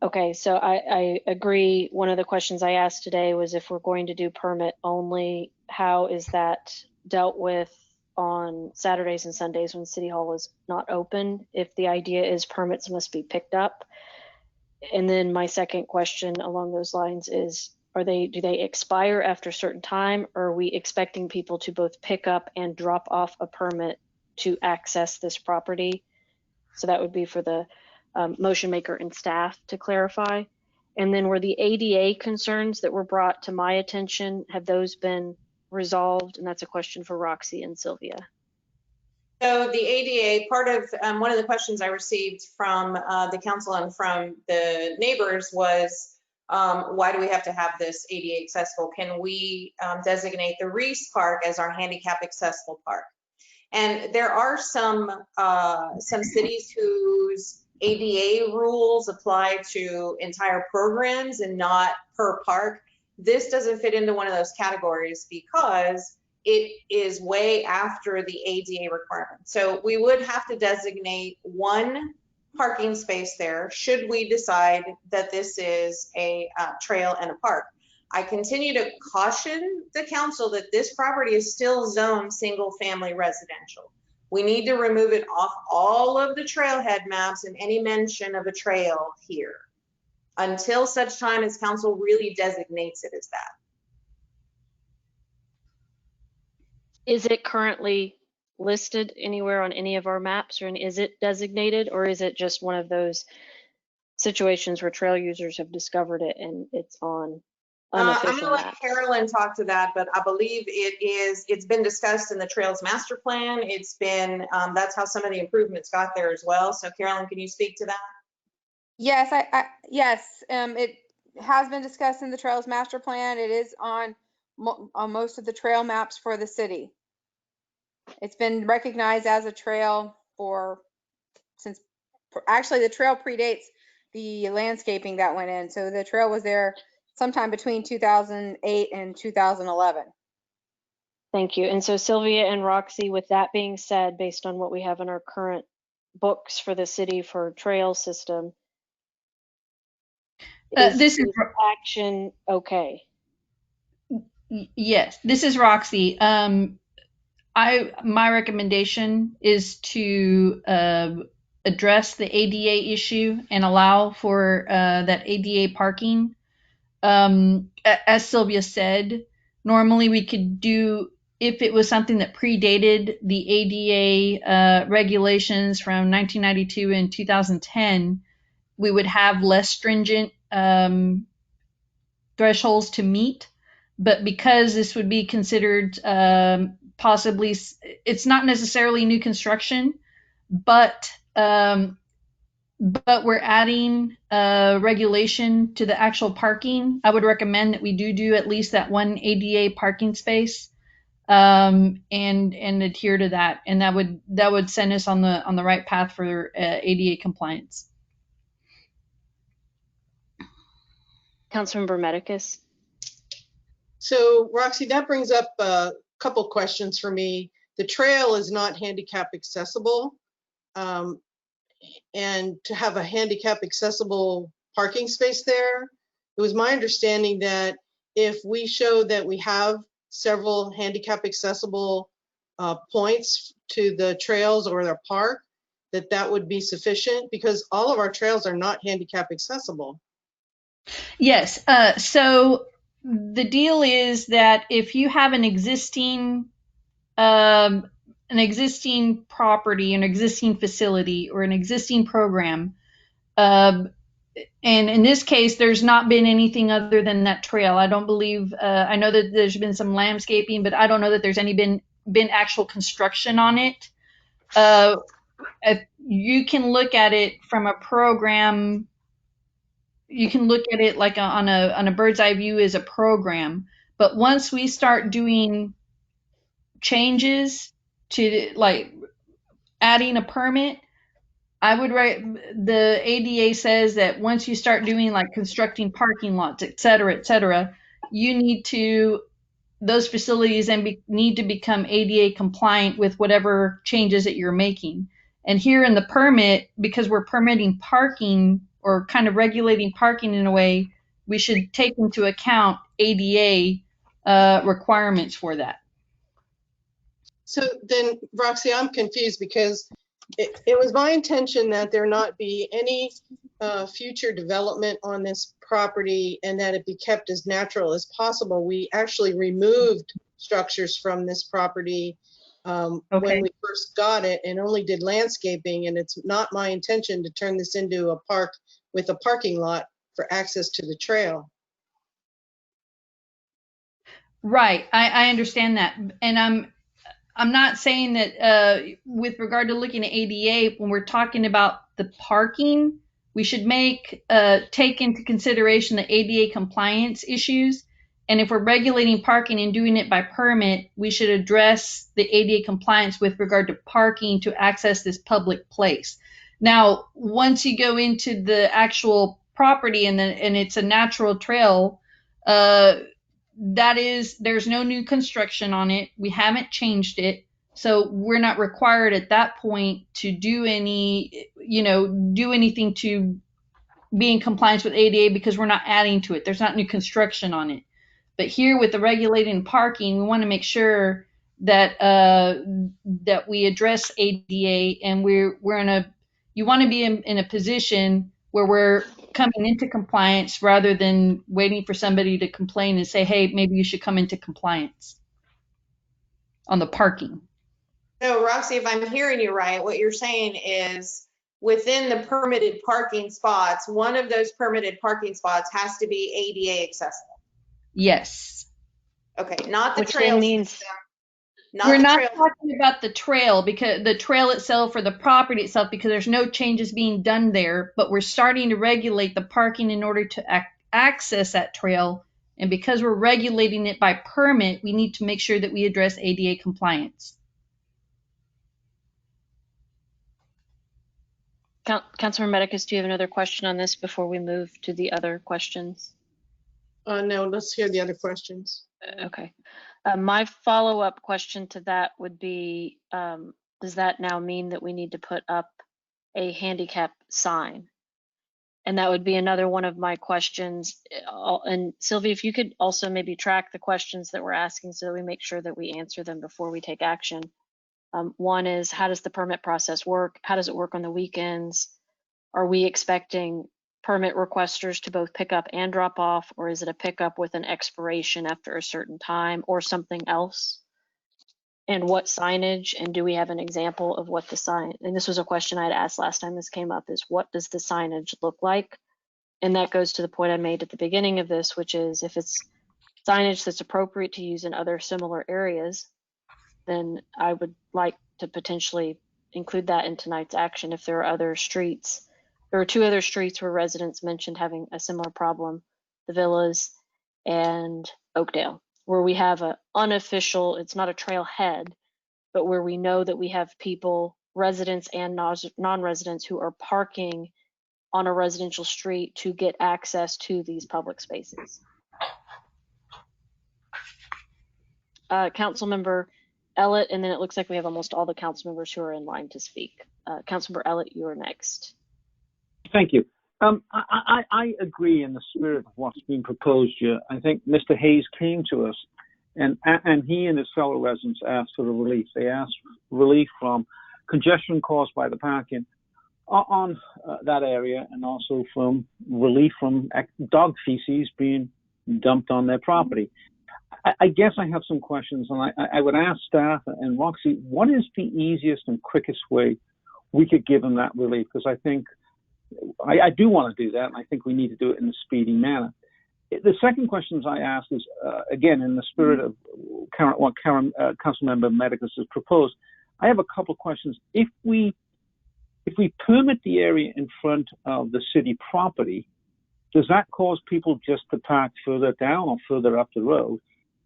Okay, so I agree. One of the questions I asked today was if we're going to do permit only, how is that dealt with on Saturdays and Sundays when City Hall is not open, if the idea is permits must be picked up? And then my second question along those lines is, do they expire after a certain time, or are we expecting people to both pick up and drop off a permit to access this property? So that would be for the motion maker and staff to clarify. And then were the ADA concerns that were brought to my attention, have those been resolved? And that's a question for Roxy and Sylvia. So the ADA, part of one of the questions I received from the council and from the neighbors was, why do we have to have this ADA accessible? Can we designate the Reese Park as our handicap accessible park? And there are some cities whose ADA rules apply to entire programs and not per park. This doesn't fit into one of those categories because it is way after the ADA requirement. So we would have to designate 1 parking space there should we decide that this is a trail and a park. I continue to caution the council that this property is still zoned single family residential. We need to remove it off all of the trailhead maps and any mention of a trail here until such time as council really designates it as that. Is it currently listed anywhere on any of our maps, or is it designated, or is it just one of those situations where trail users have discovered it and it's on I'm unofficial gonna let maps. Carolyn talk to that, but I believe it's been discussed in the Trails Master Plan. It's been, that's how some of the improvements got there as well. So Carolyn, can you speak to that? Yes, yes, it has been discussed in the Trails Master Plan. It is on most of the trail maps for the city. It's been recognized as a trail actually the trail predates the landscaping that went in. So the trail was there sometime between 2008 and 2011. Thank you. And so Sylvia and Roxy, with that being said, based on what we have in our current books for the city for trail system, This is action okay? Yes, this is Roxy. My recommendation is to address the ADA issue and allow for that ADA parking. As Sylvia said, normally we could do, if it was something that predated the ADA regulations from 1992 and 2010, we would have less stringent thresholds to meet. But because this would be considered possibly, it's not necessarily new construction, but we're adding regulation to the actual parking. I would recommend that we do at least that one ADA parking space, and adhere to that, and that would send us on the right path for ADA compliance. Councilmember Medicus. So Roxy, that brings up a couple questions for me. The trail is not handicap accessible. And to have a handicap accessible parking space there, it was my understanding that if we show that we have several handicap accessible points to the trails or their park, that would be sufficient, because all of our trails are not handicap accessible. Yes. So the deal is that if you have an existing property, an existing facility, or an existing program, and in this case, there's not been anything other than that trail. I don't believe. I know that there's been some landscaping, but I don't know that there's been actual construction on it. If you can look at it from a program. You can look at it like on a bird's eye view as a program. But once we start doing changes to like adding a permit, I would write, the ADA says that once you start doing like constructing parking lots, et cetera, you need to, those facilities then need to become ADA compliant with whatever changes that you're making. And here in the permit, because we're permitting parking or kind of regulating parking in a way, we should take into account ADA requirements for that. So then, Roxy, I'm confused, because it was my intention that there not be any future development on this property and that it be kept as natural as possible. We actually removed structures from this property when we first got it, and only did landscaping, and it's not my intention to turn this into a park with a parking lot for access to the trail. Right, I understand that, and I'm not saying that with regard to looking at ADA, when we're talking about the parking, we should take into consideration the ADA compliance issues. And if we're regulating parking and doing it by permit, we should address the ADA compliance with regard to parking to access this public place. Now, once you go into the actual property and it's a natural trail, there's no new construction on it. We haven't changed it. So we're not required at that point to do anything to be in compliance with ADA, because we're not adding to it. There's not new construction on it. But here with the regulating parking, we want to make sure that that we address ADA, and you want to be in a position where we're coming into compliance rather than waiting for somebody to complain and say, hey, maybe you should come into compliance on the parking. So Roxy, if I'm hearing you right, what you're saying is within the permitted parking spots, one of those permitted parking spots has to be ADA accessible. Yes. Okay, not the Which trail then means system. We're the not trail. talking about the trail, because the trail itself or the property itself, because there's no changes being done there, but we're starting to regulate the parking in order to access that trail. And because we're regulating it by permit, we need to make sure that we address ADA compliance. Councilmember Medicus, do you have another question on this before we move to the other questions? No, let's hear the other questions. Okay. My follow-up question to that would be, does that now mean that we need to put up a handicap sign? And that would be another one of my questions. And Sylvie, if you could also maybe track the questions that we're asking so that we make sure that we answer them before we take action. One is, how does the permit process work? How does it work on the weekends? Are we expecting permit requesters to both pick up and drop off, or is it a pickup with an expiration after a certain time or something else? And what signage, and do we have an example of what the sign, and this was a question I had asked last time this came up, is what does the signage look like? And that goes to the point I made at the beginning of this, which is if it's signage that's appropriate to use in other similar areas, then I would like to potentially include that in tonight's action. If there are other streets, there are 2 other streets where residents mentioned having a similar problem, the Villas and Oakdale, where we have an unofficial, it's not a trailhead, but where we know that we have people, residents and non-residents, who are parking on a residential street to get access to these public spaces. Councilmember Ellett, and then it looks like we have almost all the council members who are in line to speak. Councilmember Ellett, you are next. Thank you. I agree in the spirit of what's being proposed here. I think Mr. Hayes came to us and he and his fellow residents asked for the relief. They asked relief from congestion caused by the parking on that area, and also from relief from dog feces being dumped on their property. I guess I have some questions, and I would ask staff and Roxy, what is the easiest and quickest way we could give them that relief? Because I think I do want to do that, and I think we need to do it in a speedy manner. The second questions I ask is, again, in the spirit of what Councilmember Medicus has proposed, I have a couple of questions. If we permit the area in front of the city property, does that cause people just to park further down or further up the road?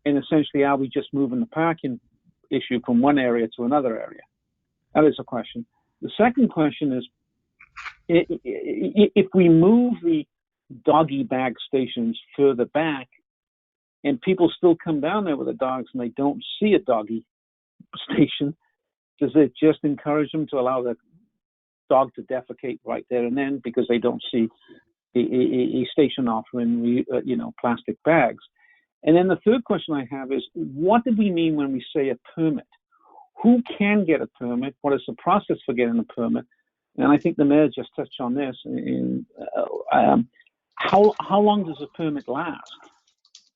And essentially, are we just moving the parking issue from one area to another area? That is a question. The second question is, if we move the doggy bag stations further back and people still come down there with the dogs and they don't see a doggy station, does it just encourage them to allow the dog to defecate right there and then because they don't see a station offering, plastic bags? And then the third question I have is, what do we mean when we say a permit? Who can get a permit? What is the process for getting a permit? And I think the mayor just touched on this. How long does a permit last?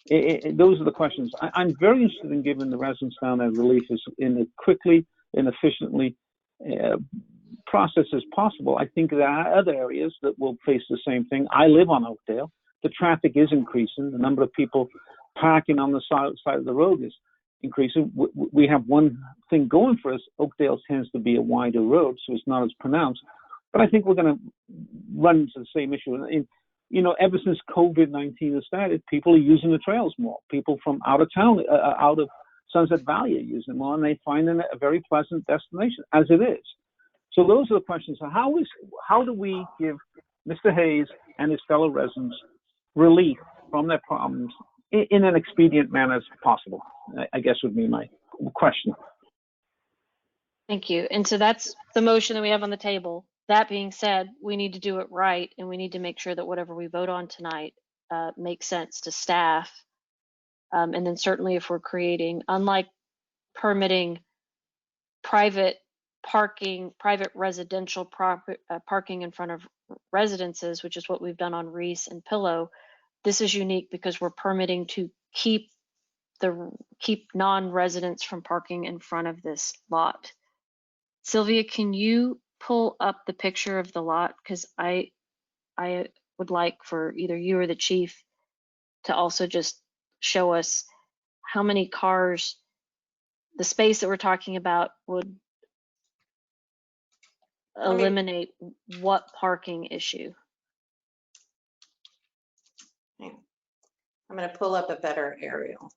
Those are the questions. I'm very interested in giving the residents down there relief in a quickly and efficiently process as possible. I think there are other areas that will face the same thing. I live on Oakdale. The traffic is increasing. The number of people parking on the side of the road is increasing. We have one thing going for us. Oakdale tends to be a wider road, so it's not as pronounced. But I think we're going to run into the same issue. And, ever since COVID-19 has started, people are using the trails more. People from out of town, out of Sunset Valley are using more, and they find it a very pleasant destination, as it is. So those are the questions. So how do we give Mr. Hayes and his fellow residents relief from their problems in an expedient manner as possible? I guess would be my question. Thank you. And so that's the motion that we have on the table. That being said, we need to do it right, and we need to make sure that whatever we vote on tonight makes sense to staff. And then certainly if we're creating, unlike permitting private parking, private residential parking in front of residences, which is what we've done on Reese and Pillow, this is unique because we're permitting to keep non-residents from parking in front of this lot. Sylvia, can you pull up the picture of the lot? Because I would like for either you or the chief to also just show us how many cars, the space that we're talking about would eliminate what parking issue. I'm going to pull up a better aerial.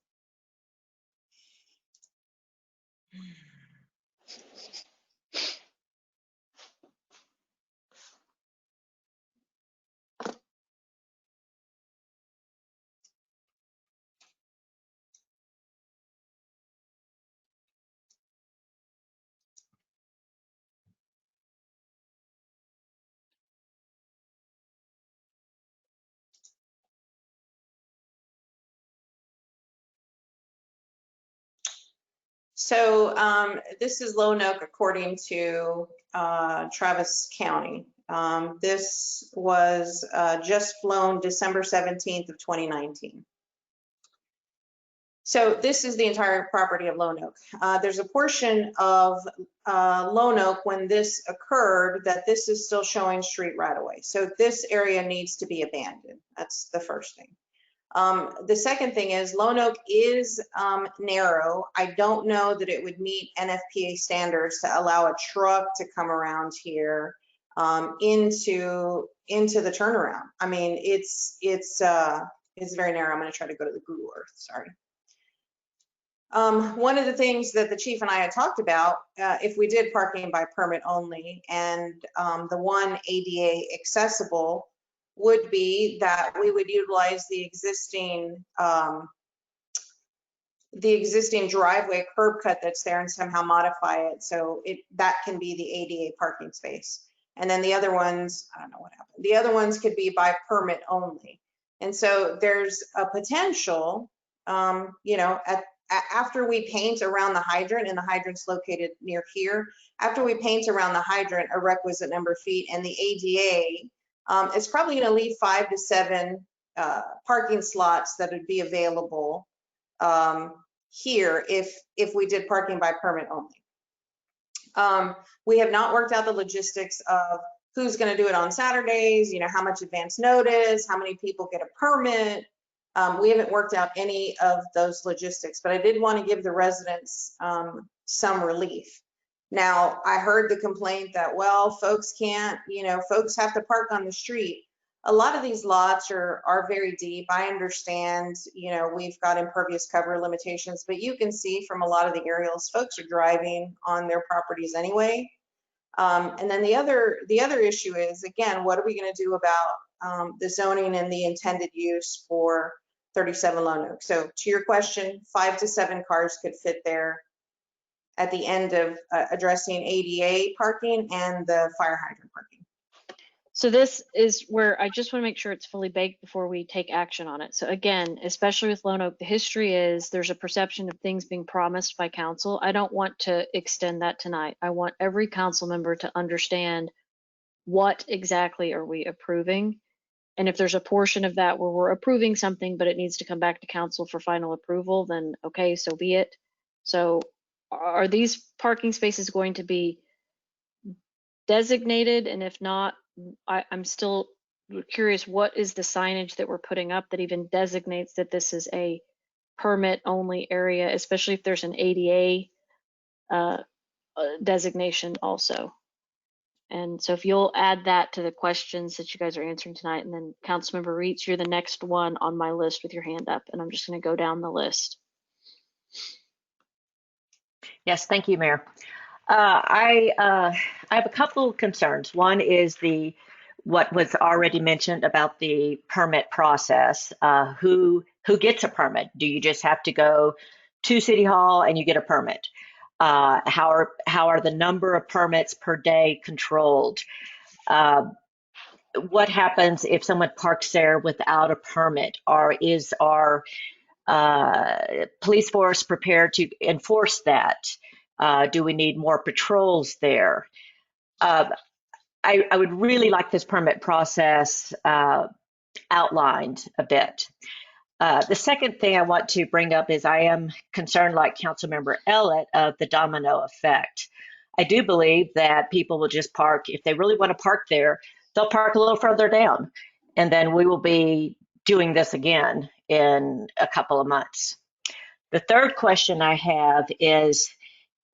So this is Lone Oak according to Travis County. This was just flown December 17th of 2019. So this is the entire property of Lone Oak. There's a portion of Lone Oak when this occurred that this is still showing street right away. So this area needs to be abandoned. That's the first thing. The second thing is Lone Oak is narrow. I don't know that it would meet NFPA standards to allow a truck to come around here into the turnaround. I mean, it's very narrow. I'm going to try to go to the Google Earth. Sorry. One of the things that the chief and I had talked about, if we did parking by permit only and the one ADA accessible, would be that we would utilize the existing driveway curb cut that's there and somehow modify it so that can be the ADA parking space. And then the other ones, I don't know what happened. The other ones could be by permit only. And so there's a potential, you know, after we paint around the hydrant, and the hydrant's located near here, after we paint around the hydrant a requisite number of feet and the ADA, it's probably going to leave 5 to 7 parking slots that would be available here if we did parking by permit only. We have not worked out the logistics of who's going to do it on Saturdays, you know, how much advance notice, how many people get a permit. We haven't worked out any of those logistics, but I did want to give the residents some relief. Now, I heard the complaint that, well, folks can't, you know, folks have to park on the street. A lot of these lots are very deep. I understand, you know, we've got impervious cover limitations, but you can see from a lot of the aerials, folks are driving on their properties anyway. And then the other issue is, again, what are we going to do about the zoning and the intended use for 37 Lone Oak? So to your question, 5 to 7 cars could fit there at the end of addressing ADA parking and the fire hydrant parking. So this is where I just want to make sure it's fully baked before we take action on it. So again, especially with Lone Oak, the history is there's a perception of things being promised by council. I don't want to extend that tonight. I want every council member to understand what exactly are we approving. And if there's a portion of that where we're approving something, but it needs to come back to council for final approval, then okay, so be it. So are these parking spaces going to be designated? And if not, I'm still curious, what is the signage that we're putting up that even designates that this is a permit only area, especially if there's an ADA designation also? And so if you'll add that to the questions that you guys are answering tonight, and then Councilmember Reitz, you're the next one on my list with your hand up, and I'm just going to go down the list. Yes, thank you, Mayor. I have a couple of concerns. One is what was already mentioned about the permit process. Who gets a permit? Do you just have to go to City Hall and you get a permit? How are the number of permits per day controlled? What happens if someone parks there without a permit? Or is our police force prepared to enforce that? Do we need more patrols there? I would really like this permit process outlined a bit. The second thing I want to bring up is I am concerned, like Councilmember Ellett, of the domino effect. I do believe that people will just park, if they really want to park there, they'll park a little further down. And then we will be doing this again in a couple of months. The third question I have is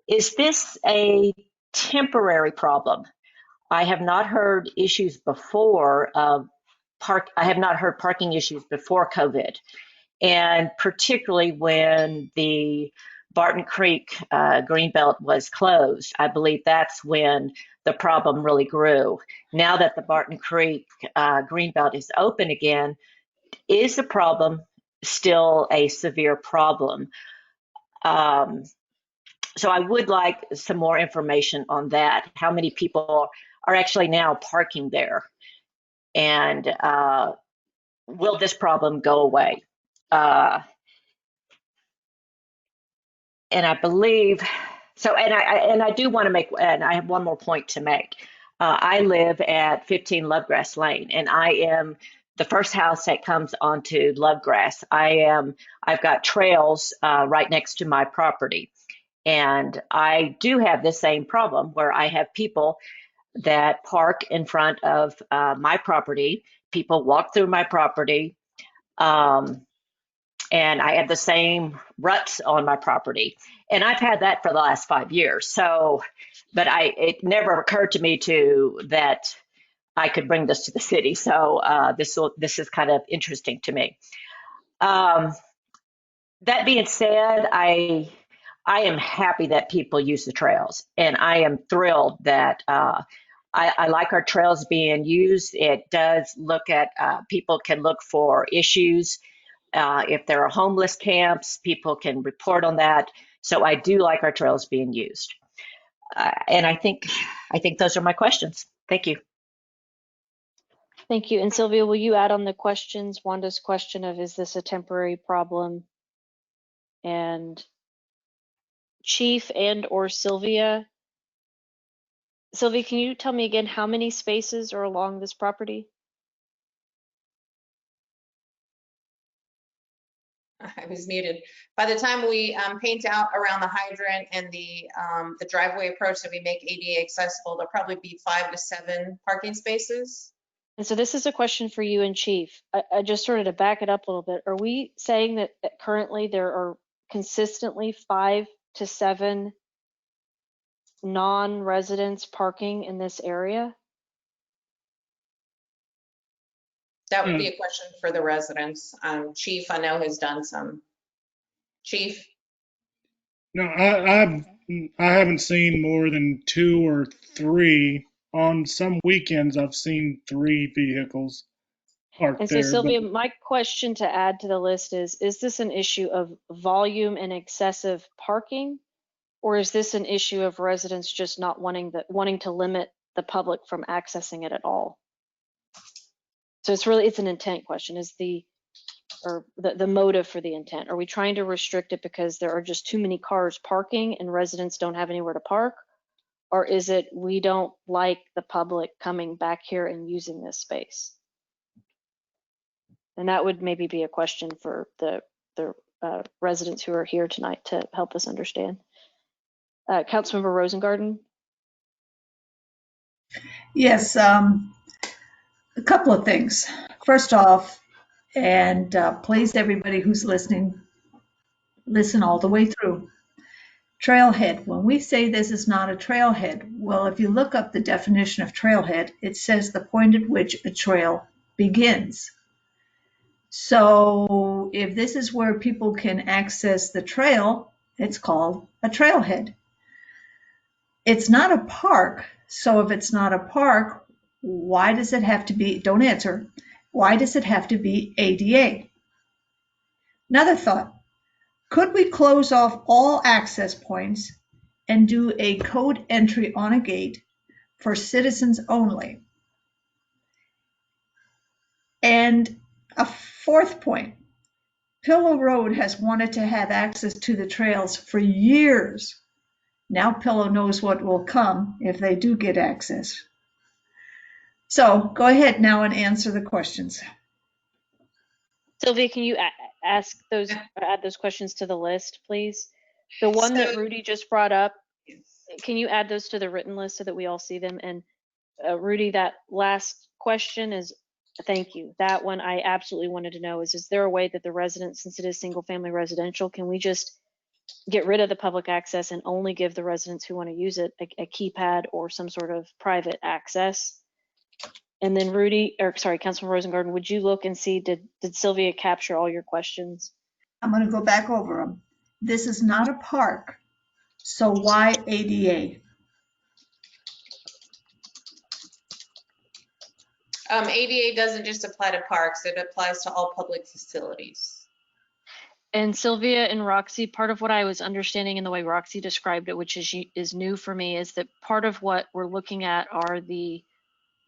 this a temporary problem? I have not heard issues before I have not heard parking issues before COVID, and particularly when the Barton Creek Greenbelt was closed. I believe that's when the problem really grew. Now that the Barton Creek Greenbelt is open again, is the problem still a severe problem? So I would like some more information on that. How many people are actually now parking there? And will this problem go away? And I believe, so, and I do want to make, and I have one more point to make. I live at 15 Lovegrass Lane, and I am the first house that comes onto Lovegrass. I've got trails right next to my property. And I do have the same problem where I have people that park in front of my property. People walk through my property. And I have the same ruts on my property. And I've had that for the last 5 years. So, but it never occurred to me that I could bring this to the city. So this is kind of interesting to me. That being said, I am happy that people use the trails, and I am thrilled that I like our trails being used. It does look at, people can look for issues. If there are homeless camps, people can report on that. So I do like our trails being used. And I think those are my questions. Thank you. Thank you. And Sylvia, will you add on the questions, Wanda's question of, is this a temporary problem? And Chief and or Sylvia, can you tell me again how many spaces are along this property? I was muted. By the time we paint out around the hydrant and the driveway approach that we make ADA accessible, there'll probably be 5 to 7 parking spaces. And so this is a question for you and Chief. I just sort of to back it up a little bit. Are we saying that currently there are consistently 5 to 7 non-residents parking in this area? That would be a question for the residents. Chief, I know, has done some. Chief? No, I haven't seen more than 2 or 3. On some weekends, I've seen 3 vehicles parked And so there. Sylvia, my question to add to the list is this an issue of volume and excessive parking? Or is this an issue of residents just not wanting to limit the public from accessing it at all? So it's an intent question. Is the motive for the intent? Are we trying to restrict it because there are just too many cars parking and residents don't have anywhere to park? Or is it we don't like the public coming back here and using this space? And that would maybe be a question for the residents who are here tonight to help us understand. Councilmember Rosengarten. Yes, a couple of things. First off, and please, everybody who's listening, listen all the way through. Trailhead. When we say this is not a trailhead, well, if you look up the definition of trailhead, it says the point at which a trail begins. So if this is where people can access the trail, it's called a trailhead. It's not a park. So if it's not a park, why does it have to be, don't answer, why does it have to be ADA? Another thought, could we close off all access points and do a code entry on a gate for citizens only? And a fourth point, Pillow Road has wanted to have access to the trails for years. Now Pillow knows what will come if they do get access. So go ahead now and answer the questions. Sylvia, can you add those questions to the list, please? The one that Rudy just brought up, can you add those to the written list so that we all see them? And Rudy, that last question is, thank you. That one I absolutely wanted to know is there a way that the residents, since it is single family residential, can we just get rid of the public access and only give the residents who want to use it a keypad or some sort of private access? And then Rudy, or sorry, Councilman Rosengarten, would you look and see, did Sylvia capture all your questions? I'm going to go back over them. This is not a park, so why ADA? ADA doesn't just apply to parks, it applies to all public facilities. And Sylvia and Roxy, part of what I was understanding in the way Roxy described it, which is new for me, is that part of what we're looking at are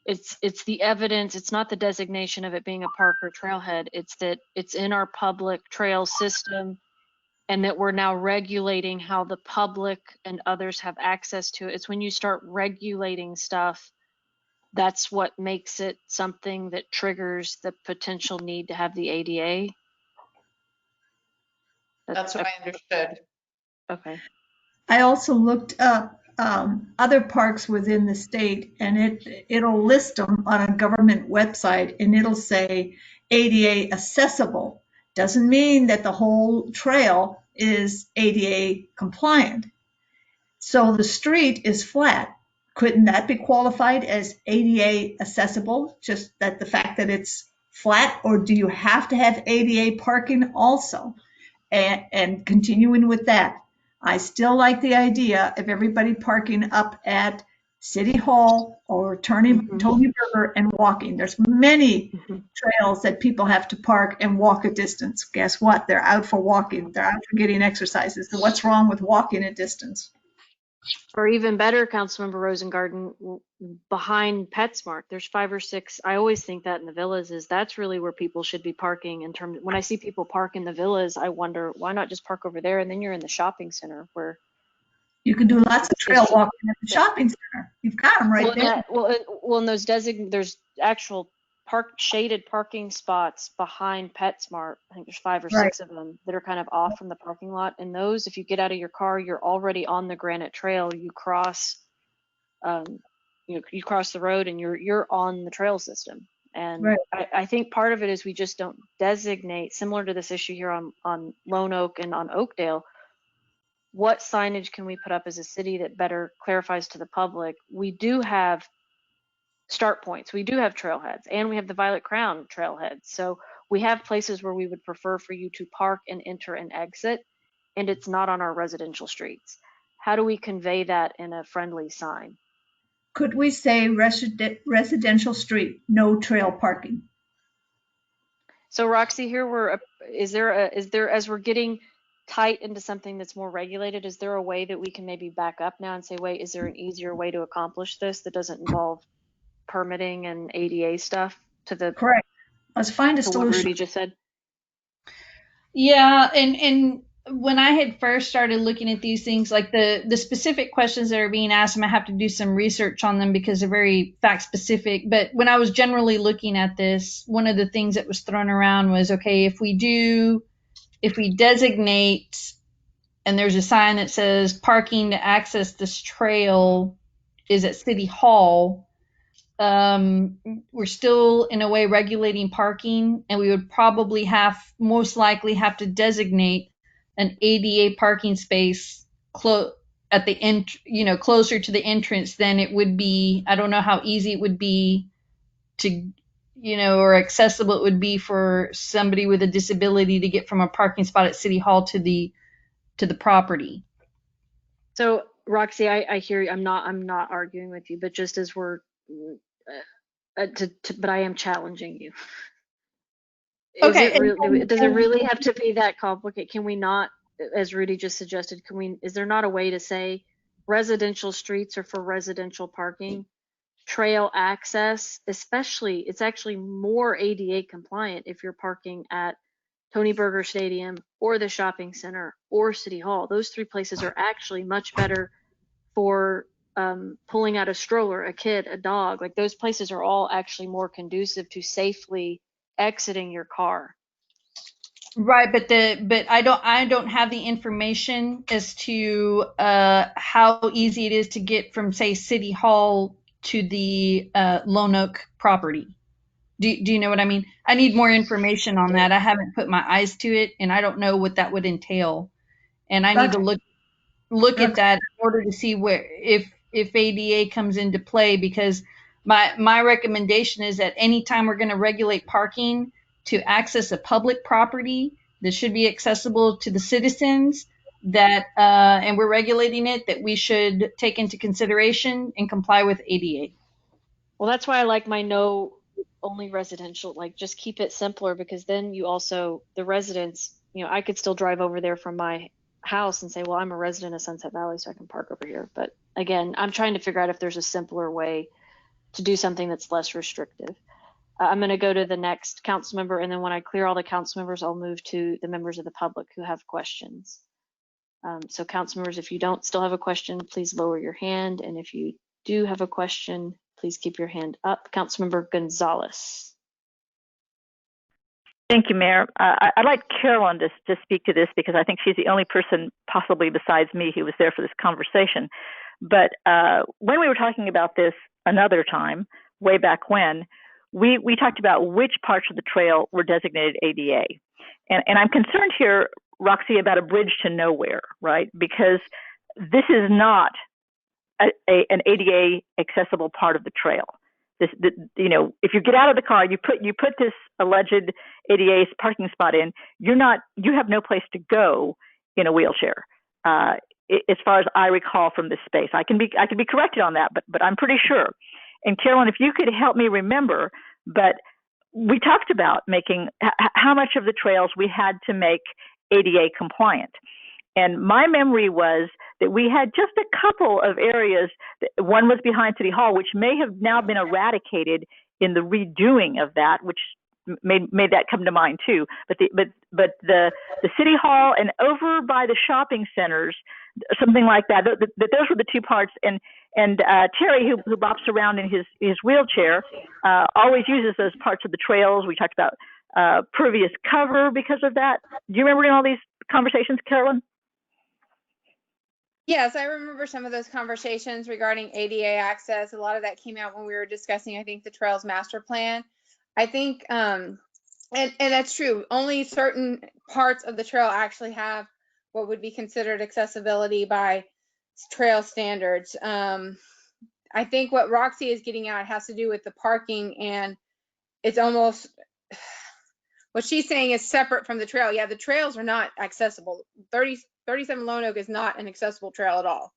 it's the evidence. It's not the designation of it being a park or trailhead. It's that it's in our public trail system, and that we're now regulating how the public and others have access to it. It's when you start regulating stuff, that's what makes it something that triggers the potential need to have the ADA. That's what I understood. Okay. I also looked up other parks within the state, and it'll list them on a government website, and it'll say ADA accessible. Doesn't mean that the whole trail is ADA compliant. So the street is flat. Couldn't that be qualified as ADA accessible? Just that the fact that it's flat, or do you have to have ADA parking also? And continuing with that, I still like the idea of everybody parking up at City Hall or Tony Berger and walking. There's many trails that people have to park and walk a distance. Guess what? They're out for walking. They're out for getting exercises. So what's wrong with walking a distance? Or even better, Councilmember Rosengarten, behind PetSmart, there's 5 or 6. I always think that in the villas is that's really where people should be parking. In terms, when I see people park in the villas, I wonder why not just park over there, and then you're in the shopping center where you can do lots of trail walking at the shopping center. You've got them right there. Well, in those there's actual shaded parking spots behind PetSmart. I think there's 5 or 6 of them that are kind of off from the parking lot. And those, if you get out of your car, you're already on the granite trail. You cross, you cross the road, and you're on the trail system. And I think part of it is we just don't designate, similar to this issue here on Lone Oak and on Oakdale. What signage can we put up as a city that better clarifies to the public? We do have start points. We do have trailheads, and we have the Violet Crown trailhead. So we have places where we would prefer for you to park and enter and exit, and it's not on our residential streets. How do we convey that in a friendly sign? Could we say residential street, no trail parking? So Roxy, here is there as we're getting tight into something that's more regulated, is there a way that we can maybe back up now and say, wait, is there an easier way to accomplish this that doesn't involve permitting and ADA stuff to the correct? Let's find a solution. What Rudy just said. Yeah, and when I had first started looking at these things, like the specific questions that are being asked, I'm gonna have to do some research on them because they're very fact specific. But when I was generally looking at this, one of the things that was thrown around was, okay, if we designate and there's a sign that says parking to access this trail is at City Hall, we're still in a way regulating parking, and we would probably most likely have to designate an ADA parking space at the end, closer to the entrance than it would be. I don't know how easy it would be to, or accessible it would be for somebody with a disability to get from a parking spot at City Hall to the property. So Roxy, I hear you. I'm not arguing with you, but just as we're but I am challenging you. Okay. Does it really have to be that complicated? Can we not, as Rudy just suggested, is there not a way to say residential streets are for residential parking, trail access, especially, it's actually more ADA compliant if you're parking at Tony Berger Stadium or the shopping center or City Hall. Those 3 places are actually much better for pulling out a stroller, a kid, a dog. Like those places are all actually more conducive to safely exiting your car. Right, but I don't have the information as to how easy it is to get from, say, City Hall to the Lone Oak property. Do you know what I mean? I need more information on that. I haven't put my eyes to it, and I don't know what that would entail. And I need to look at that in order to see where if ADA comes into play, because my recommendation is that anytime we're going to regulate parking to access a public property that should be accessible to the citizens, that and we're regulating it, that we should take into consideration and comply with ADA. Well, that's why I like my no only residential, like just keep it simpler, because then you also, the residents, I could still drive over there from my house and say, well, I'm a resident of Sunset Valley, so I can park over here. But again, I'm trying to figure out if there's a simpler way to do something that's less restrictive. I'm going to go to the next council member, and then when I clear all the council members, I'll move to the members of the public who have questions. So council members, if you don't still have a question, please lower your hand. And if you do have a question, please keep your hand up. Councilmember Gonzalez. Thank you, Mayor. I'd like Carolyn to speak to this, because I think she's the only person possibly besides me who was there for this conversation. But when we were talking about this another time, way back when, we talked about which parts of the trail were designated ADA. And I'm concerned here, Roxy, about a bridge to nowhere, right? Because this is not an ADA accessible part of the trail. If you get out of the car, you put this alleged ADA parking spot in, you have no place to go in a wheelchair. As far as I recall from this space, I can be corrected on that, but I'm pretty sure. And Carolyn, if you could help me remember, but we talked about making how much of the trails we had to make ADA compliant. And my memory was that we had just a couple of areas. One was behind City Hall, which may have now been eradicated in the redoing of that, which made that come to mind too. But the City Hall and over by the shopping centers, something like that. Those were the two parts. And Terry, who bops around in his wheelchair, always uses those parts of the trails. We talked about pervious cover because of that. Do you remember all these conversations, Carolyn? Yes, I remember some of those conversations regarding ADA access. A lot of that came out when we were discussing, I think, the Trails Master Plan. I think, and that's true, only certain parts of the trail actually have what would be considered accessibility by trail standards. I think what Roxy is getting at has to do with the parking, and it's almost, what she's saying is separate from the trail. Yeah, the trails are not accessible. 37 Lone Oak is not an accessible trail at all.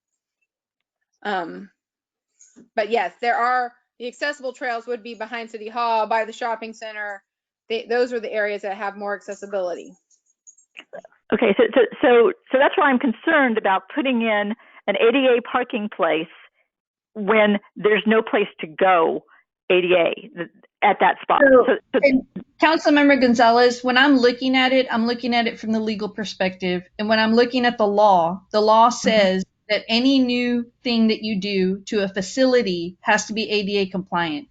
But yes, there are, the accessible trails would be behind City Hall, by the shopping center. Those are the areas that have more accessibility. Okay, so that's why I'm concerned about putting in an ADA parking place when there's no place to go ADA at that spot. Councilmember Gonzalez, when I'm looking at it from the legal perspective. And when I'm looking at the law says that any new thing that you do to a facility has to be ADA compliant.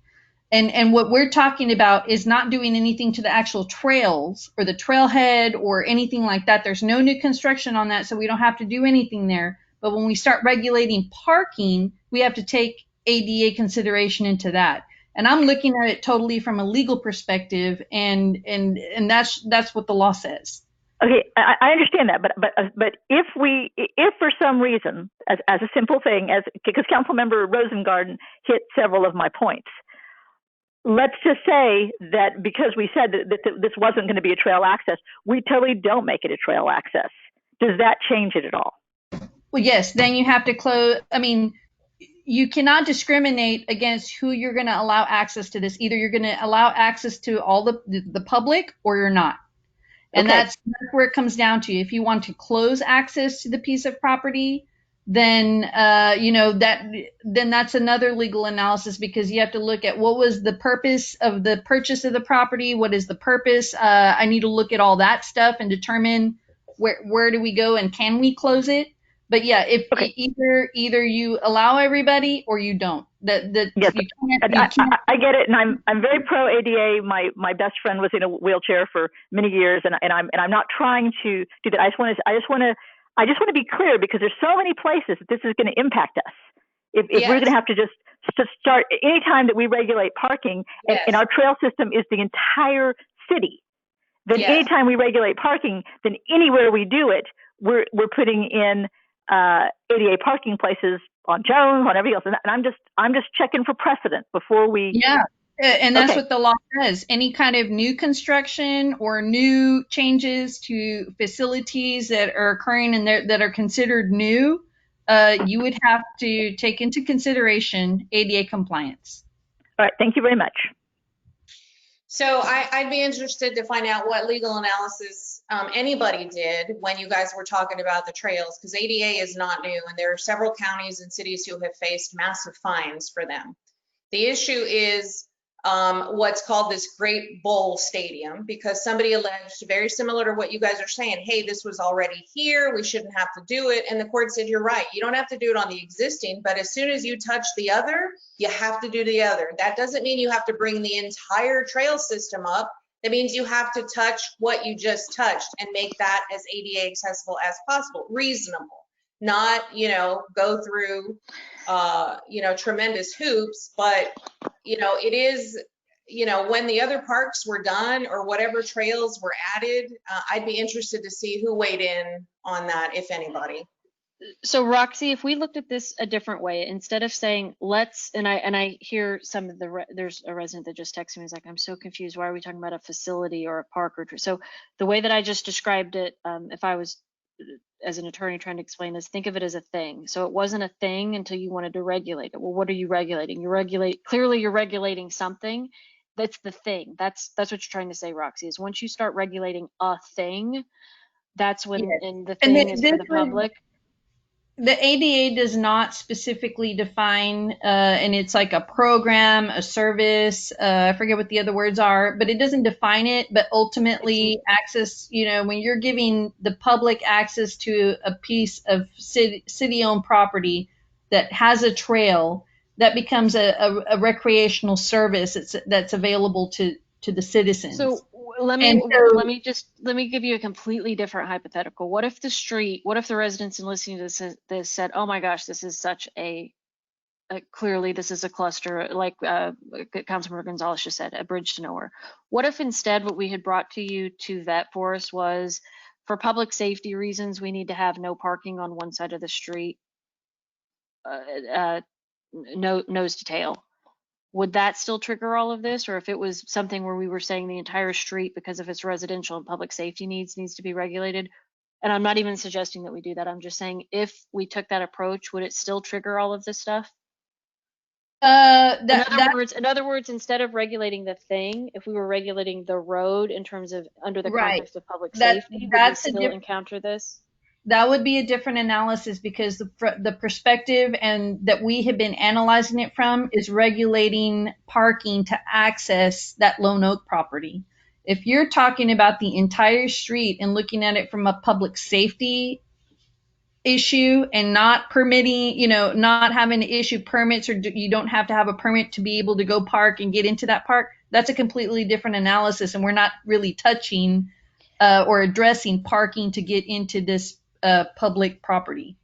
And what we're talking about is not doing anything to the actual trails or the trailhead or anything like that. There's no new construction on that, so we don't have to do anything there. But when we start regulating parking, we have to take ADA consideration into that. And I'm looking at it totally from a legal perspective, and that's what the law says. Okay, I understand that, but if for some reason, as a simple thing, because Councilmember Rosengarten hit several of my points, let's just say that because we said that this wasn't going to be a trail access, we totally don't make it a trail access. Does that change it at all? Well, yes, then you have to close. I mean, you cannot discriminate against who you're going to allow access to this. Either you're going to allow access to all the public, or you're not. And Okay. that's where it comes down to. If you want to close access to the piece of property, then then that's another legal analysis, because you have to look at what was the purpose of the purchase of the property. What is the purpose? I need to look at all that stuff and determine where do we go and can we close it. But yeah, if either you allow everybody or you don't. Yes, you can't. I get it, and I'm very pro ADA. My best friend was in a wheelchair for many years, and I'm not trying to do that. I just want to be clear, because there's so many places that this is going to impact us. If we're going to have to just start anytime that we regulate parking, and our trail system is the entire city, then anytime we regulate parking, then anywhere we do it, we're putting in ADA parking places on Jones, on everything else, and I'm just checking for precedent before we. Yeah, and that's Okay. what the law says. Any kind of new construction or new changes to facilities that are occurring and that are considered new, you would have to take into consideration ADA compliance. All right, thank you very much. So I'd be interested to find out what legal analysis anybody did when you guys were talking about the trails, because ADA is not new, and there are several counties and cities who have faced massive fines for them. The issue is what's called this Great Bowl Stadium, because somebody alleged, very similar to what you guys are saying, hey, this was already here, we shouldn't have to do it. And the court said, you're right, you don't have to do it on the existing, but as soon as you touch the other, you have to do the other. That doesn't mean you have to bring the entire trail system up. That means you have to touch what you just touched and make that as ADA accessible as possible, reasonable, not, go through, tremendous hoops, but it is, when the other parks were done or whatever trails were added, I'd be interested to see who weighed in on that, if anybody. So Roxy, if we looked at this a different way, instead of saying and I hear some of there's a resident that just texted me, he's like, I'm so confused. Why are we talking about a facility or a park so the way that I just described it, if I was as an attorney trying to explain this, think of it as a thing. So it wasn't a thing until you wanted to regulate it. Well, what are you regulating? Clearly you're regulating something. That's the thing. That's what you're trying to say, Roxy, is once you start regulating a thing, that's when, and the thing is for the public. The ADA does not specifically define, and it's like a program, a service, I forget what the other words are, but it doesn't define it. But ultimately, access, when you're giving the public access to a piece of city-owned property that has a trail, that becomes a recreational service that's available to the citizens. So let me give you a completely different hypothetical. What if the residents in listening to this said, oh my gosh, this is such clearly this is a cluster, like Councilmember Gonzalez just said, a bridge to nowhere. What if instead what we had brought to you to vet for us was, for public safety reasons, we need to have no parking on one side of the street, nose to tail? Would that still trigger all of this? Or if it was something where we were saying the entire street, because of its residential and public safety needs to be regulated? And I'm not even suggesting that we do that. I'm just saying, if we took that approach, would it still trigger all of this stuff? In other words, instead of regulating the thing, if we were regulating the road in terms of under the context of public safety, would we still encounter this? That would be a different analysis, because the perspective and that we have been analyzing it from is regulating parking to access that Lone Oak property. If you're talking about the entire street and looking at it from a public safety issue and not permitting, not having to issue permits, or you don't have to have a permit to be able to go park and get into that park, that's a completely different analysis. And we're not really touching or addressing parking to get into this public property.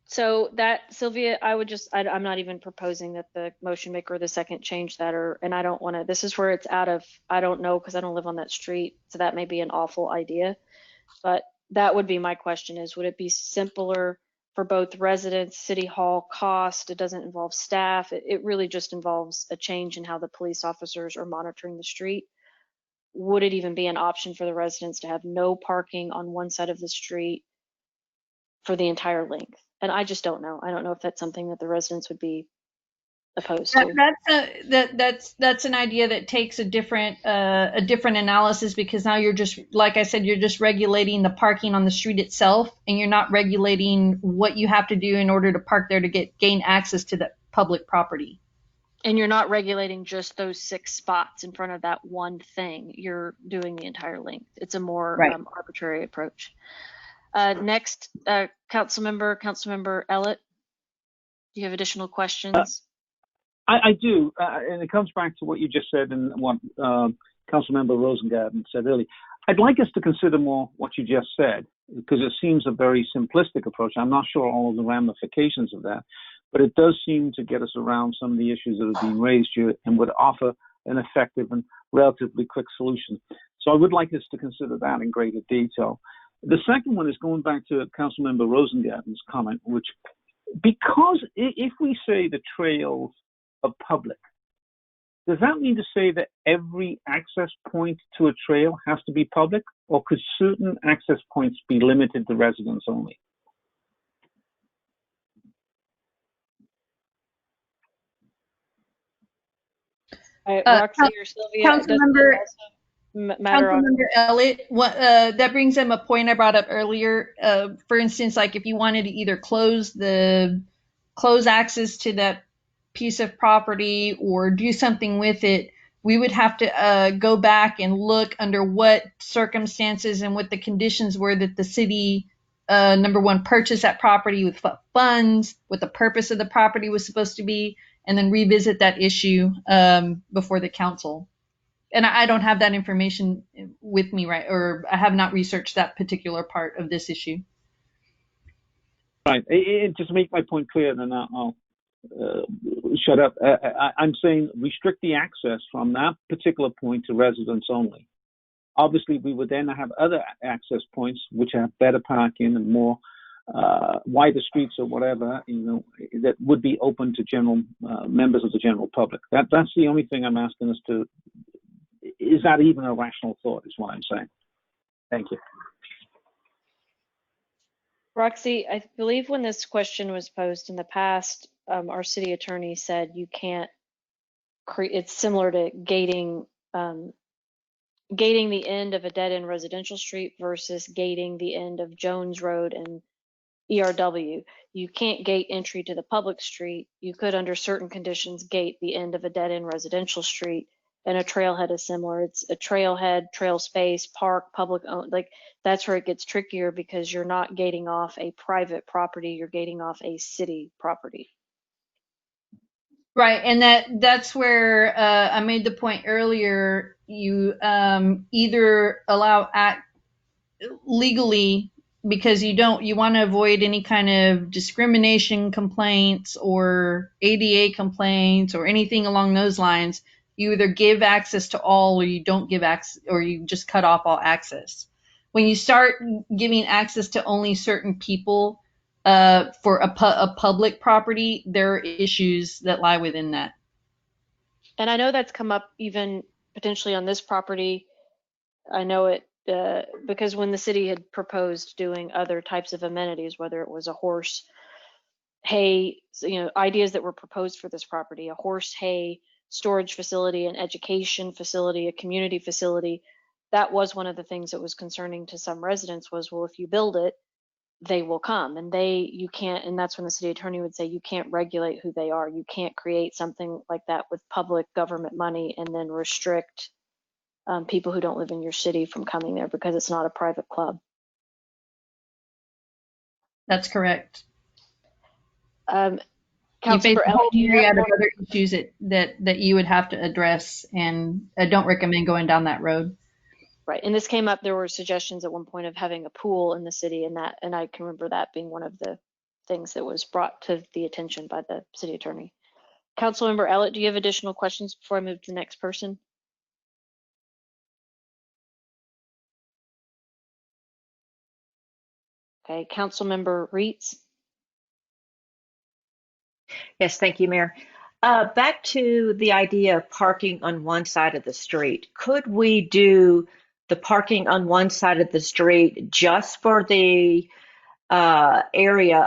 So that, Sylvia, I'm not even proposing that the motion maker or the second change that, and I don't want to, this is where it's out of, I don't know, because I don't live on that street. So that may be an awful idea, but that would be my question is, would it be simpler for both residents, city hall, cost? It doesn't involve staff. It really just involves a change in how the police officers are monitoring the street. Would it even be an option for the residents to have no parking on one side of the street for the entire length? And I just don't know. I don't know if that's something that the residents would be opposed to. That's an idea that takes a different analysis, because now you're just, like I said, you're just regulating the parking on the street itself, and you're not regulating what you have to do in order to park there to gain access to the public property. And you're not regulating just those 6 spots in front of that one thing. You're doing the entire length. It's a more arbitrary approach. Next, Councilmember Ellett, do you have additional questions? I do, and it comes back to what you just said and what Councilmember Rosengarten said earlier. I'd like us to consider more what you just said, because it seems a very simplistic approach. I'm not sure all of the ramifications of that, but it does seem to get us around some of the issues that are being raised here and would offer an effective and relatively quick solution. So I would like us to consider that in greater detail. The second one is going back to Councilmember Rosengarten's comment, which, because if we say the trails are public, does that mean to say that every access point to a trail has to be public, or could certain access points be limited to residents only? Roxy or Sylvia, does that Councilmember also matter on? Councilmember Elliott, that brings up a point I brought up earlier. For instance, like if you wanted to either close access to that piece of property or do something with it, we would have to go back and look under what circumstances and what the conditions were that the city, number one, purchased that property, with what funds, what the purpose of the property was supposed to be, and then revisit that issue before the council. And I don't have that information with me, right? Or I have not researched that particular part of this issue. Right. Just to make my point clear, then I'll shut up. I'm saying restrict the access from that particular point to residents only. Obviously, we would then have other access points which have better parking and more wider streets or whatever, that would be open to general members of the general public. That's the only thing I'm asking us to. Is that even a rational thought? Is what I'm saying. Thank you. Roxy, I believe when this question was posed in the past, our city attorney said you can't create. It's similar to gating the end of a dead-end residential street versus gating the end of Jones Road and ERW. You can't gate entry to the public street. You could, under certain conditions, gate the end of a dead-end residential street. And a trailhead is similar. It's a trailhead, trail space, park, public owned. Like, that's where it gets trickier, because you're not gating off a private property, you're gating off a city property. Right, and that's where I made the point earlier. You either allow legally, because you want to avoid any kind of discrimination complaints or ADA complaints or anything along those lines. You either give access to all, or you don't give access, or you just cut off all access. When you start giving access to only certain people for a public property, there are issues that lie within that. And I know that's come up even potentially on this property. I know it because when the city had proposed doing other types of amenities, whether it was a horse, hay, ideas that were proposed for this property, a horse, hay, storage facility, an education facility, a community facility, that was one of the things that was concerning to some residents was, well, if you build it, they will come, and you can't, and that's when the city attorney would say, you can't regulate who they are. You can't create something like that with public government money and then restrict people who don't live in your city from coming there because it's not a private club. That's correct. Councilmember Elliott, do you have other issues that you would have to address, and I don't recommend going down that road. Right, and this came up, there were suggestions at one point of having a pool in the city, and I can remember that being one of the things that was brought to the attention by the city attorney. Councilmember Elliott, do you have additional questions before I move to the next person? Okay, Councilmember Reitz. Yes, thank you, Mayor. Back to the idea of parking on one side of the street. Could we do the parking on one side of the street just for the area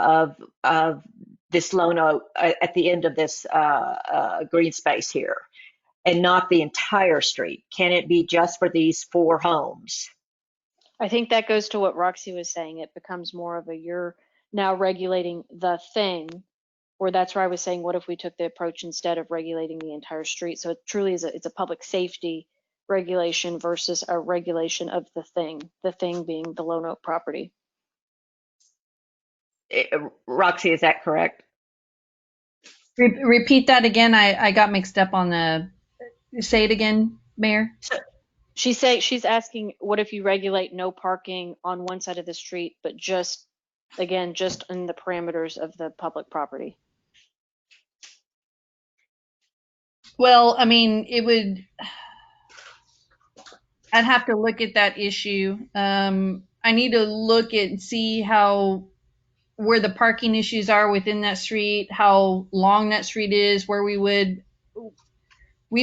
of this lone oak at the end of this green space here, and not the entire street? Can it be just for these 4 homes? I think that goes to what Roxy was saying. It becomes more of you're now regulating the thing, or that's where I was saying, what if we took the approach instead of regulating the entire street? So it truly is it's a public safety regulation versus a regulation of the thing being the lone oak property. Roxy, is that correct? Repeat that again. I got mixed up on the, say it again, Mayor. She's asking, what if you regulate no parking on one side of the street, but just in the parameters of the public property? Well, I mean, I'd have to look at that issue. I need to look at and see where the parking issues are within that street, how long that street is, where we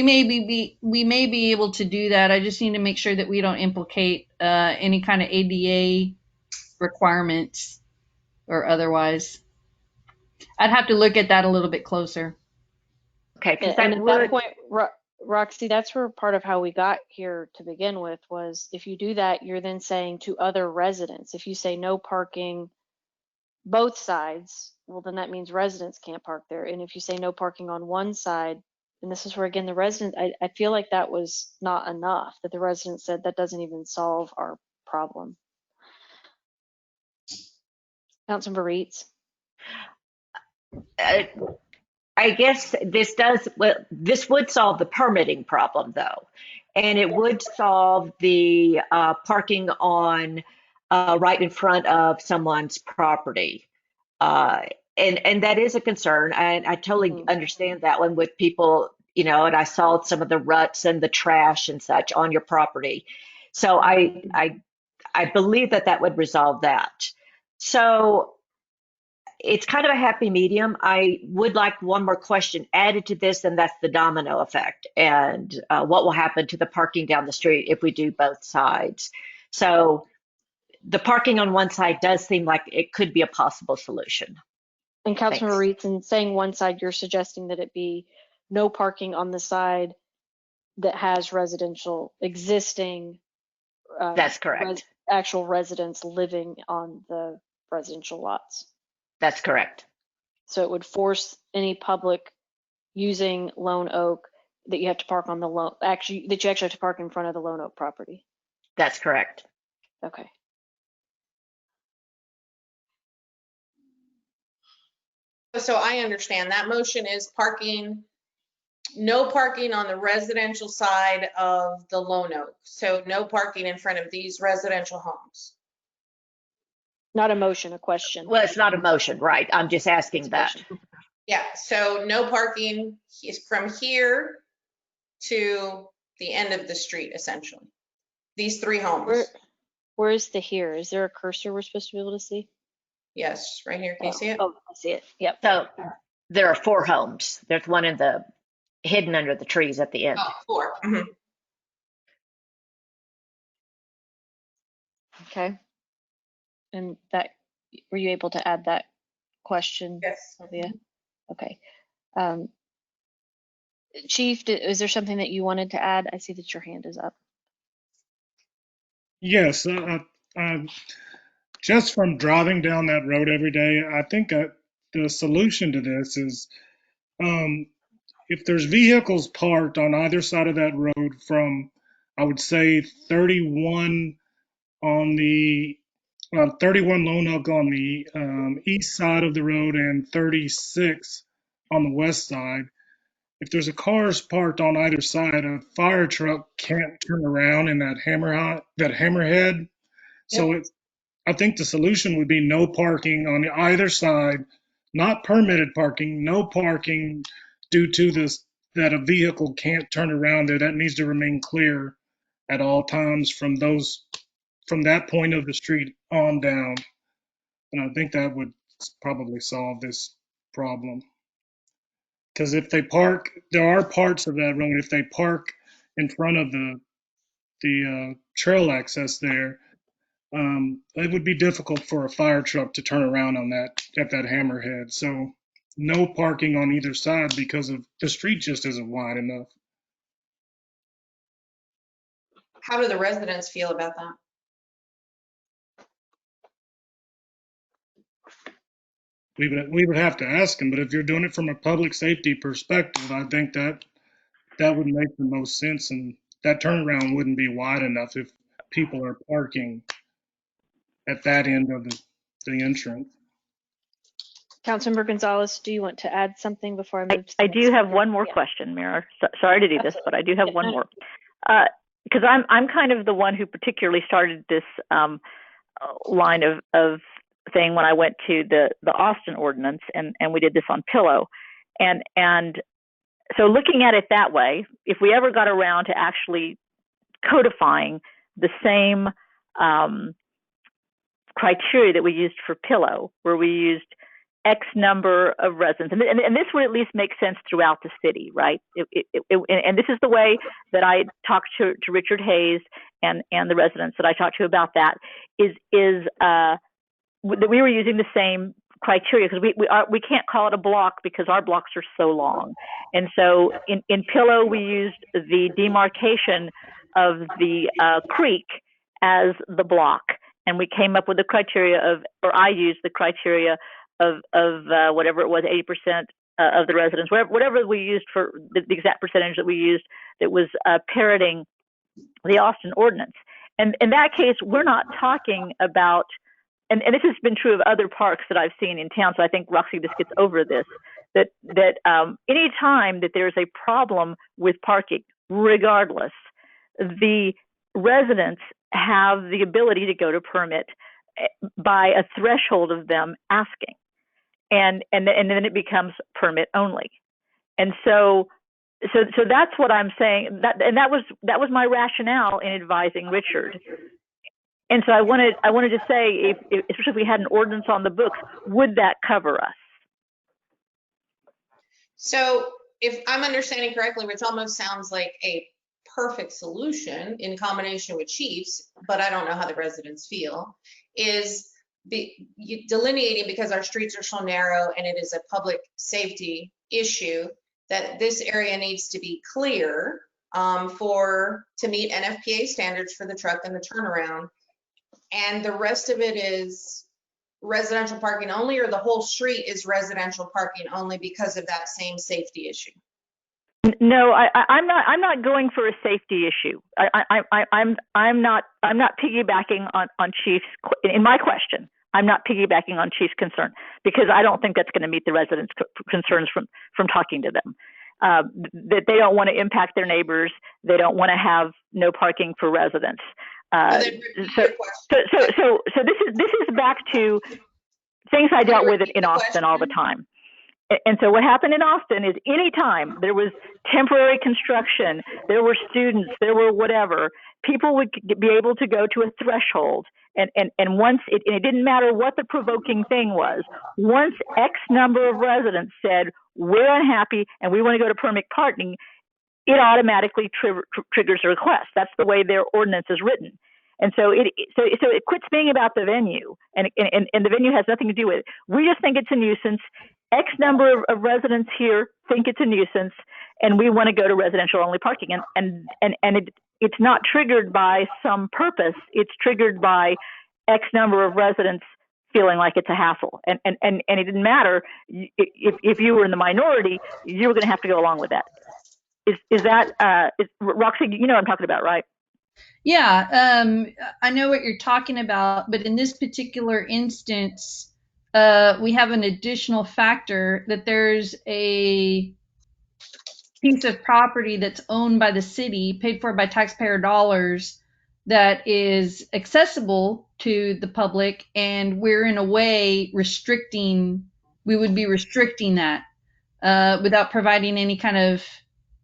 may be able to do that. I just need to make sure that we don't implicate any kind of ADA requirements or otherwise. I'd have to look at that a little bit closer. Okay, because And at that point, Roxy, that's where part of how we got here to begin with was, if you do that, you're then saying to other residents, if you say no parking both sides, well, then that means residents can't park there. And if you say no parking on one side, and this is where, again, the resident, I feel like that was not enough, that the resident said that doesn't even solve our problem. Councilmember Reitz. I guess this would solve the permitting problem, though, and it would solve the parking on right in front of someone's property, and that is a concern. And I totally understand that one with people, and I saw some of the ruts and the trash and such on your property, so I believe that would resolve that. So it's kind of a happy medium. I would like one more question added to this, and that's the domino effect and what will happen to the parking down the street if we do both sides. So the parking on one side does seem like it could be a possible solution. And Councilmember Reitz, in saying one side, you're suggesting that it be no parking on the side that has residential existing. That's correct. Actual residents living on the residential lots. That's correct. So it would force any public using Lone Oak that you have to park on the that you actually have to park in front of the Lone Oak property. That's correct. Okay. So I understand that motion is no parking on the residential side of the Lone Oak. So no parking in front of these residential homes. Not a motion, a question. Well, it's not a motion, right? I'm just asking that. Yeah, so no parking is from here to the end of the street, essentially. These three homes. Where is the here? Is there a cursor we're supposed to be able to see? Yes, right here. Can you see it? Oh, I see it. Yep. So there are 4 homes. There's one hidden under the trees at the end. Oh, 4. Mm-hmm. Okay. And were you able to add that question? Yes. Sylvia? Okay. Chief, is there something that you wanted to add? I see that your hand is up. Yes, just from driving down that road every day, I think the solution to this is if there's vehicles parked on either side of that road from, I would say 31 on the 31 Lone Oak on the east side of the road and 36 on the west side. If there's a cars parked on either side, a fire truck can't turn around in that hammerhead. So I think the solution would be no parking on either side, not permitted parking, no parking due to this, that a vehicle can't turn around there. That needs to remain clear at all times from that point of the street on down. And I think that would probably solve this problem. Because if they park, there are parts of that road, if they park in front of the trail access there, it would be difficult for a fire truck to turn around at that hammerhead. So no parking on either side because of the street just isn't wide enough. How do the residents feel about that? We would have to ask them, but if you're doing it from a public safety perspective, I think that would make the most sense, and that turnaround wouldn't be wide enough if people are parking at that end of the entrance. Councilmember Gonzalez, do you want to add something before I move to the I next do have speaker? one more Yeah. question, Mayor. Sorry to do this, but I do have Yeah, one no, more. Because I'm kind of the one who particularly started this line of thing when I went to the Austin ordinance, and we did this on Pillow. And so looking at it that way, if we ever got around to actually codifying the same criteria that we used for Pillow, where we used X number of residents, and this would at least make sense throughout the city, right? And this is the way that I talked to Richard Hayes and the residents that I talked to about that, is that we were using the same criteria, because we can't call it a block because our blocks are so long. And so in Pillow, we used the demarcation of the creek as the block, and we came up with the criteria or I used the criteria of whatever it was, 80% of the residents, whatever we used for the exact percentage that we used, that was parroting the Austin ordinance. And in that case, we're not talking about, and this has been true of other parks that I've seen in town, so I think Roxy just gets over this, that any time that there's a problem with parking, regardless, the residents have the ability to go to permit by a threshold of them asking. And then it becomes permit only. And so that's what I'm saying. That was my rationale in advising Richard. And so I wanted to say, especially if we had an ordinance on the books, would that cover us? So if I'm understanding correctly, which almost sounds like a perfect solution in combination with chiefs, but I don't know how the residents feel, is delineating, because our streets are so narrow and it is a public safety issue, that this area needs to be clear to meet NFPA standards for the truck and the turnaround. And the rest of it is residential parking only, or the whole street is residential parking only because of that same safety issue? No, I'm not going for a safety issue. I'm not piggybacking on Chief's in my question. I'm not piggybacking on Chief's concern, because I don't think that's going to meet the residents' concerns from talking to them. That they don't want to impact their neighbors. They don't want to have no parking for residents. So this is back to things I dealt with in Austin all the time. And so what happened in Austin is, anytime there was temporary construction, there were students, there were whatever, people would be able to go to a threshold. And once it didn't matter what the provoking thing was, once X number of residents said, we're unhappy and we want to go to permit parking, it automatically triggers a request. That's the way their ordinance is written. And so it quits being about the venue, and the venue has nothing to do with it. We just think it's a nuisance. X number of residents here think it's a nuisance, and we want to go to residential only parking. And it's not triggered by some purpose. It's triggered by X number of residents feeling like it's a hassle. And it didn't matter if you were in the minority, you were going to have to go along with that. Is that Roxy? You know what I'm talking about, right? Yeah, I know what you're talking about, but in this particular instance, we have an additional factor that there's a piece of property that's owned by the city, paid for by taxpayer dollars, that is accessible to the public, and we're in a way we would be restricting that without providing any kind of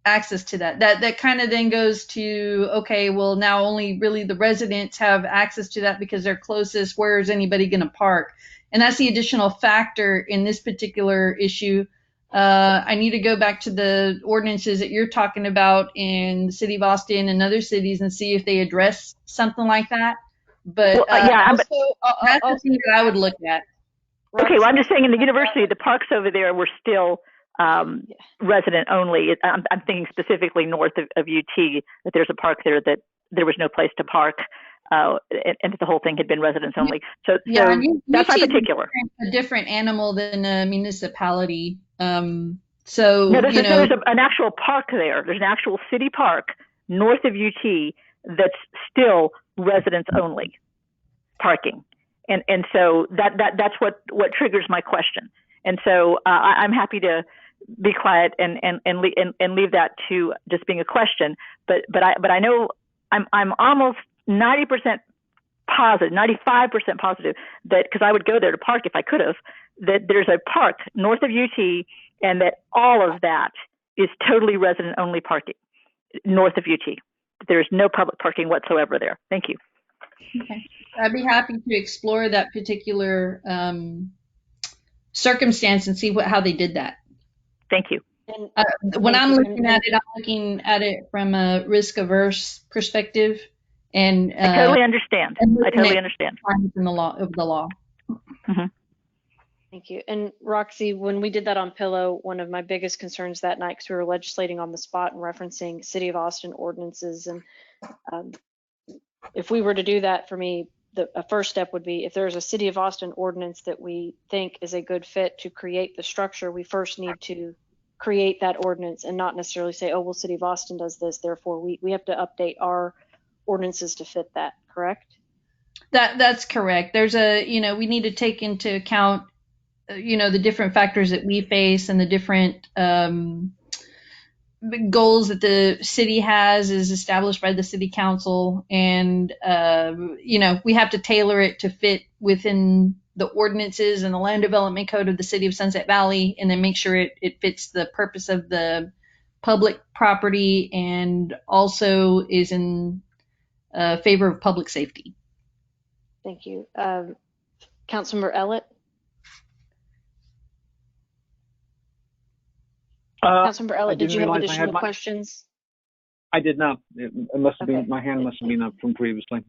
access to that. That kind of then goes to, okay, well, now only really the residents have access to that because they're closest. Where is anybody going to park? And that's the additional factor in this particular issue. I need to go back to the ordinances that you're talking about in the city of Austin and other cities and see if they address something like that. But that's the thing that I would look at. Okay, well, I'm just saying, in the university, the parks over there were still resident only. I'm thinking specifically north of UT, that there's a park there that there was no place to park, and the whole thing had been residents only. So that's not particular. A different animal than a municipality. No, there's an actual park there. There's an actual city park north of UT that's still residents only parking, and so that's what triggers my question. And so I'm happy to be quiet and leave that to just being a question. But I know I'm almost 90% positive, 95% positive that, because I would go there to park if I could have, that there's a park north of UT and that all of that is totally resident only parking north of UT. There's no public parking whatsoever there. Thank you. Okay. I'd be happy to explore that particular circumstance and see how they did that. Thank you. When I'm looking at it, I'm looking at it from a risk averse perspective. And I totally understand. I totally understand. In the law of the law. Mm-hmm. Thank you. And Roxy, when we did that on Pillow, one of my biggest concerns that night, because we were legislating on the spot and referencing City of Austin ordinances, and if we were to do that, for me, a first step would be, if there's a City of Austin ordinance that we think is a good fit to create the structure, we first need to create that ordinance and not necessarily say, oh, well, City of Austin does this, therefore we have to update our ordinances to fit that, correct? That's correct. There's we need to take into account, the different factors that we face and the different goals that the city has is established by the city council. And, we have to tailor it to fit within the ordinances and the land development code of the city of Sunset Valley, and then make sure it fits the purpose of the public property and also is in favor of public safety. Thank you. Councilmember Ellett? Councilmember Ellett, did you have additional questions? I did not. It must have been, my hand must have been up from previously.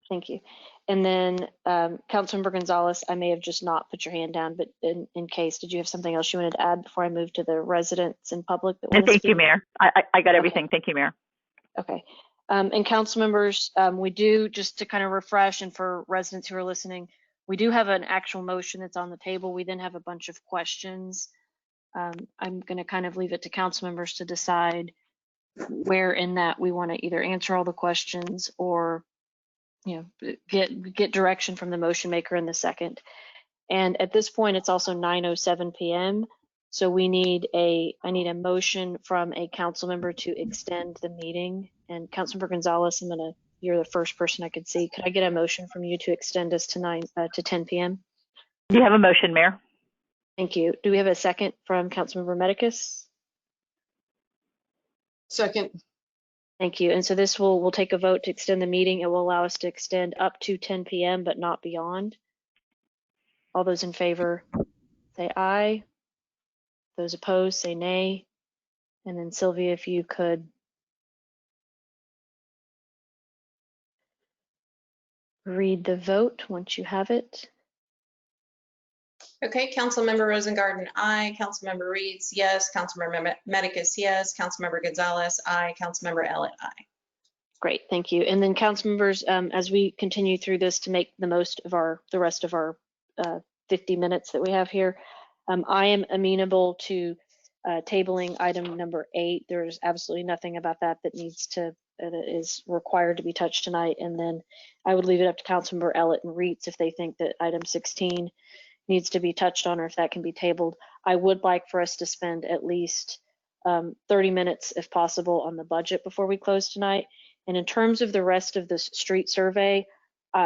Thank you. And then Councilmember Gonzalez, I may have just not put your hand down, but in case, did you have something else you wanted to add before I move to the residents and public? And thank you, Mayor. I got everything. Okay. Thank you, Mayor. Okay. And council members, we do, just to kind of refresh, and for residents who are listening, we do have an actual motion that's on the table. We then have a bunch of questions. I'm going to kind of leave it to council members to decide where in that we want to either answer all the questions or, get direction from the motion maker in the second. And at this point, it's also 9:07 p.m. So I need a motion from a council member to extend the meeting. And Councilmember Gonzalez, you're the first person I could see. Could I get a motion from you to extend us to 10 p.m.? You have a motion, Mayor. Thank you. Do we have a second from Councilmember Medicus? Second. Thank you. And so this we'll take a vote to extend the meeting. It will allow us to extend up to 10 p.m., but not beyond. All those in favor say aye. Those opposed say nay. And then Sylvia, if you could read the vote once you have it. Okay, Councilmember Rosengarten, aye. Councilmember Reeds, yes. Councilmember Medicus, yes. Councilmember Gonzalez, aye. Councilmember Ellett, aye. Great, thank you. And then council members, as we continue through this to make the most of the rest of our 50 minutes that we have here, I am amenable to tabling item number 8. There's absolutely nothing about that that is required to be touched tonight. And then I would leave it up to Councilmember Ellett and Reeds if they think that item 16 needs to be touched on or if that can be tabled. I would like for us to spend at least 30 minutes, if possible, on the budget before we close tonight. And in terms of the rest of the street survey,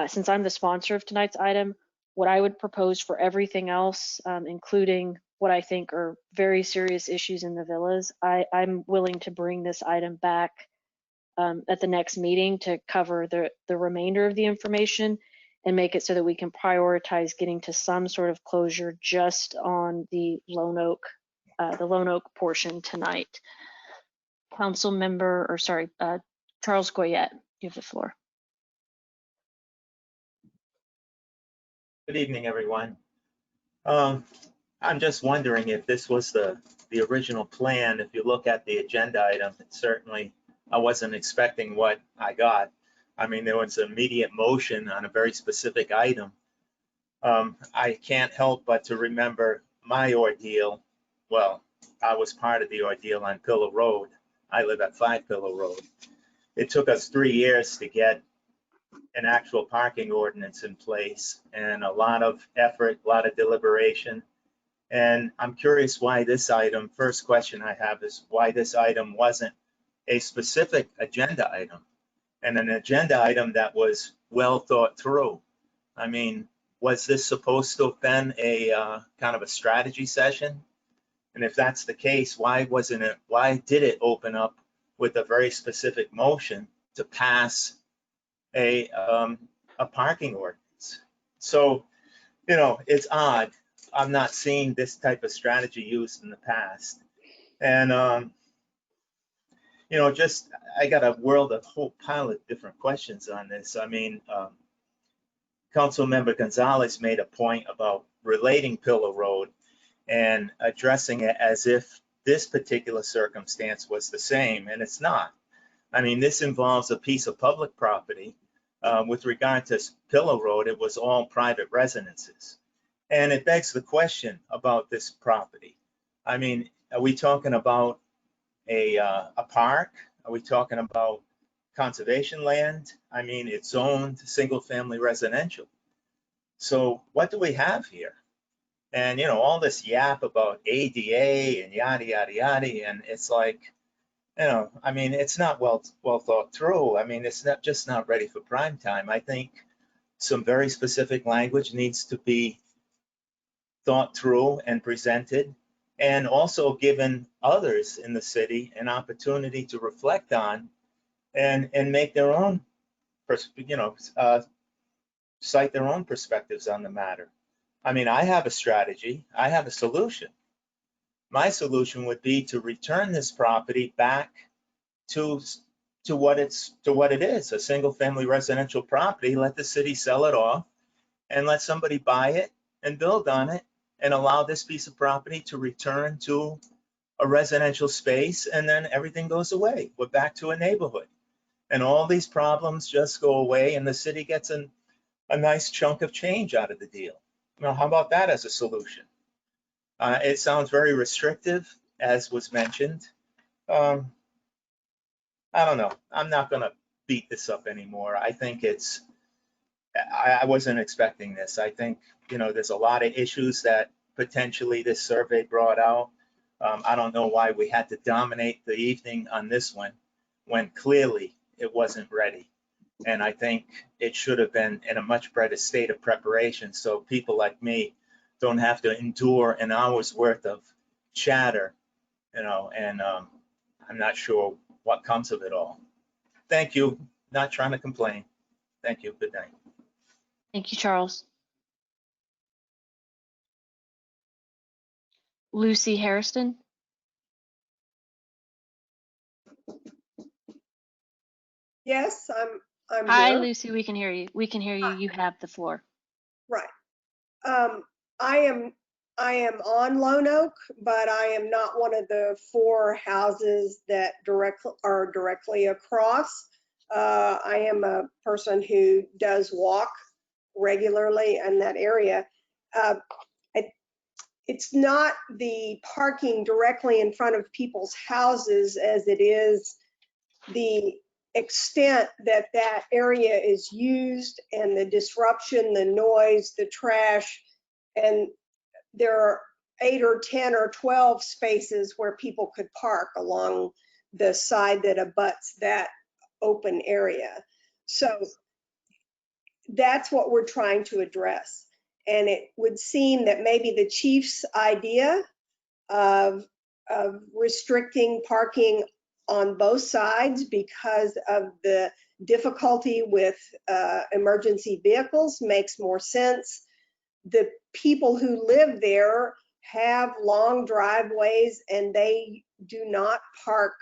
since I'm the sponsor of tonight's item, what I would propose for everything else, including what I think are very serious issues in the villas, I'm willing to bring this item back at the next meeting to cover the remainder of the information and make it so that we can prioritize getting to some sort of closure just on the Lone Oak portion tonight. Charles Goyette, you have the floor. Good evening, everyone. I'm just wondering if this was the original plan. If you look at the agenda item, I wasn't expecting what I got. I mean, there was immediate motion on a very specific item. I can't help but to remember my ordeal. Well, I was part of the ordeal on Pillow Road. I live at 5 Pillow Road. It took us 3 years to get an actual parking ordinance in place, and a lot of effort, a lot of deliberation. And I'm curious why this item, first question I have is why this item wasn't a specific agenda item and an agenda item that was well thought through. I mean, was this supposed to have been a kind of a strategy session? And if that's the case, why did it open up with a very specific motion to pass a parking ordinance? So, you know, it's odd. I'm not seeing this type of strategy used in the past. And, you know, just, I got a whole pile of different questions on this. I mean, Councilmember Gonzalez made a point about relating Pillow Road and addressing it as if this particular circumstance was the same, and it's not. I mean, this involves a piece of public property. With regard to Pillow Road, it was all private residences. And it begs the question about this property. I mean, are we talking about a park? Are we talking about conservation land? I mean, it's zoned single-family residential. So what do we have here? And, you know, all this yap about ADA and yada, yada, yada. And it's like, you know, I mean, it's not well thought through. I mean, it's just not ready for prime time. I think some very specific language needs to be thought through and presented, and also given others in the city an opportunity to reflect on and make their own, you know, cite their own perspectives on the matter. I mean, I have a strategy. I have a solution. My solution would be to return this property back to what it is, a single-family residential property. Let the city sell it off and let somebody buy it and build on it and allow this piece of property to return to a residential space, and then everything goes away. We're back to a neighborhood. And all these problems just go away and the city gets a nice chunk of change out of the deal. Now, how about that as a solution? It sounds very restrictive, as was mentioned. I don't know. I'm not going to beat this up anymore. I think I wasn't expecting this. I think, you know, there's a lot of issues that potentially this survey brought out. I don't know why we had to dominate the evening on this one when clearly it wasn't ready. And I think it should have been in a much better state of preparation so people like me don't have to endure an hour's worth of chatter, you know, and I'm not sure what comes of it all. Thank you. Not trying to complain. Thank you. Good night. Thank you, Charles. Lucy Hairston. Yes, I'm Hi, here. Lucy. We can hear you. We can hear you. You have the floor. Right. I am on Lone Oak, but I am not one of the 4 houses that are directly across. I am a person who does walk regularly in that area. It's not the parking directly in front of people's houses as it is the extent that that area is used and the disruption, the noise, the trash, and there are 8 or 10 or 12 spaces where people could park along the side that abuts that open area. So that's what we're trying to address. And it would seem that maybe the chief's idea of restricting parking on both sides because of the difficulty with emergency vehicles makes more sense. The people who live there have long driveways and they do not park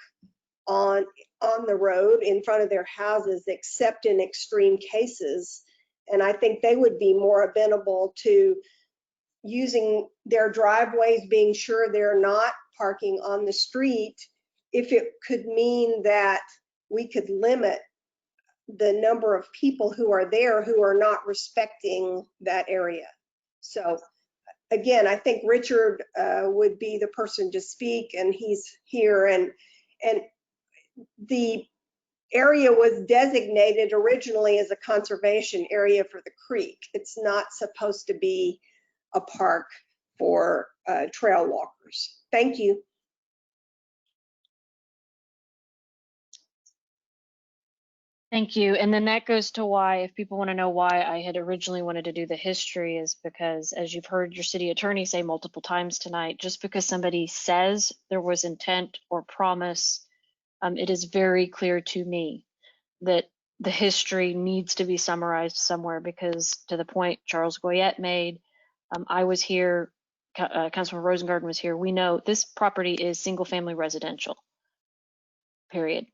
on the road in front of their houses except in extreme cases. And I think they would be more amenable to using their driveways, being sure they're not parking on the street, if it could mean that we could limit the number of people who are there who are not respecting that area. So again, I think Richard would be the person to speak, and he's here. And the area was designated originally as a conservation area for the creek. It's not supposed to be a park. for trail walkers. Thank you. Thank you. And then that goes to why, if people want to know why I had originally wanted to do the history, is because, as you've heard your city attorney say multiple times tonight, just because somebody says there was intent or promise, it is very clear to me that the history needs to be summarized somewhere, because to the point Charles Goyette made, I was here, Councilman Rosengarten was here. We know this property is single family residential, period.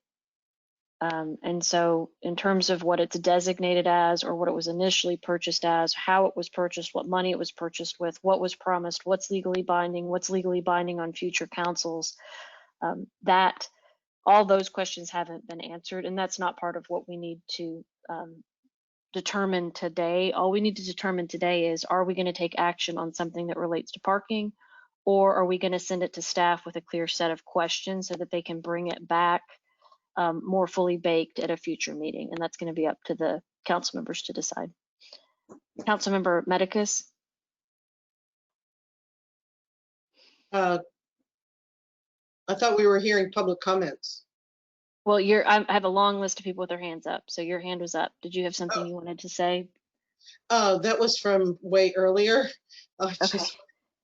And so in terms of what it's designated as, or what it was initially purchased as, how it was purchased, what money it was purchased with, what was promised, what's legally binding on future councils, that all those questions haven't been answered, and that's not part of what we need to determine today. All we need to determine today is, are we going to take action on something that relates to parking, or are we going to send it to staff with a clear set of questions so that they can bring it back more fully baked at a future meeting? And that's going to be up to the council members to decide. Councilmember Medicus. I thought we were hearing public comments. Well, I have a long list of people with their hands up, so your hand was up. Did you have something you wanted to say? That was from way earlier. Okay.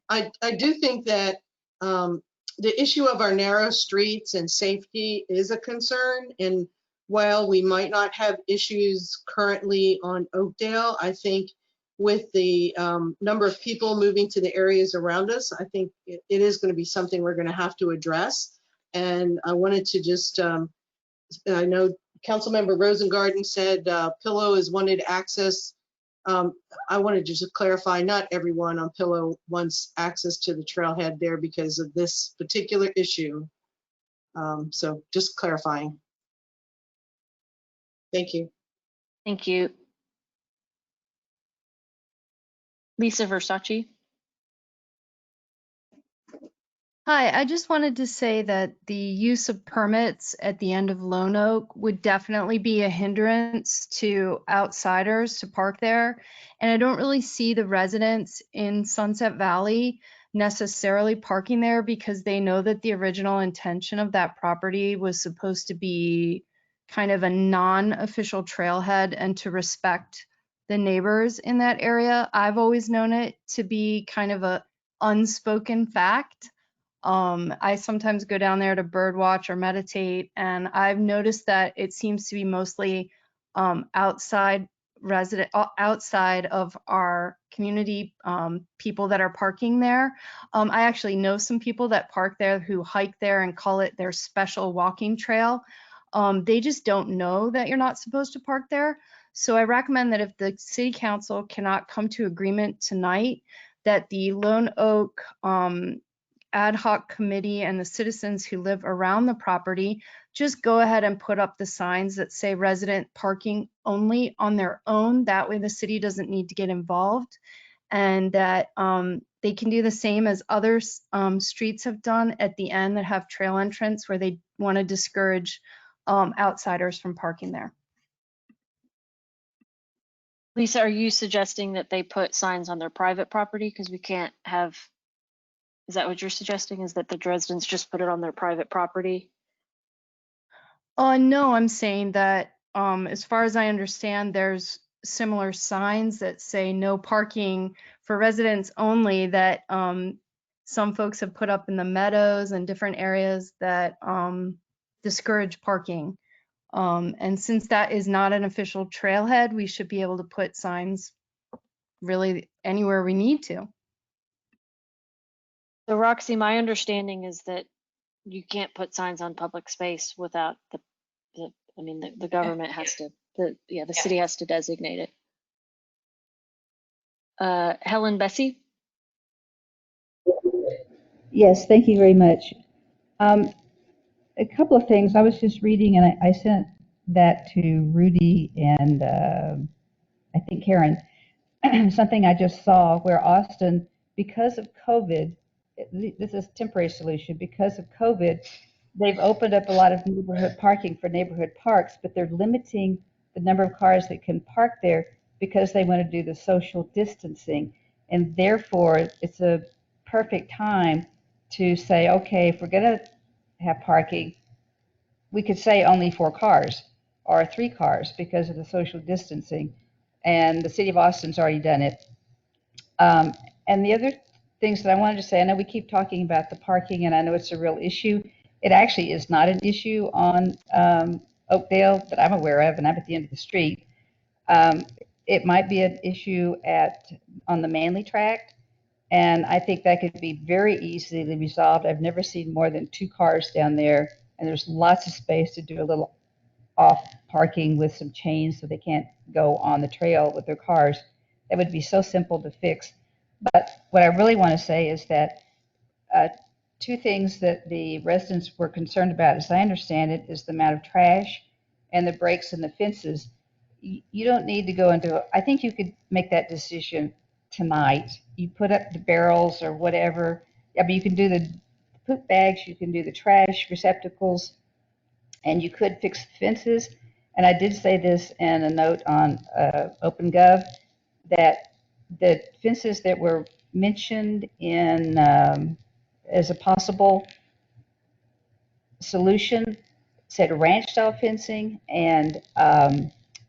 I do think that the issue of our narrow streets and safety is a concern. And while we might not have issues currently on Oakdale, I think with the number of people moving to the areas around us, I think it is going to be something we're going to have to address. And I wanted to just, I know Councilmember Rosengarten said Pillow has wanted access. I wanted to just clarify, not everyone on Pillow wants access to the trailhead there because of this particular issue. So just clarifying. Thank you. Thank you. Lisa Versace. Hi, I just wanted to say that the use of permits at the end of Lone Oak would definitely be a hindrance to outsiders to park there. And I don't really see the residents in Sunset Valley necessarily parking there, because they know that the original intention of that property was supposed to be kind of a non-official trailhead and to respect the neighbors in that area. I've always known it to be kind of a unspoken fact. I sometimes go down there to bird watch or meditate, and I've noticed that it seems to be mostly outside of our community people that are parking there. I actually know some people that park there who hike there and call it their special walking trail. They just don't know that you're not supposed to park there. So I recommend that if the city council cannot come to agreement tonight, that the Lone Oak ad hoc committee and the citizens who live around the property just go ahead and put up the signs that say resident parking only on their own. That way the city doesn't need to get involved, and that they can do the same as other streets have done at the end that have trail entrance, where they want to discourage outsiders from parking there. Lisa, are you suggesting that they put signs on their private property? Because we can't have, is that what you're suggesting, is that the residents just put it on their private property? No, I'm saying that as far as I understand, there's similar signs that say no parking for residents only that some folks have put up in the meadows and different areas that discourage parking. And since that is not an official trailhead, we should be able to put signs really anywhere we need to. So Roxy, my understanding is that you can't put signs on public space without the government has to, the city has to designate it. Helen Bessie. Yes, thank you very much. A couple of things. I was just reading, and I sent that to Rudy and I think Karen. Something I just saw where Austin, because of COVID, this is a temporary solution, because of COVID, they've opened up a lot of neighborhood parking for neighborhood parks, but they're limiting the number of cars that can park there because they want to do the social distancing. And therefore, it's a perfect time to say, okay, if we're going to have parking, we could say only 4 cars or 3 cars because of the social distancing. And the city of Austin's already done it. And the other things that I wanted to say, I know we keep talking about the parking, and I know it's a real issue. It actually is not an issue on Oakdale that I'm aware of, and I'm at the end of the street. It might be an issue on the Manly tract, and I think that could be very easily resolved. I've never seen more than 2 cars down there, and there's lots of space to do a little off parking with some chains so they can't go on the trail with their cars. That would be so simple to fix. But what I really want to say is that 2 things that the residents were concerned about, as I understand it, is the amount of trash and the breaks in the fences. You don't need to go into, I think you could make that decision tonight. You put up the barrels or whatever. I mean, you can do the poop bags, you can do the trash receptacles, and you could fix the fences. And I did say this in a note on OpenGov, that the fences that were mentioned in as a possible solution said ranch style fencing and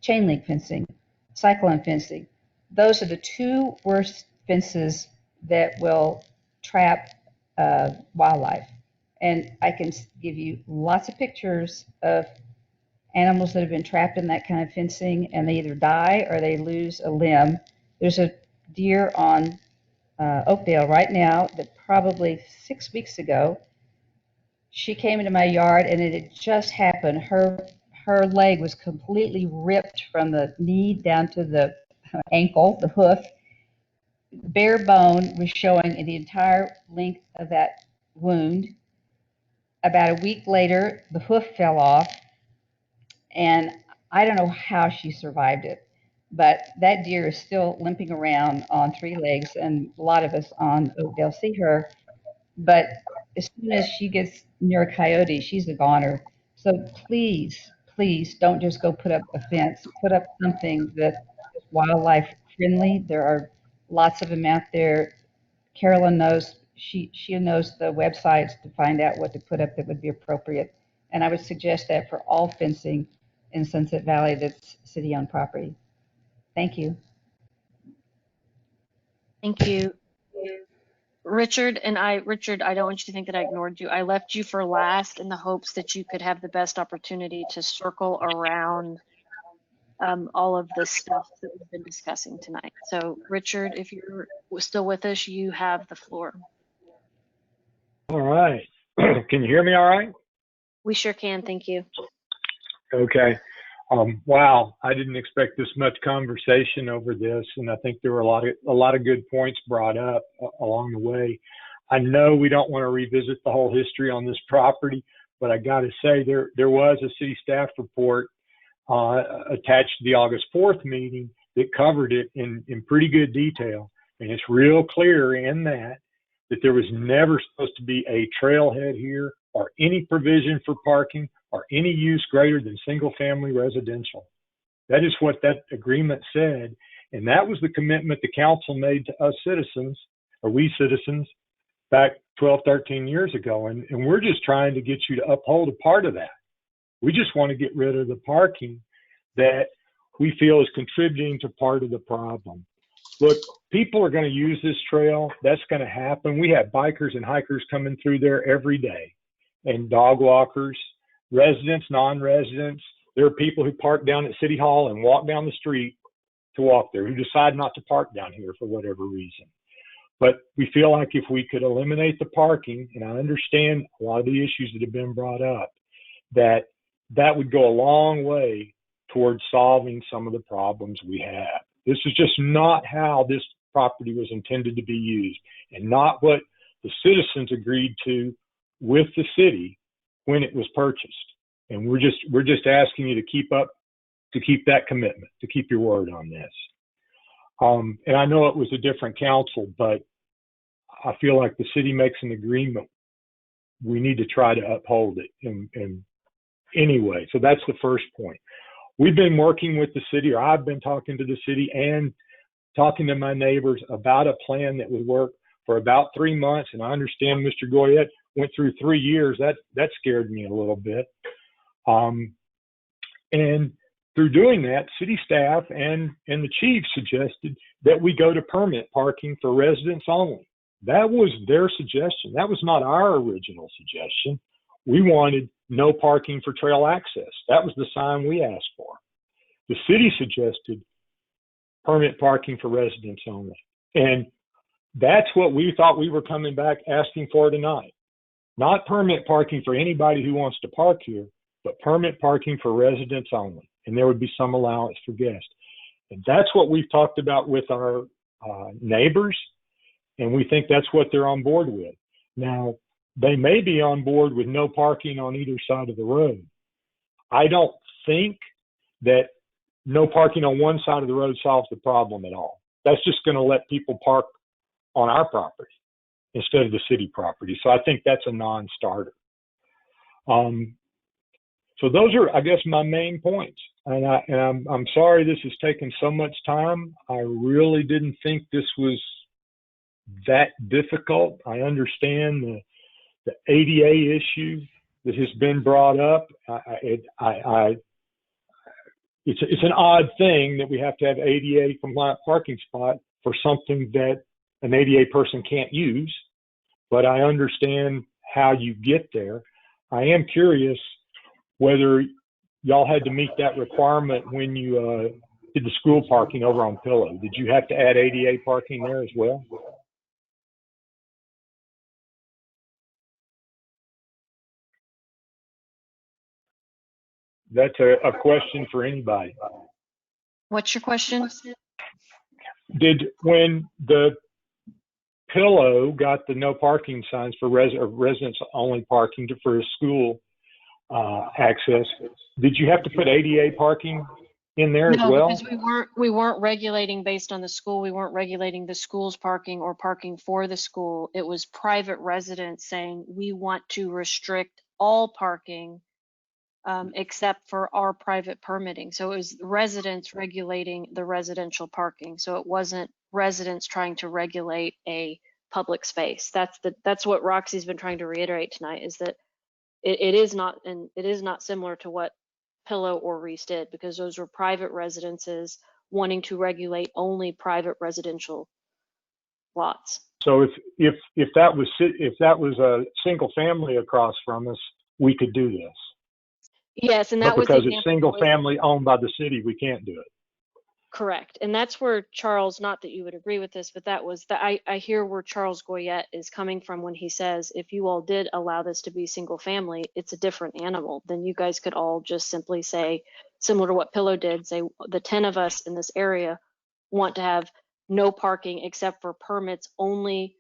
chain link fencing, cyclone fencing. Those are the 2 worst fences that will trap wildlife. And I can give you lots of pictures of animals that have been trapped in that kind of fencing, and they either die or they lose a limb. There's a deer on Oakdale right now that probably 6 weeks ago, she came into my yard and it had just happened. Her leg was completely ripped from the knee down to the ankle, the hoof. Bare bone was showing in the entire length of that wound. About a week later, the hoof fell off, and I don't know how she survived it, but that deer is still limping around on 3 legs, and a lot of us on Oakdale see her. But as soon as she gets near a coyote, she's a goner. So please, please don't just go put up a fence. Put up something that's wildlife friendly. There are lots of them out there. Carolyn knows, she knows the websites to find out what to put up that would be appropriate. And I would suggest that for all fencing in Sunset Valley that's city-owned property. Thank you. Thank you. Richard, I don't want you to think that I ignored you. I left you for last in the hopes that you could have the best opportunity to circle around all of the stuff that we've been discussing tonight. So Richard, if you're still with us, you have the floor. All right. Can you hear me all right? We sure can. Thank you. Okay. Wow, I didn't expect this much conversation over this, and I think there were a lot of good points brought up along the way. I know we don't want to revisit the whole history on this property, but I got to say there was a city staff report attached to the August 4th meeting that covered it in pretty good detail, and it's real clear in that there was never supposed to be a trailhead here or any provision for parking or any use greater than single-family residential. That is what that agreement said, and that was the commitment the council made to us citizens, or we citizens, back 12, 13 years ago, and we're just trying to get you to uphold a part of that. We just want to get rid of the parking that we feel is contributing to part of the problem. Look, people are going to use this trail. That's going to happen. We have bikers and hikers coming through there every day, and dog walkers, residents, non-residents. There are people who park down at City Hall and walk down the street to walk there, who decide not to park down here for whatever reason. But we feel like if we could eliminate the parking, and I understand a lot of the issues that have been brought up, that would go a long way towards solving some of the problems we have. This is just not how this property was intended to be used, and not what the citizens agreed to with the city when it was purchased. And we're just asking you to keep that commitment, to keep your word on this. And I know it was a different council, but I feel like the city makes an agreement, we need to try to uphold it in anyway. So that's the first point. We've been working with the city, or I've been talking to the city and talking to my neighbors about a plan that would work for about 3 months, and I understand Mr. Goyette went through 3 years. That scared me a little bit. And through doing that, city staff and the chief suggested that we go to permit parking for residents only. That was their suggestion. That was not our original suggestion. We wanted no parking for trail access. That was the sign we asked for. The city suggested permit parking for residents only. And that's what we thought we were coming back asking for tonight. Not permit parking for anybody who wants to park here, but permit parking for residents only. And there would be some allowance for guests. And that's what we've talked about with our neighbors. And we think that's what they're on board with. Now, they may be on board with no parking on either side of the road. I don't think that no parking on one side of the road solves the problem at all. That's just going to let people park on our property instead of the city property. So I think that's a non-starter. So those are, I guess, my main points. And I'm sorry this has taken so much time. I really didn't think this was that difficult. I understand the ADA issue that has been brought up. It's an odd thing that we have to have ADA compliant parking spot for something that an ADA person can't use, but I understand how you get there. I am curious whether y'all had to meet that requirement when you did the school parking over on Pillow. Did you have to add ADA parking there as well? That's a question for anybody. What's your question? When the Pillow got the no parking signs for residents only parking for school access, did you have to put ADA parking in there as well? No, because we weren't regulating based on the school. We weren't regulating the school's parking or parking for the school. It was private residents saying we want to restrict all parking except for our private permitting. So it was residents regulating the residential parking. So it wasn't residents trying to regulate a public space. That's what Roxy's been trying to reiterate tonight, is that it is not similar to what Pillow or Reese did, because those were private residences wanting to regulate only private residential lots. So if that was a single family across from us, we could do this. Yes, and that was because it's single family owned by the city, we can't do it. Correct. And that's where Charles, not that you would agree with this, but that was I hear where Charles Goyette is coming from when he says, if you all did allow this to be single family, it's a different animal. Then you guys could all just simply say, similar to what Pillow did, say the 10 of us in this area want to have no parking except for permits only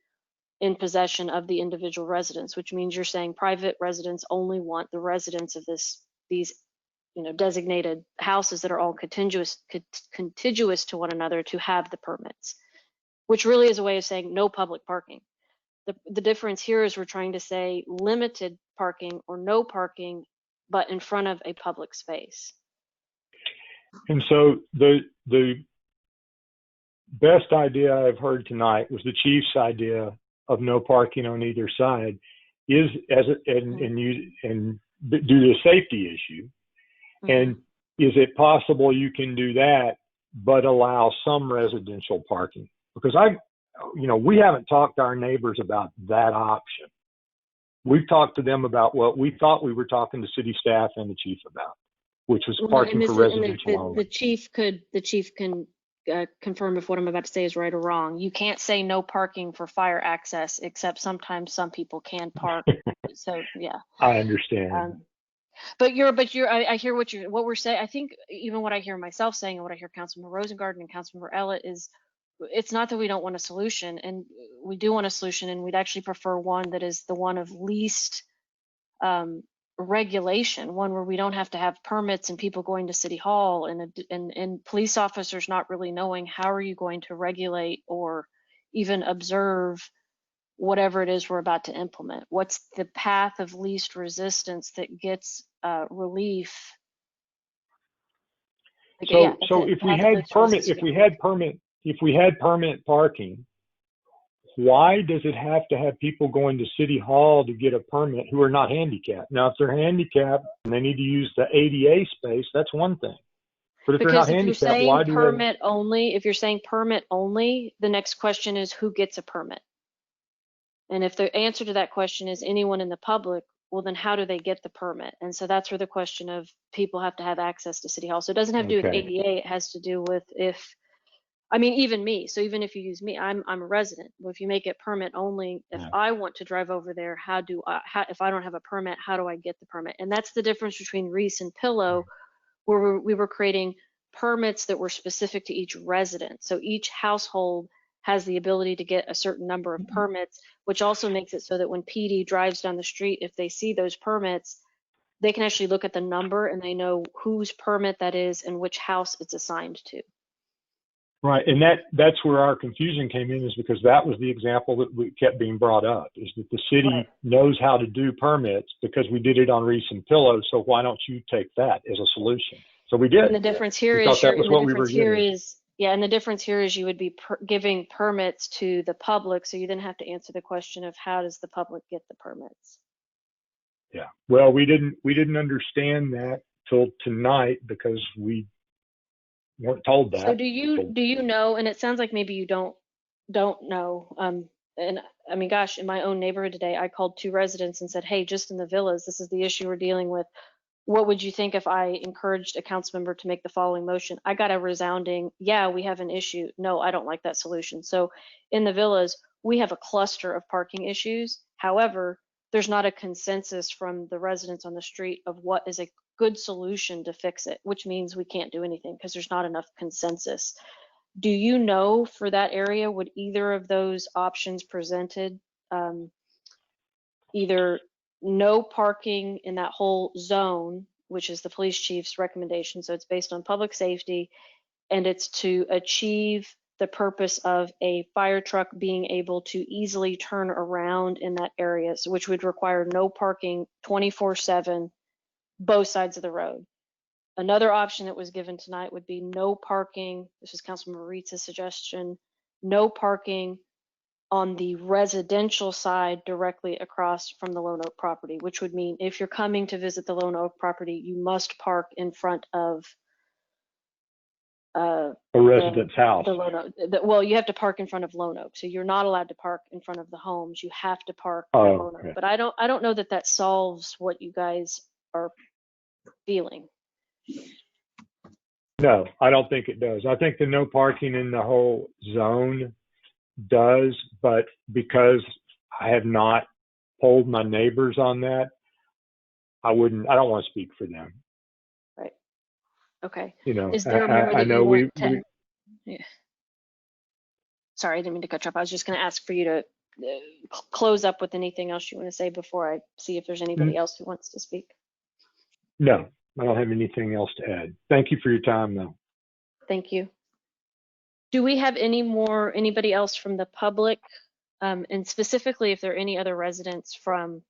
in possession of the individual residents, which means you're saying private residents only want the residents of these designated houses that are all contiguous to one another to have the permits, which really is a way of saying no public parking. The difference here is we're trying to say limited parking or no parking, but in front of a public space. And so the best idea I've heard tonight was the chief's idea of no parking on either side, is and due to the safety issue. And is it possible you can do that, but allow some residential parking? Because we haven't talked to our neighbors about that option. We've talked to them about what we thought we were talking to city staff and the chief about, which was parking for residential only. The chief can confirm if what I'm about to say is right or wrong. You can't say no parking for fire access, except sometimes some people can park. So yeah. I understand. But I hear what we're saying. I think even what I hear myself saying and what I hear Councilmember Rosengarten and Councilmember Ellett is, it's not that we don't want a solution, and we do want a solution, and we'd actually prefer one that is the one of least regulation, one where we don't have to have permits and people going to City Hall and police officers not really knowing how are you going to regulate or even observe whatever it is we're about to implement. What's the path of least resistance that gets relief? So if we had permit parking, why does it have to have people going to City Hall to get a permit who are not handicapped? Now, if they're handicapped and they need to use the ADA space, that's one thing. But if they're not Because if you're handicapped, why saying do permit only, if you're saying permit only, the next question is who gets a permit? And if the answer to that question is anyone in the public, well, then how do they get the permit? And so that's where the question of people have to have access to City Hall. So it doesn't have to do with Okay. ADA. It has to do with I mean, even me. So even if you use me, I'm a resident. Well, if you make it permit only, if Yeah. I want to drive over there, if I don't have a permit, how do I get the permit? And that's the difference between Reese and Pillow, where we were creating permits that were specific to each resident. So each household has the ability to get a certain number of permits, which also makes it so that when PD drives down the street, if they see those permits, they can actually look at the number and they know whose permit that is and which house it's assigned to. Right, and that's where our confusion came in, is because that was the example that we kept being brought up, is that the city Right. knows how to do permits because we did it on Reese and Pillow, so why don't you take that as a solution? So we did. And the difference here We is thought that was what we were getting. and the difference here is you would be giving permits to the public, so you then have to answer the question of how does the public get the permits? Yeah, well, we didn't understand that till tonight because we weren't told that. So do you know, and it sounds like maybe you don't know, and I mean, gosh, in my own neighborhood today, I called 2 residents and said, hey, just in the villas, this is the issue we're dealing with. What would you think if I encouraged a council member to make the following motion? I got a resounding, yeah, we have an issue. No, I don't like that solution. So in the villas, we have a cluster of parking issues. However, there's not a consensus from the residents on the street of what is a good solution to fix it, which means we can't do anything because there's not enough consensus. Do you know for that area, would either of those options presented, either no parking in that whole zone, which is the police chief's recommendation, so it's based on public safety, and it's to achieve the purpose of a fire truck being able to easily turn around in that area, so which would require no parking 24/7, both sides of the road. Another option that was given tonight would be no parking, this is Councilmember Ritz's suggestion, no parking on the residential side directly across from the Lone Oak property, which would mean if you're coming to visit the Lone Oak property, you must park in front of a resident's house. the Lone Oak. Well, you have to park in front of Lone Oak, so you're not allowed to park in front of the homes. You have to park at Lone okay. Oak. But I don't know that that solves what you guys are feeling. No, I don't think it does. I think the no parking in the whole zone does, but because I have not polled my neighbors on that, I don't want to speak for them. Right. Okay. You know, Is there more I that know you we want to? Yeah. Sorry, I didn't mean to cut you off. I was just going to ask for you to close up with anything else you want to say before I see if there's anybody else who wants to speak. No, I don't have anything else to add. Thank you for your time, though. Thank you. Do we have anybody else from the public? And specifically, if there are any other residents from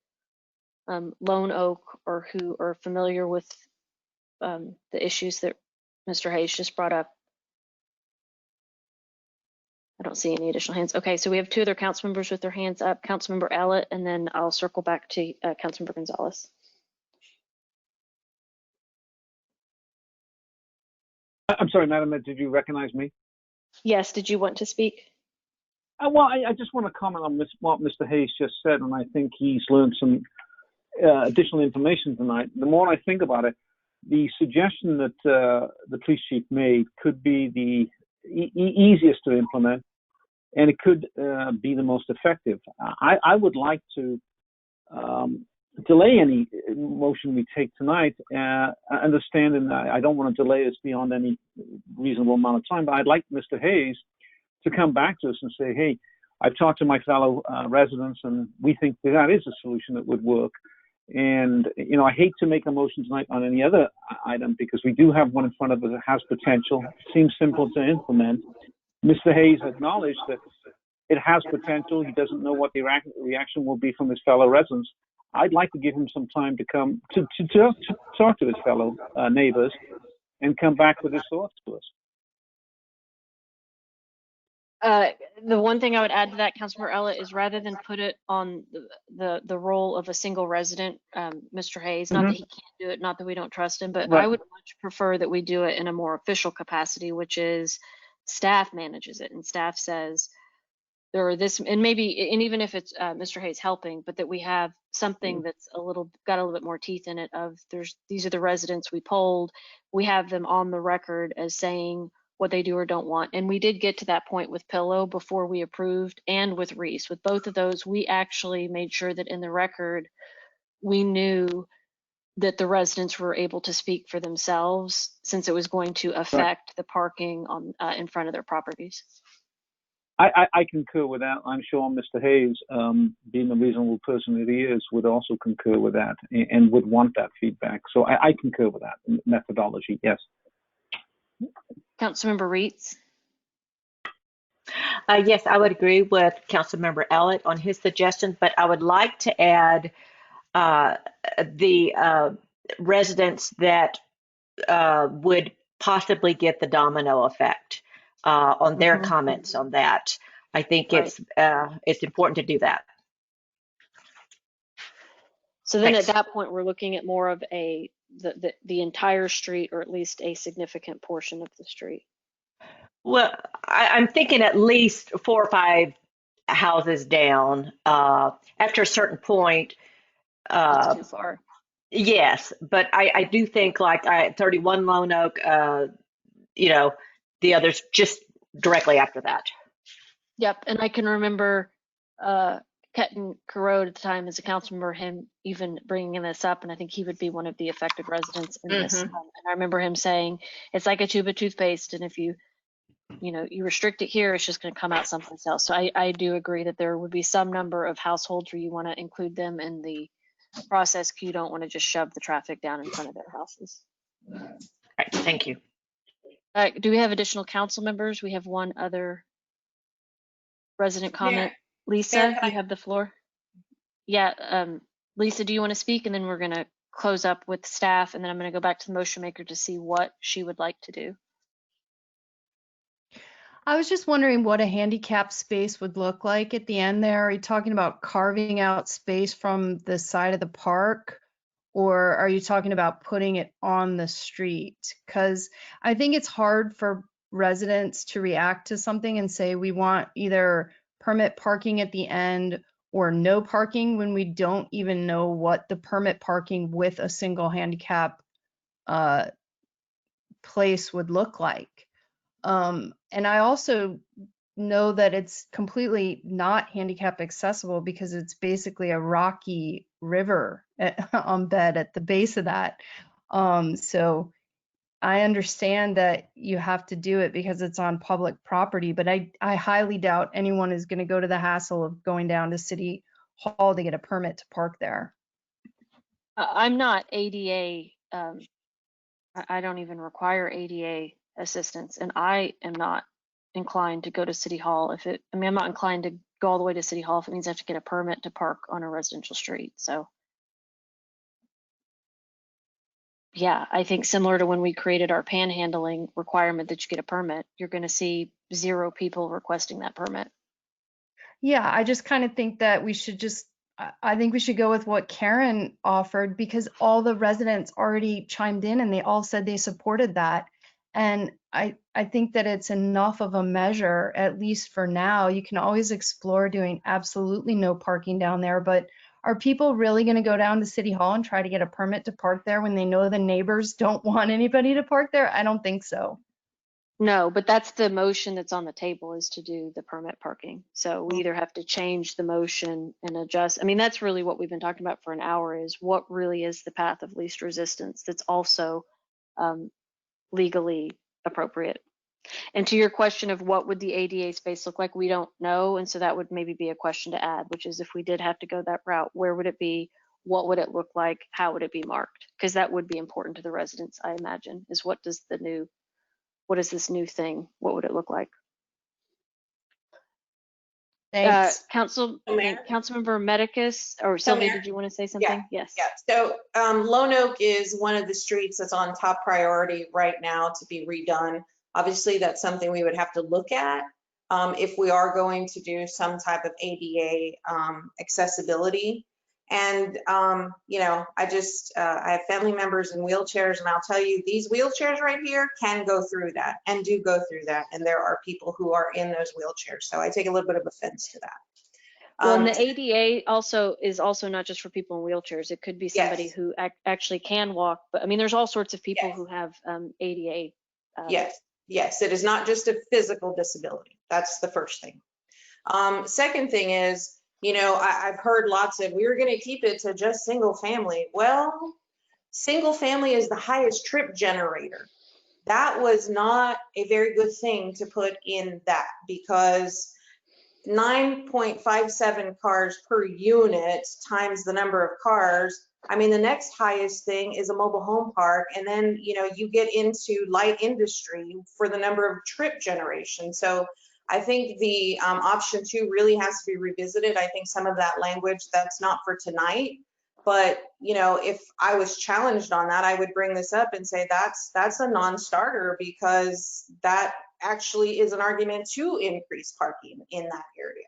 Lone Oak or who are familiar with the issues that Mr. Hayes just brought up? I don't see any additional hands. Okay, so we have 2 other council members with their hands up, Councilmember Allett, and then I'll circle back to Councilmember Gonzalez. I'm sorry, Madam, did you recognize me? Yes, did you want to speak? Well, I just want to comment on what Mr. Hayes just said, and I think he's learned some additional information tonight. The more I think about it, the suggestion that the police chief made could be the easiest to implement, and it could be the most effective. I would like to delay any motion we take tonight, understanding that I don't want to delay this beyond any reasonable amount of time, but I'd like Mr. Hayes to come back to us and say, hey, I've talked to my fellow residents and we think that is a solution that would work. And, you know, I hate to make a motion tonight on any other item because we do have one in front of us that has potential, seems simple to implement. Mr. Hayes acknowledged that it has potential. He doesn't know what the reaction will be from his fellow residents. I'd like to give him some time to come to talk to his fellow neighbors and come back with his thoughts to us. The one thing I would add to that, Councilmember Ellett, is rather than put it on the role of a single resident, Mr. Hayes, not that he can't do it, not that we don't trust him, but I would much prefer that we do it in a more official capacity, which is staff manages it and staff says there are this, and maybe, and even if it's Mr. Hayes helping, but that we have something that's got a little bit more teeth in it of these are the residents we polled. We have them on the record as saying what they do or don't want. And we did get to that point with Pillow before we approved, and with Reese. With both of those, we actually made sure that in the record, we knew that the residents were able to speak for themselves since it was going to affect the parking on in front of their properties. I concur with that. I'm sure Mr. Hayes, being the reasonable person that he is, would also concur with that and would want that feedback. So I concur with that methodology, yes. Councilmember Reitz? Yes, I would agree with Councilmember Ellett on his suggestion, but I would like to add the residents that would possibly get the domino effect on their comments on that. I think it's important to do that. So then at that point, we're looking at more of the entire street, or at least a significant portion of the street. Well, I'm thinking at least 4 or 5 houses down. After a certain point, that's too far. Yes, but I do think like 31 Lone Oak, the others just directly after that. Yep, and I can remember Ketan Karode at the time as a council member, him even bringing this up, and I think he would be one of the affected residents in this. And I remember him saying, it's like a tube of toothpaste, and if you restrict it here, it's just going to come out someplace else. So I do agree that there would be some number of households where you want to include them in the process. You don't want to just shove the traffic down in front of their houses. Right, thank you. Do we have additional council members? We have one other resident comment. Lisa, you have the floor. Yeah, Lisa, do you want to speak? And then we're going to close up with staff, and then I'm going to go back to the motion maker to see what she would like to do. I was just wondering what a handicap space would look like at the end there. Are you talking about carving out space from the side of the park, or are you talking about putting it on the street? Because I think it's hard for residents to react to something and say we want either permit parking at the end or no parking when we don't even know what the permit parking with a single handicap place would look like. And I also know that it's completely not handicap accessible because it's basically a rocky river on bed at the base of that. So I understand that you have to do it because it's on public property, but I highly doubt anyone is going to go to the hassle of going down to City Hall to get a permit to park there. I'm not ADA, I don't even require ADA assistance, and I am not inclined to go to City Hall I'm not inclined to go all the way to City Hall if it means I have to get a permit to park on a residential street. So yeah, I think similar to when we created our panhandling requirement that you get a permit, you're going to see 0 people requesting that permit. Yeah, I just kind of think that I think we should go with what Karen offered, because all the residents already chimed in and they all said they supported that. And I think that it's enough of a measure, at least for now. You can always explore doing absolutely no parking down there, but are people really going to go down to City Hall and try to get a permit to park there when they know the neighbors don't want anybody to park there? I don't think so. No, but that's the motion that's on the table, is to do the permit parking. So we either have to change the motion and adjust. I mean, that's really what we've been talking about for an hour, is what really is the path of least resistance that's also legally appropriate. And to your question of what would the ADA space look like, we don't know. And so that would maybe be a question to add, which is if we did have to go that route, where would it be? What would it look like? How would it be marked? Because that would be important to the residents, I imagine, is what is this new thing? What would it look like? Thanks. Councilmember Medicus, or Sylvia, did you want to say something? Yeah, yes. Yeah. So Lone Oak is one of the streets that's on top priority right now to be redone. Obviously, that's something we would have to look at. if we are going to do some type of ADA accessibility. And, you know, I have family members in wheelchairs, and I'll tell you, these wheelchairs right here can go through that and do go through that. And there are people who are in those wheelchairs. So I take a little bit of offense to that. Well, and the ADA also is also not just for people in wheelchairs. It could be somebody Yes. who actually can walk, but I mean, there's all sorts of people Yes. who have ADA. Yes, it is not just a physical disability. That's the first thing. Second thing is, you know, I've heard lots of, we were going to keep it to just single family. Well, single family is the highest trip generator. That was not a very good thing to put in that, because 9.57 cars per unit times the number of cars. I mean, the next highest thing is a mobile home park. And then, you know, you get into light industry for the number of trip generation. So I think the option 2 really has to be revisited. I think some of that language, that's not for tonight. But, you know, if I was challenged on that, I would bring this up and say that's a non-starter, because that actually is an argument to increase parking in that area.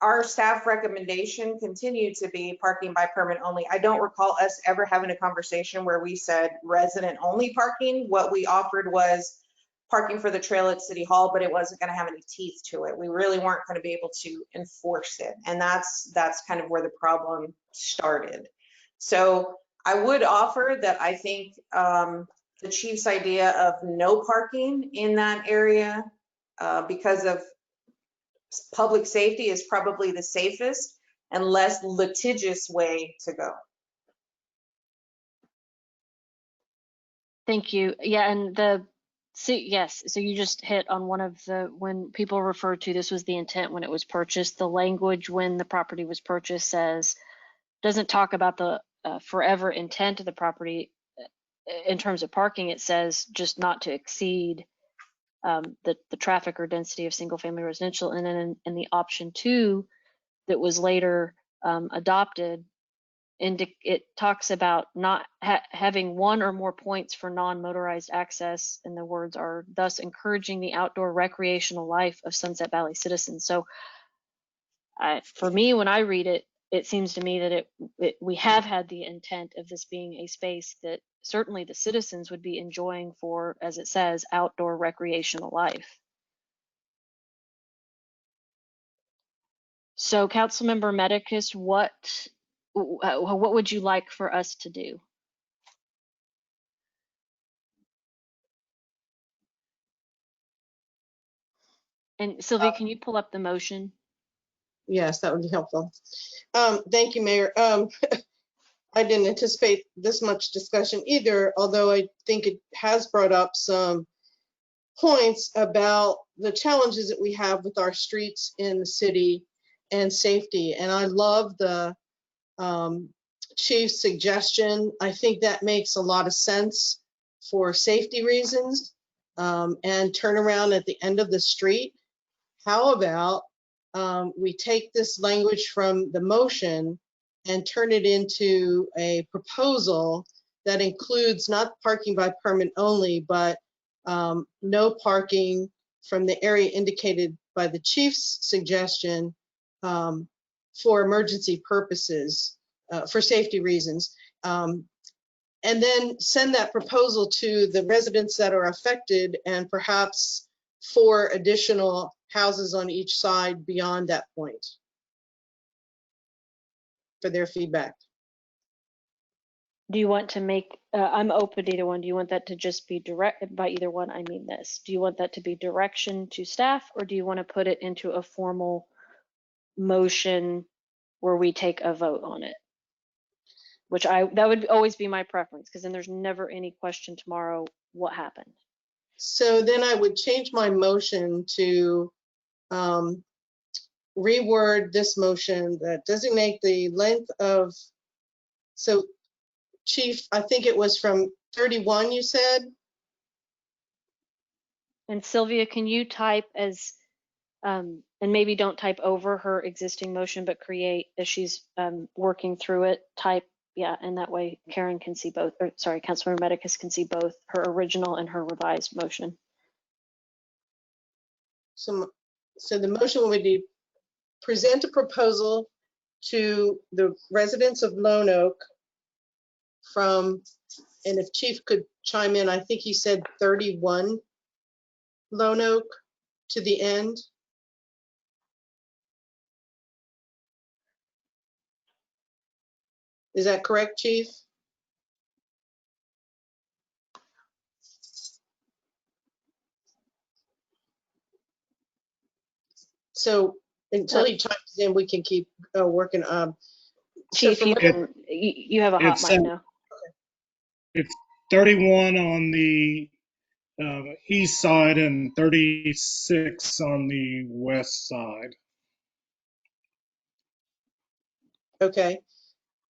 Our staff recommendation continued to be parking by permit only. I don't recall us ever having a conversation where we said resident only parking. What we offered was parking for the trail at City Hall, but it wasn't going to have any teeth to it. We really weren't going to be able to enforce it. And that's kind of where the problem started. So I would offer that I think the chief's idea of no parking in that area because of public safety is probably the safest and less litigious way to go. Thank you. Yeah, and yes, so you just hit on one of the, when people refer to this was the intent when it was purchased, the language when the property was purchased doesn't talk about the forever intent of the property in terms of parking. It says just not to exceed the traffic or density of single family residential. And then in the option 2 that was later adopted, it talks about not having one or more points for non-motorized access, and the words are thus encouraging the outdoor recreational life of Sunset Valley citizens. So for me, when I read it, it seems to me that we have had the intent of this being a space that certainly the citizens would be enjoying for, as it says, outdoor recreational life. So Councilmember Medicus, what would you like for us to do? And Sylvia, can you pull up the motion? Yes, that would be helpful. Thank you, Mayor. I didn't anticipate this much discussion either, although I think it has brought up some points about the challenges that we have with our streets in the city and safety. And I love the chief's suggestion. I think that makes a lot of sense for safety reasons, and turn around at the end of the street. How about we take this language from the motion and turn it into a proposal that includes not parking by permit only, but no parking from the area indicated by the chief's suggestion for emergency purposes, for safety reasons. And then send that proposal to the residents that are affected, and perhaps 4 additional houses on each side beyond that point for their feedback. Do you want to make, I'm open to either one. Do you want that to just be direct, by either one, I mean this. Do you want that to be direction to staff, or do you want to put it into a formal motion where we take a vote on it? That would always be my preference, because then there's never any question tomorrow what happened. So then I would change my motion to reword this motion that designate the length of, so Chief, I think it was from 31, you said? And Sylvia, can you type as, and maybe don't type over her existing motion, but create as she's working through it, type, yeah, and that way Karen can see both, or sorry, Councilmember Medicus can see both her original and her revised motion. So the motion would be present a proposal to the residents of Lone Oak from, and if Chief could chime in, I think he said 31 Lone Oak to the end. Is that correct, Chief? So until he chimes in, we can keep working. Chief, you have a hot mic now. It's 31 on the east side and 36 on the west side. Okay.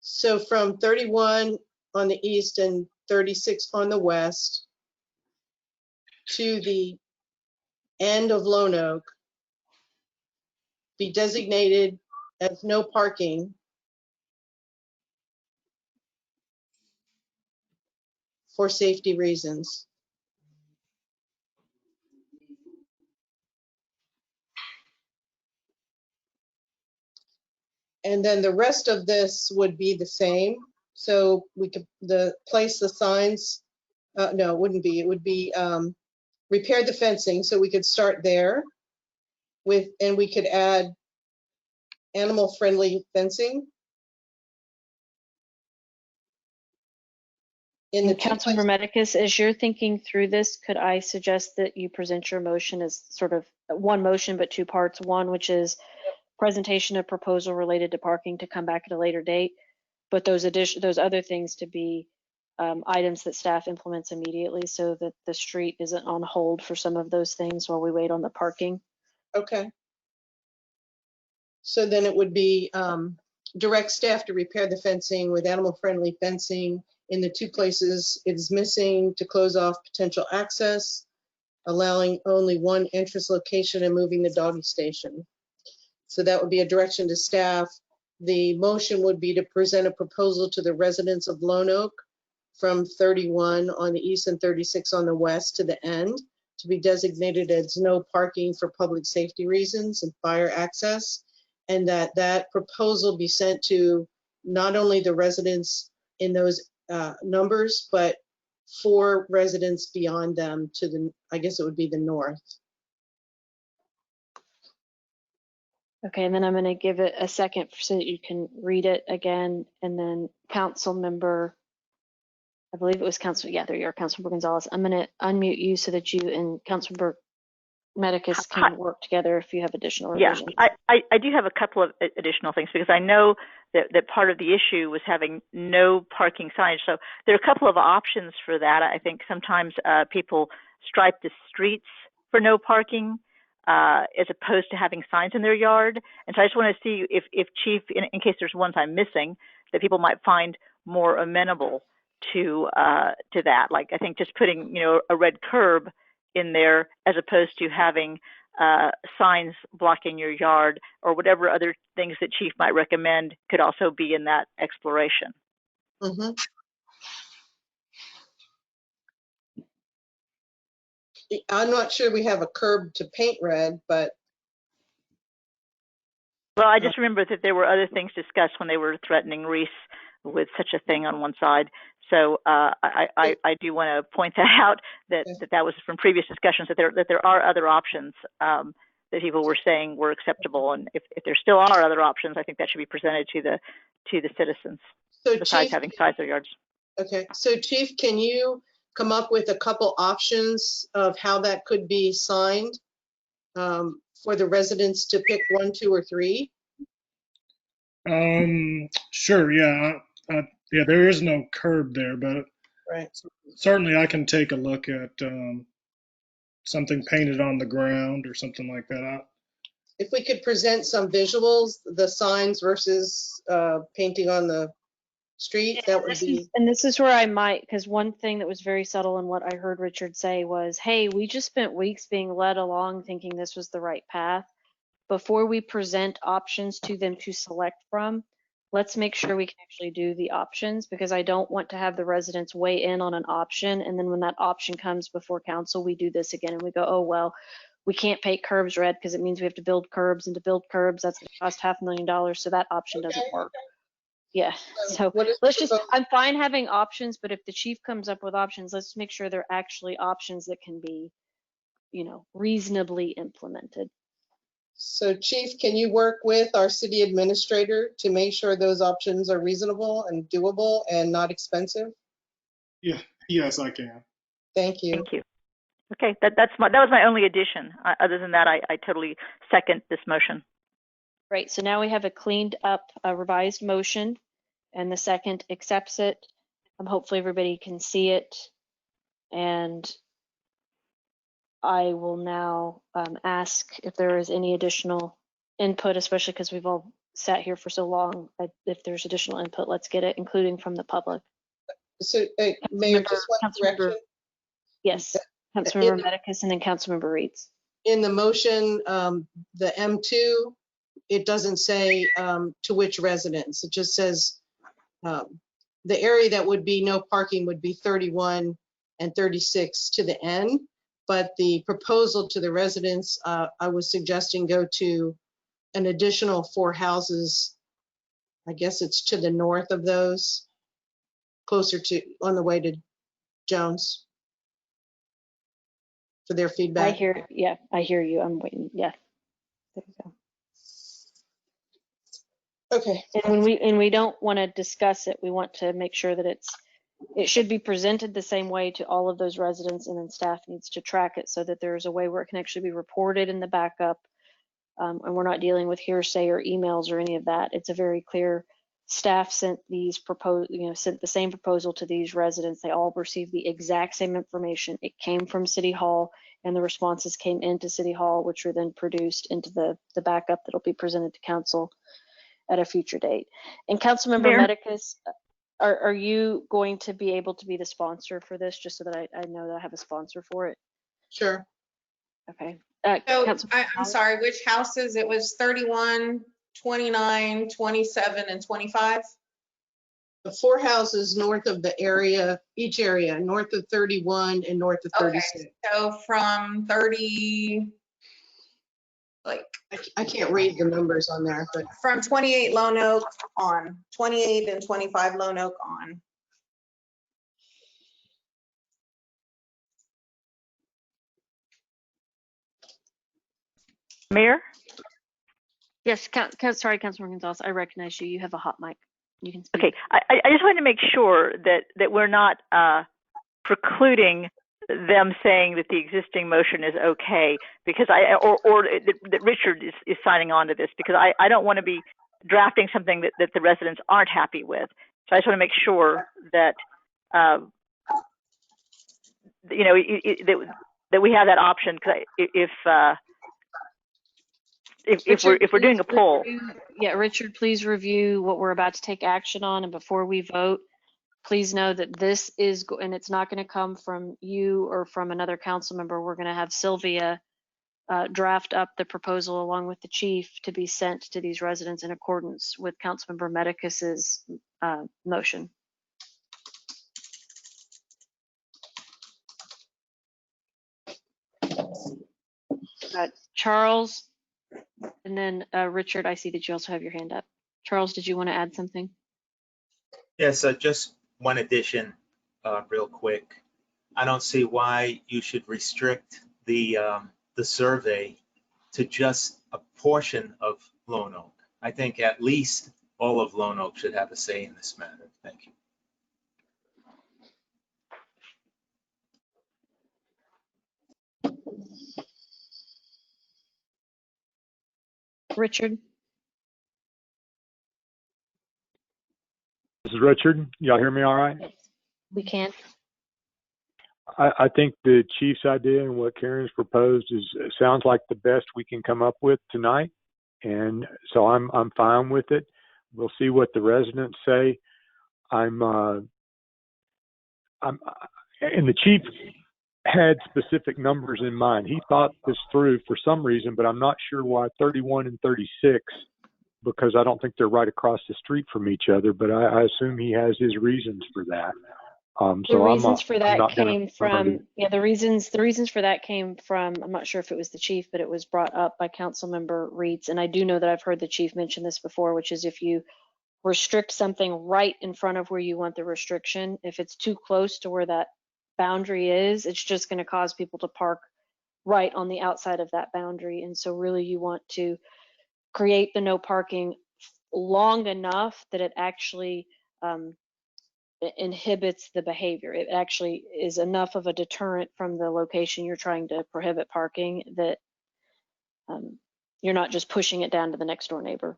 So from 31 on the east and 36 on the west to the end of Lone Oak be designated as no parking for safety reasons. And then the rest of this would be the same. So we could place the signs. No, it wouldn't be. It would be repair the fencing. So we could start there and we could add animal friendly fencing. Councilmember Medicus, as you're thinking through this, could I suggest that you present your motion as sort of one motion, but two parts? One, which is presentation of proposal related to parking to come back at a later date, but those other things to be items that staff implements immediately so that the street isn't on hold for some of those things while we wait on the parking. Okay. So then it would be direct staff to repair the fencing with animal friendly fencing in the two places it is missing to close off potential access, allowing only one entrance location and moving the doggy station. So that would be a direction to staff. The motion would be to present a proposal to the residents of Lone Oak from 31 on the east and 36 on the west to the end to be designated as no parking for public safety reasons and fire access. And that proposal be sent to not only the residents in those numbers, but 4 residents beyond them to the, I guess it would be the north. Okay, and then I'm going to give it a second so that you can read it again. And then Council Member, I believe it was there you are, Councilmember Gonzalez. I'm going to unmute you so that you and Councilmember Medicus can work together if you have additional revisions. Yeah, I do have a couple of additional things because I know that part of the issue was having no parking signage. So there are a couple of options for that. I think sometimes people stripe the streets for no parking as opposed to having signs in their yard. And so I just want to see if Chief, in case there's ones I'm missing, that people might find more amenable to that. Like I think just putting a red curb in there as opposed to having signs blocking your yard or whatever other things that Chief might recommend could also be in that exploration. Mm-hmm. I'm not sure we have a curb to paint red, but. Well, I just remember that there were other things discussed when they were threatening Reese with such a thing on one side. So I do want to point that out that was from previous discussions that there are other options that people were saying were acceptable, and if there still are other options, I think that should be presented to the citizens. So besides Chief, having size their yards. Okay, so Chief, can you come up with a couple options of how that could be signed for the residents to pick 1, 2, or 3? Sure, yeah. Yeah, there is no curb there, but right. Certainly I can take a look at something painted on the ground or something like that. If we could present some visuals, the signs versus painting on the street, that would be. And this is where I might, because one thing that was very subtle in what I heard Richard say was, hey, we just spent weeks being led along thinking this was the right path. Before we present options to them to select from, let's make sure we can actually do the options, because I don't want to have the residents weigh in on an option. And then when that option comes before council, we do this again and we go, oh, well, we can't paint curbs red because it means we have to build curbs, and to build curbs, that's going to cost $500,000. So that option doesn't work. Yeah. So let's just, I'm fine having options, but if the chief comes up with options, let's make sure they're actually options that can be, you know, reasonably implemented. So Chief, can you work with our city administrator to make sure those options are reasonable and doable and not expensive? Yeah, yes, I can. Thank you. Thank you. Okay, that was my only addition. Other than that, I totally second this motion. Right, so now we have a cleaned up, revised motion, and the second accepts it. Hopefully everybody can see it. And I will now ask if there is any additional input, especially because we've all sat here for so long. If there's additional input, let's get it, including from the public. So, Mayor, just one correction. Yes, Councilmember Medicus and then Councilmember Reeds. In the motion, the M2, it doesn't say to which residence. It just says the area that would be no parking would be 31 and 36 to the end. But the proposal to the residents, I was suggesting go to an additional 4 houses. I guess it's to the north of those, closer to, on the way to Jones, for their feedback. I hear you. I'm waiting. Yeah. There you go. Okay. And when we don't want to discuss it, we want to make sure that it should be presented the same way to all of those residents, and then staff needs to track it so that there's a way where it can actually be reported in the backup. And we're not dealing with hearsay or emails or any of that. It's a very clear, staff sent sent the same proposal to these residents. They all received the exact same information. It came from City Hall, and the responses came into City Hall, which were then produced into the backup that'll be presented to council at a future date. And Councilmember Medicus, are you going to be able to be the sponsor for this, just so that I know that I have a sponsor for it? Sure. Okay. So I'm sorry, which houses? It was 31, 29, 27, and 25? The 4 houses north of the area, each area, north of 31 and north of 36. Okay, so from 30, like, I can't read the numbers on there, but from 28 Lone Oak on, 28 and 25 Lone Oak on. Mayor? Yes, sorry, Councilmember Gonzalez, I recognize you. You have a hot mic. You can speak. Okay, I just wanted to make sure that we're not precluding them saying that the existing motion is okay, because that Richard is signing on to this, because I don't want to be drafting something that the residents aren't happy with. So I just want to make sure that that we have that option. Because if we're doing a poll. Yeah, Richard, please review what we're about to take action on, and before we vote, please know that this is, and it's not going to come from you or from another council member. We're going to have Sylvia draft up the proposal along with the chief to be sent to these residents in accordance with Councilmember Medicus's motion. Charles, and then Richard, I see that you also have your hand up. Charles, did you want to add something? Yes, just one addition real quick. I don't see why you should restrict the survey to just a portion of Lone Oak. I think at least all of Lone Oak should have a say in this matter. Thank you. Richard? This is Richard. Y'all hear me all right? We can. I think the chief's idea and what Karen's proposed sounds like the best we can come up with tonight, and so I'm fine with it. We'll see what the residents say. And the chief had specific numbers in mind. He thought this through for some reason, but I'm not sure why 31 and 36, because I don't think they're right across the street from each other, but I assume he has his reasons for that. The So reasons for I'm that not gonna came argue. from, yeah, the reasons for that came from, I'm not sure if it was the chief, but it was brought up by Councilmember Reeds. And I do know that I've heard the chief mention this before, which is if you restrict something right in front of where you want the restriction, if it's too close to where that boundary is, it's just going to cause people to park right on the outside of that boundary. And so really you want to create the no parking long enough that it actually inhibits the behavior. It actually is enough of a deterrent from the location you're trying to prohibit parking that you're not just pushing it down to the next door neighbor.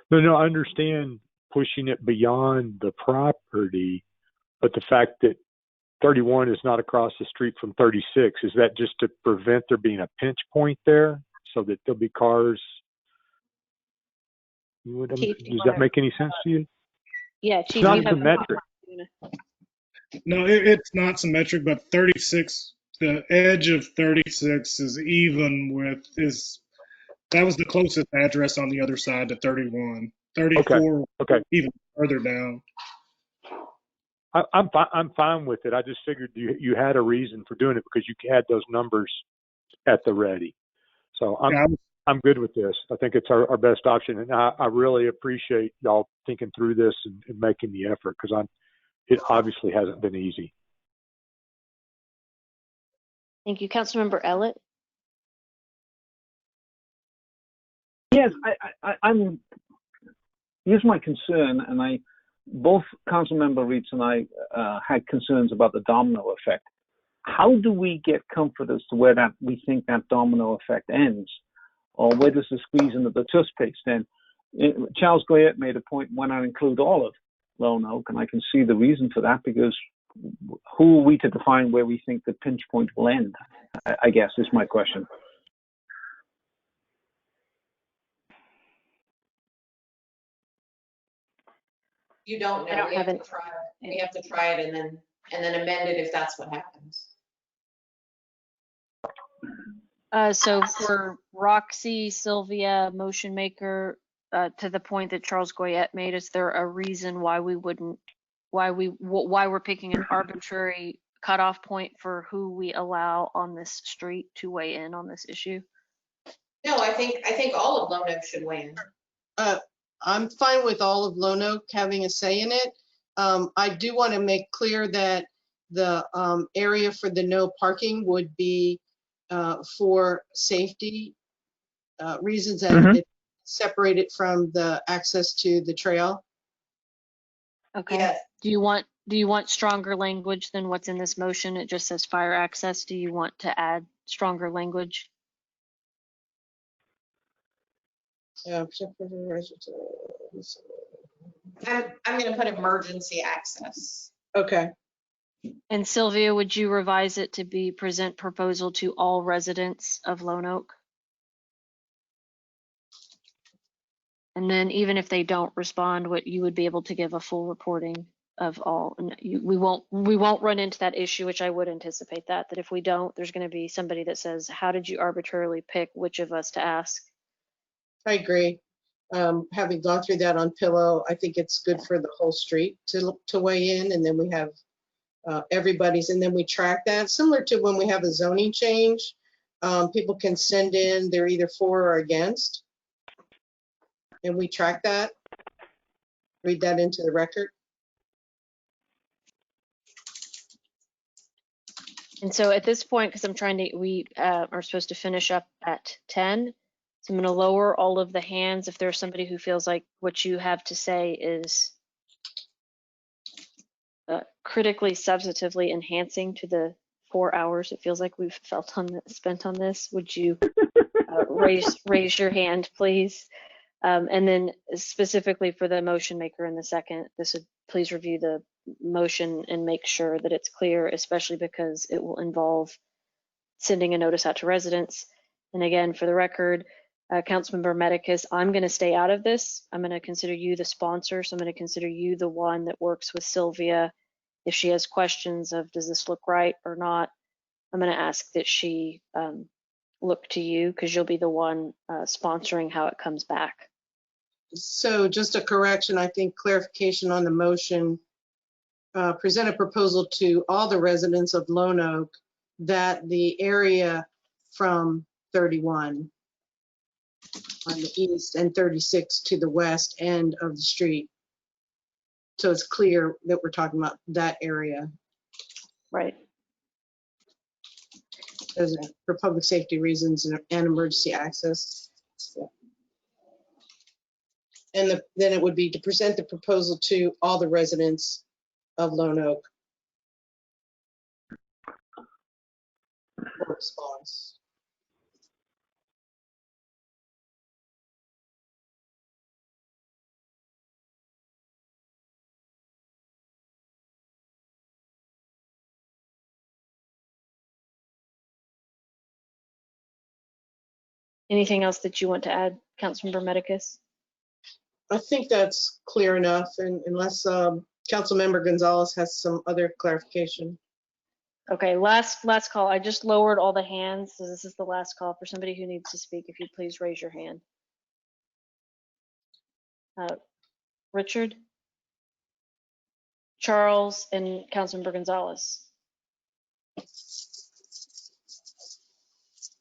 No, I understand pushing it beyond the property, but the fact that 31 is not across the street from 36, is that just to prevent there being a pinch point there so that there'll be cars? Chief, Does that make any sense to you? Yeah, It's Chief, not you have symmetric. No, it's not symmetric, but 36, the edge of 36 is even with, that was the closest address on the other side to 31. 34, Okay. even further down. I'm fine with it. I just figured you had a reason for doing it because you had those numbers at the ready. So I'm good with this. I think it's our best option, and I really appreciate y'all thinking through this and making the effort because it obviously hasn't been easy. Thank you. Councilmember Ellett? Yes, I'm. Here's my concern, and both Councilmember Reeds and I had concerns about the domino effect. How do we get comfort as to where we think that domino effect ends, or where does the squeeze into the toothpaste end? Charles Goyette made a point when I include all of Lone Oak, and I can see the reason for that because who are we to define where we think the pinch point will end? I guess is my question. You don't know. We have to try it. We have to try it and then amend it if that's what happens. So for Roxy, Sylvia, motion maker, to the point that Charles Goyette made, is there a reason why we're picking an arbitrary cutoff point for who we allow on this street to weigh in on this issue? No, I think all of Lone Oak should weigh in. I'm fine with all of Lone Oak having a say in it. I do want to make clear that the area for the no parking would be for safety reasons, that it's separated from the access to the trail. Okay. Yes. Do you want stronger language than what's in this motion? It just says fire access. Do you want to add stronger language? Yeah. I'm going to put emergency access. Okay. And Sylvia, would you revise it to be present proposal to all residents of Lone Oak? And then even if they don't respond, what you would be able to give a full reporting of all. And we won't run into that issue, which I would anticipate that if we don't, there's going to be somebody that says, how did you arbitrarily pick which of us to ask? I agree. Having gone through that on Pillow, I think it's good for the whole street to weigh in, and then we have everybody's, and then we track that. Similar to when we have a zoning change, people can send in, they're either for or against, and we track that, read that into the record. And so at this point, because we are supposed to finish up at 10, so I'm going to lower all of the hands if there's somebody who feels like what you have to say is critically, substantively enhancing to the 4 hours it feels like we've spent on this. Would you raise your hand, please? And then specifically for the motion maker in the second, please review the motion and make sure that it's clear, especially because it will involve sending a notice out to residents. And again, for the record, Councilmember Medicus, I'm going to stay out of this. I'm going to consider you the sponsor, so I'm going to consider you the one that works with Sylvia. If she has questions of does this look right or not, I'm going to ask that she look to you because you'll be the one sponsoring how it comes back. So just a correction, I think clarification on the motion. present a proposal to all the residents of Lone Oak that the area from 31 on the east and 36 to the west end of the street. So it's clear that we're talking about that area. Right. For public safety reasons and emergency access. And then it would be to present the proposal to all the residents of Lone Oak for response. Anything else that you want to add, Councilmember Medicus? I think that's clear enough, and unless Councilmember Gonzalez has some other clarification. Okay, last call. I just lowered all the hands, so this is the last call for somebody who needs to speak. If you'd please raise your hand. Richard, Charles, and Councilmember Gonzalez.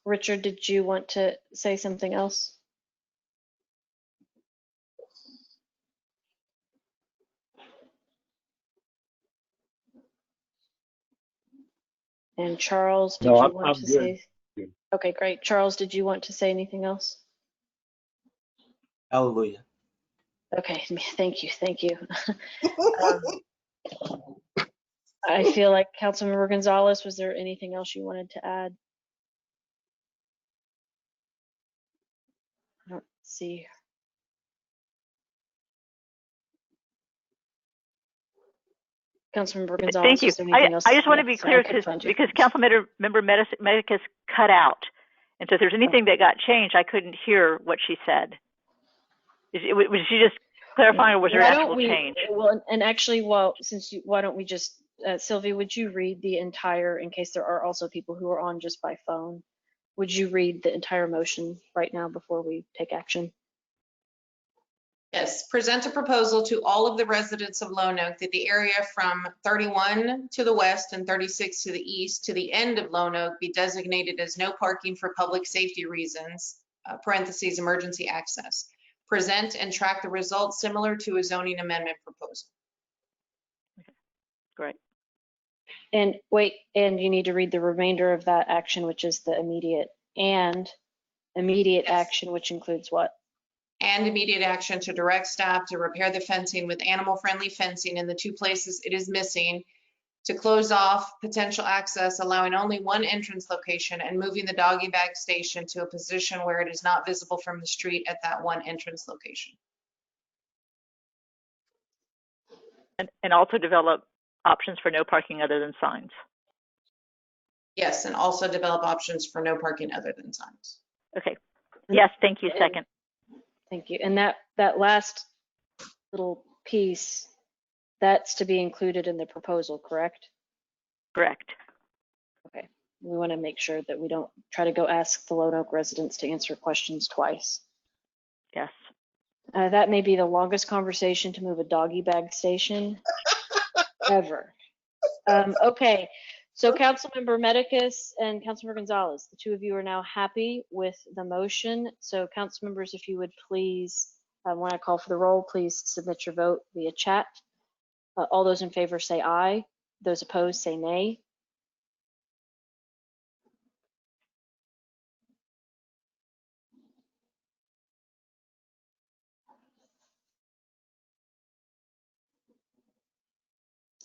Richard, did you want to say something else? And Charles, did you want to say? Okay, great. Charles, did you want to say anything else? Hallelujah. Okay, thank you, thank you. I feel like Councilmember Gonzalez, was there anything else you wanted to add? I don't see. Councilmember Gonzalez, Thank you. is there anything else? I just want to Yeah, be sorry, I clear couldn't find you. because Councilmember Medicus cut out. And so if there's anything that got changed, I couldn't hear what she said. Was she just clarifying, or was there an actual change? Well, and actually, well, why don't we just, Sylvia, would you read the entire, in case there are also people who are on just by phone, would you read the entire motion right now before we take action? Yes, present a proposal to all of the residents of Lone Oak that the area from 31 to the west and 36 to the east to the end of Lone Oak be designated as no parking for public safety reasons, parentheses, emergency access. Present and track the results similar to a zoning amendment proposal. Great. And wait, and you need to read the remainder of that action, which is the immediate action, which includes what? And immediate action to direct staff to repair the fencing with animal-friendly fencing in the two places it is missing, to close off potential access, allowing only one entrance location, and moving the doggy bag station to a position where it is not visible from the street at that one entrance location. And also develop options for no parking other than signs. Yes, and also develop options for no parking other than signs. Okay. Yes, thank you. Second. Thank you. And that last little piece, that's to be included in the proposal, correct? Correct. Okay. We want to make sure that we don't try to go ask the Lone Oak residents to answer questions twice. Yes. That may be the longest conversation to move a doggy bag station ever. Okay. So Councilmember Medicus and Councilmember Gonzalez, the two of you are now happy with the motion. So council members, if you would please, when I call for the roll, please submit your vote via chat. All those in favor say aye. Those opposed say nay.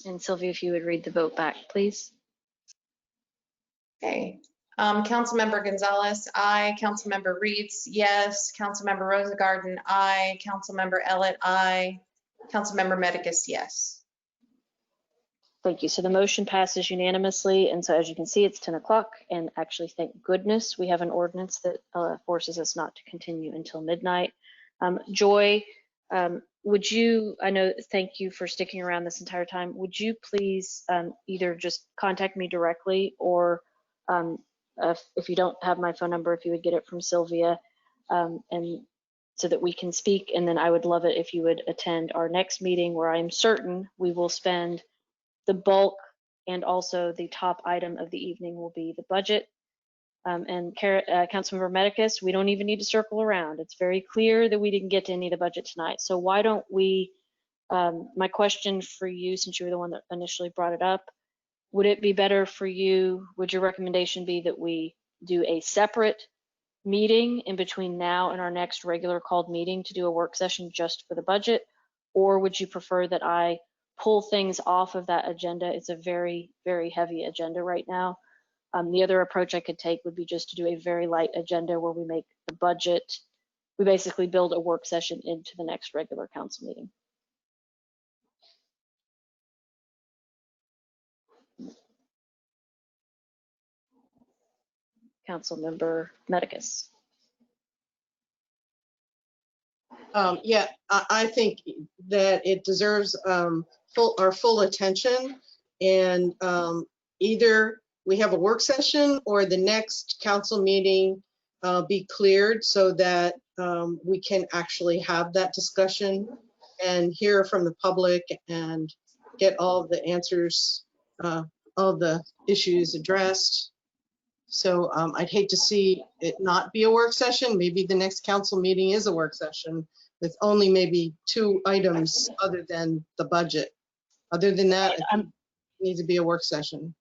And Sylvia, if you would read the vote back, please. Okay. Councilmember Gonzalez, aye. Councilmember Reeds, yes. Councilmember Rosengarten, aye. Councilmember Ellett, aye. Councilmember Medicus, yes. Thank you. So the motion passes unanimously. And so as you can see, it's 10 o'clock. And actually, thank goodness, we have an ordinance that forces us not to continue until midnight. Joy, would you, thank you for sticking around this entire time. Would you please either just contact me directly, or if you don't have my phone number, if you would get it from Sylvia, and so that we can speak. And then I would love it if you would attend our next meeting, where I'm certain we will spend The bulk and also the top item of the evening will be the budget. Councilmember Medicus, we don't even need to circle around. It's very clear that we didn't get to any of the budget tonight. So why don't we, my question for you, since you were the one that initially brought it up, would it be better for you, would your recommendation be that we do a separate meeting in between now and our next regular called meeting to do a work session just for the budget? Or would you prefer that I pull things off of that agenda? It's a very, very heavy agenda right now. The other approach I could take would be just to do a very light agenda where we make the budget, we basically build a work session into the next regular council meeting. Councilmember Medicus. Yeah, I think that it deserves our full attention, and either we have a work session or the next council meeting be cleared so that we can actually have that discussion and hear from the public and get all of the answers, all the issues addressed. So I'd hate to see it not be a work session. Maybe the next council meeting is a work session with only maybe 2 items other than the budget. Other than that, it needs to be a work session.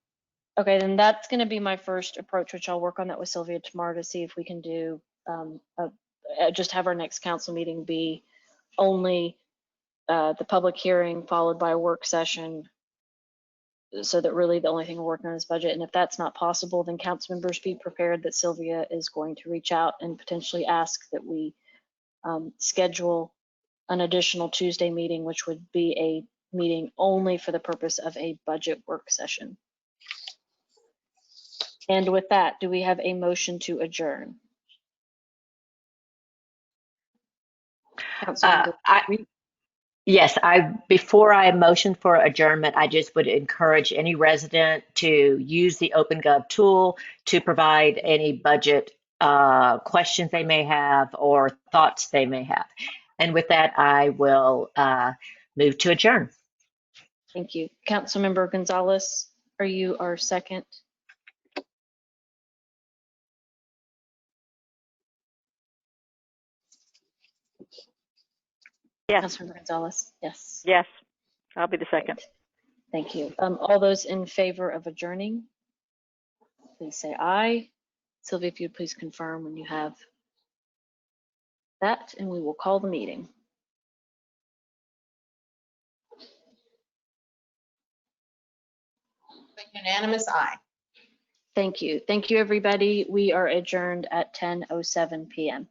Okay, then that's going to be my first approach, which I'll work on that with Sylvia tomorrow to see if we can do just have our next council meeting be only the public hearing followed by a work session, so that really the only thing we're working on is budget. And if that's not possible, then council members be prepared that Sylvia is going to reach out and potentially ask that we schedule an additional Tuesday meeting, which would be a meeting only for the purpose of a budget work session. And with that, do we have a motion to adjourn? Yes, before I motion for adjournment, I just would encourage any resident to use the OpenGov tool to provide any budget questions they may have or thoughts they may have. And with that, I will move to adjourn. Thank you. Councilmember Gonzalez, are you our second? Yes. Councilmember Gonzalez, yes. Yes, I'll be the second. Thank you. All those in favor of adjourning, please say aye. Sylvia, if you'd please confirm when you have that, and we will call the meeting. Unanimous aye. Thank you. Thank you, everybody. We are adjourned at 10:07 p.m.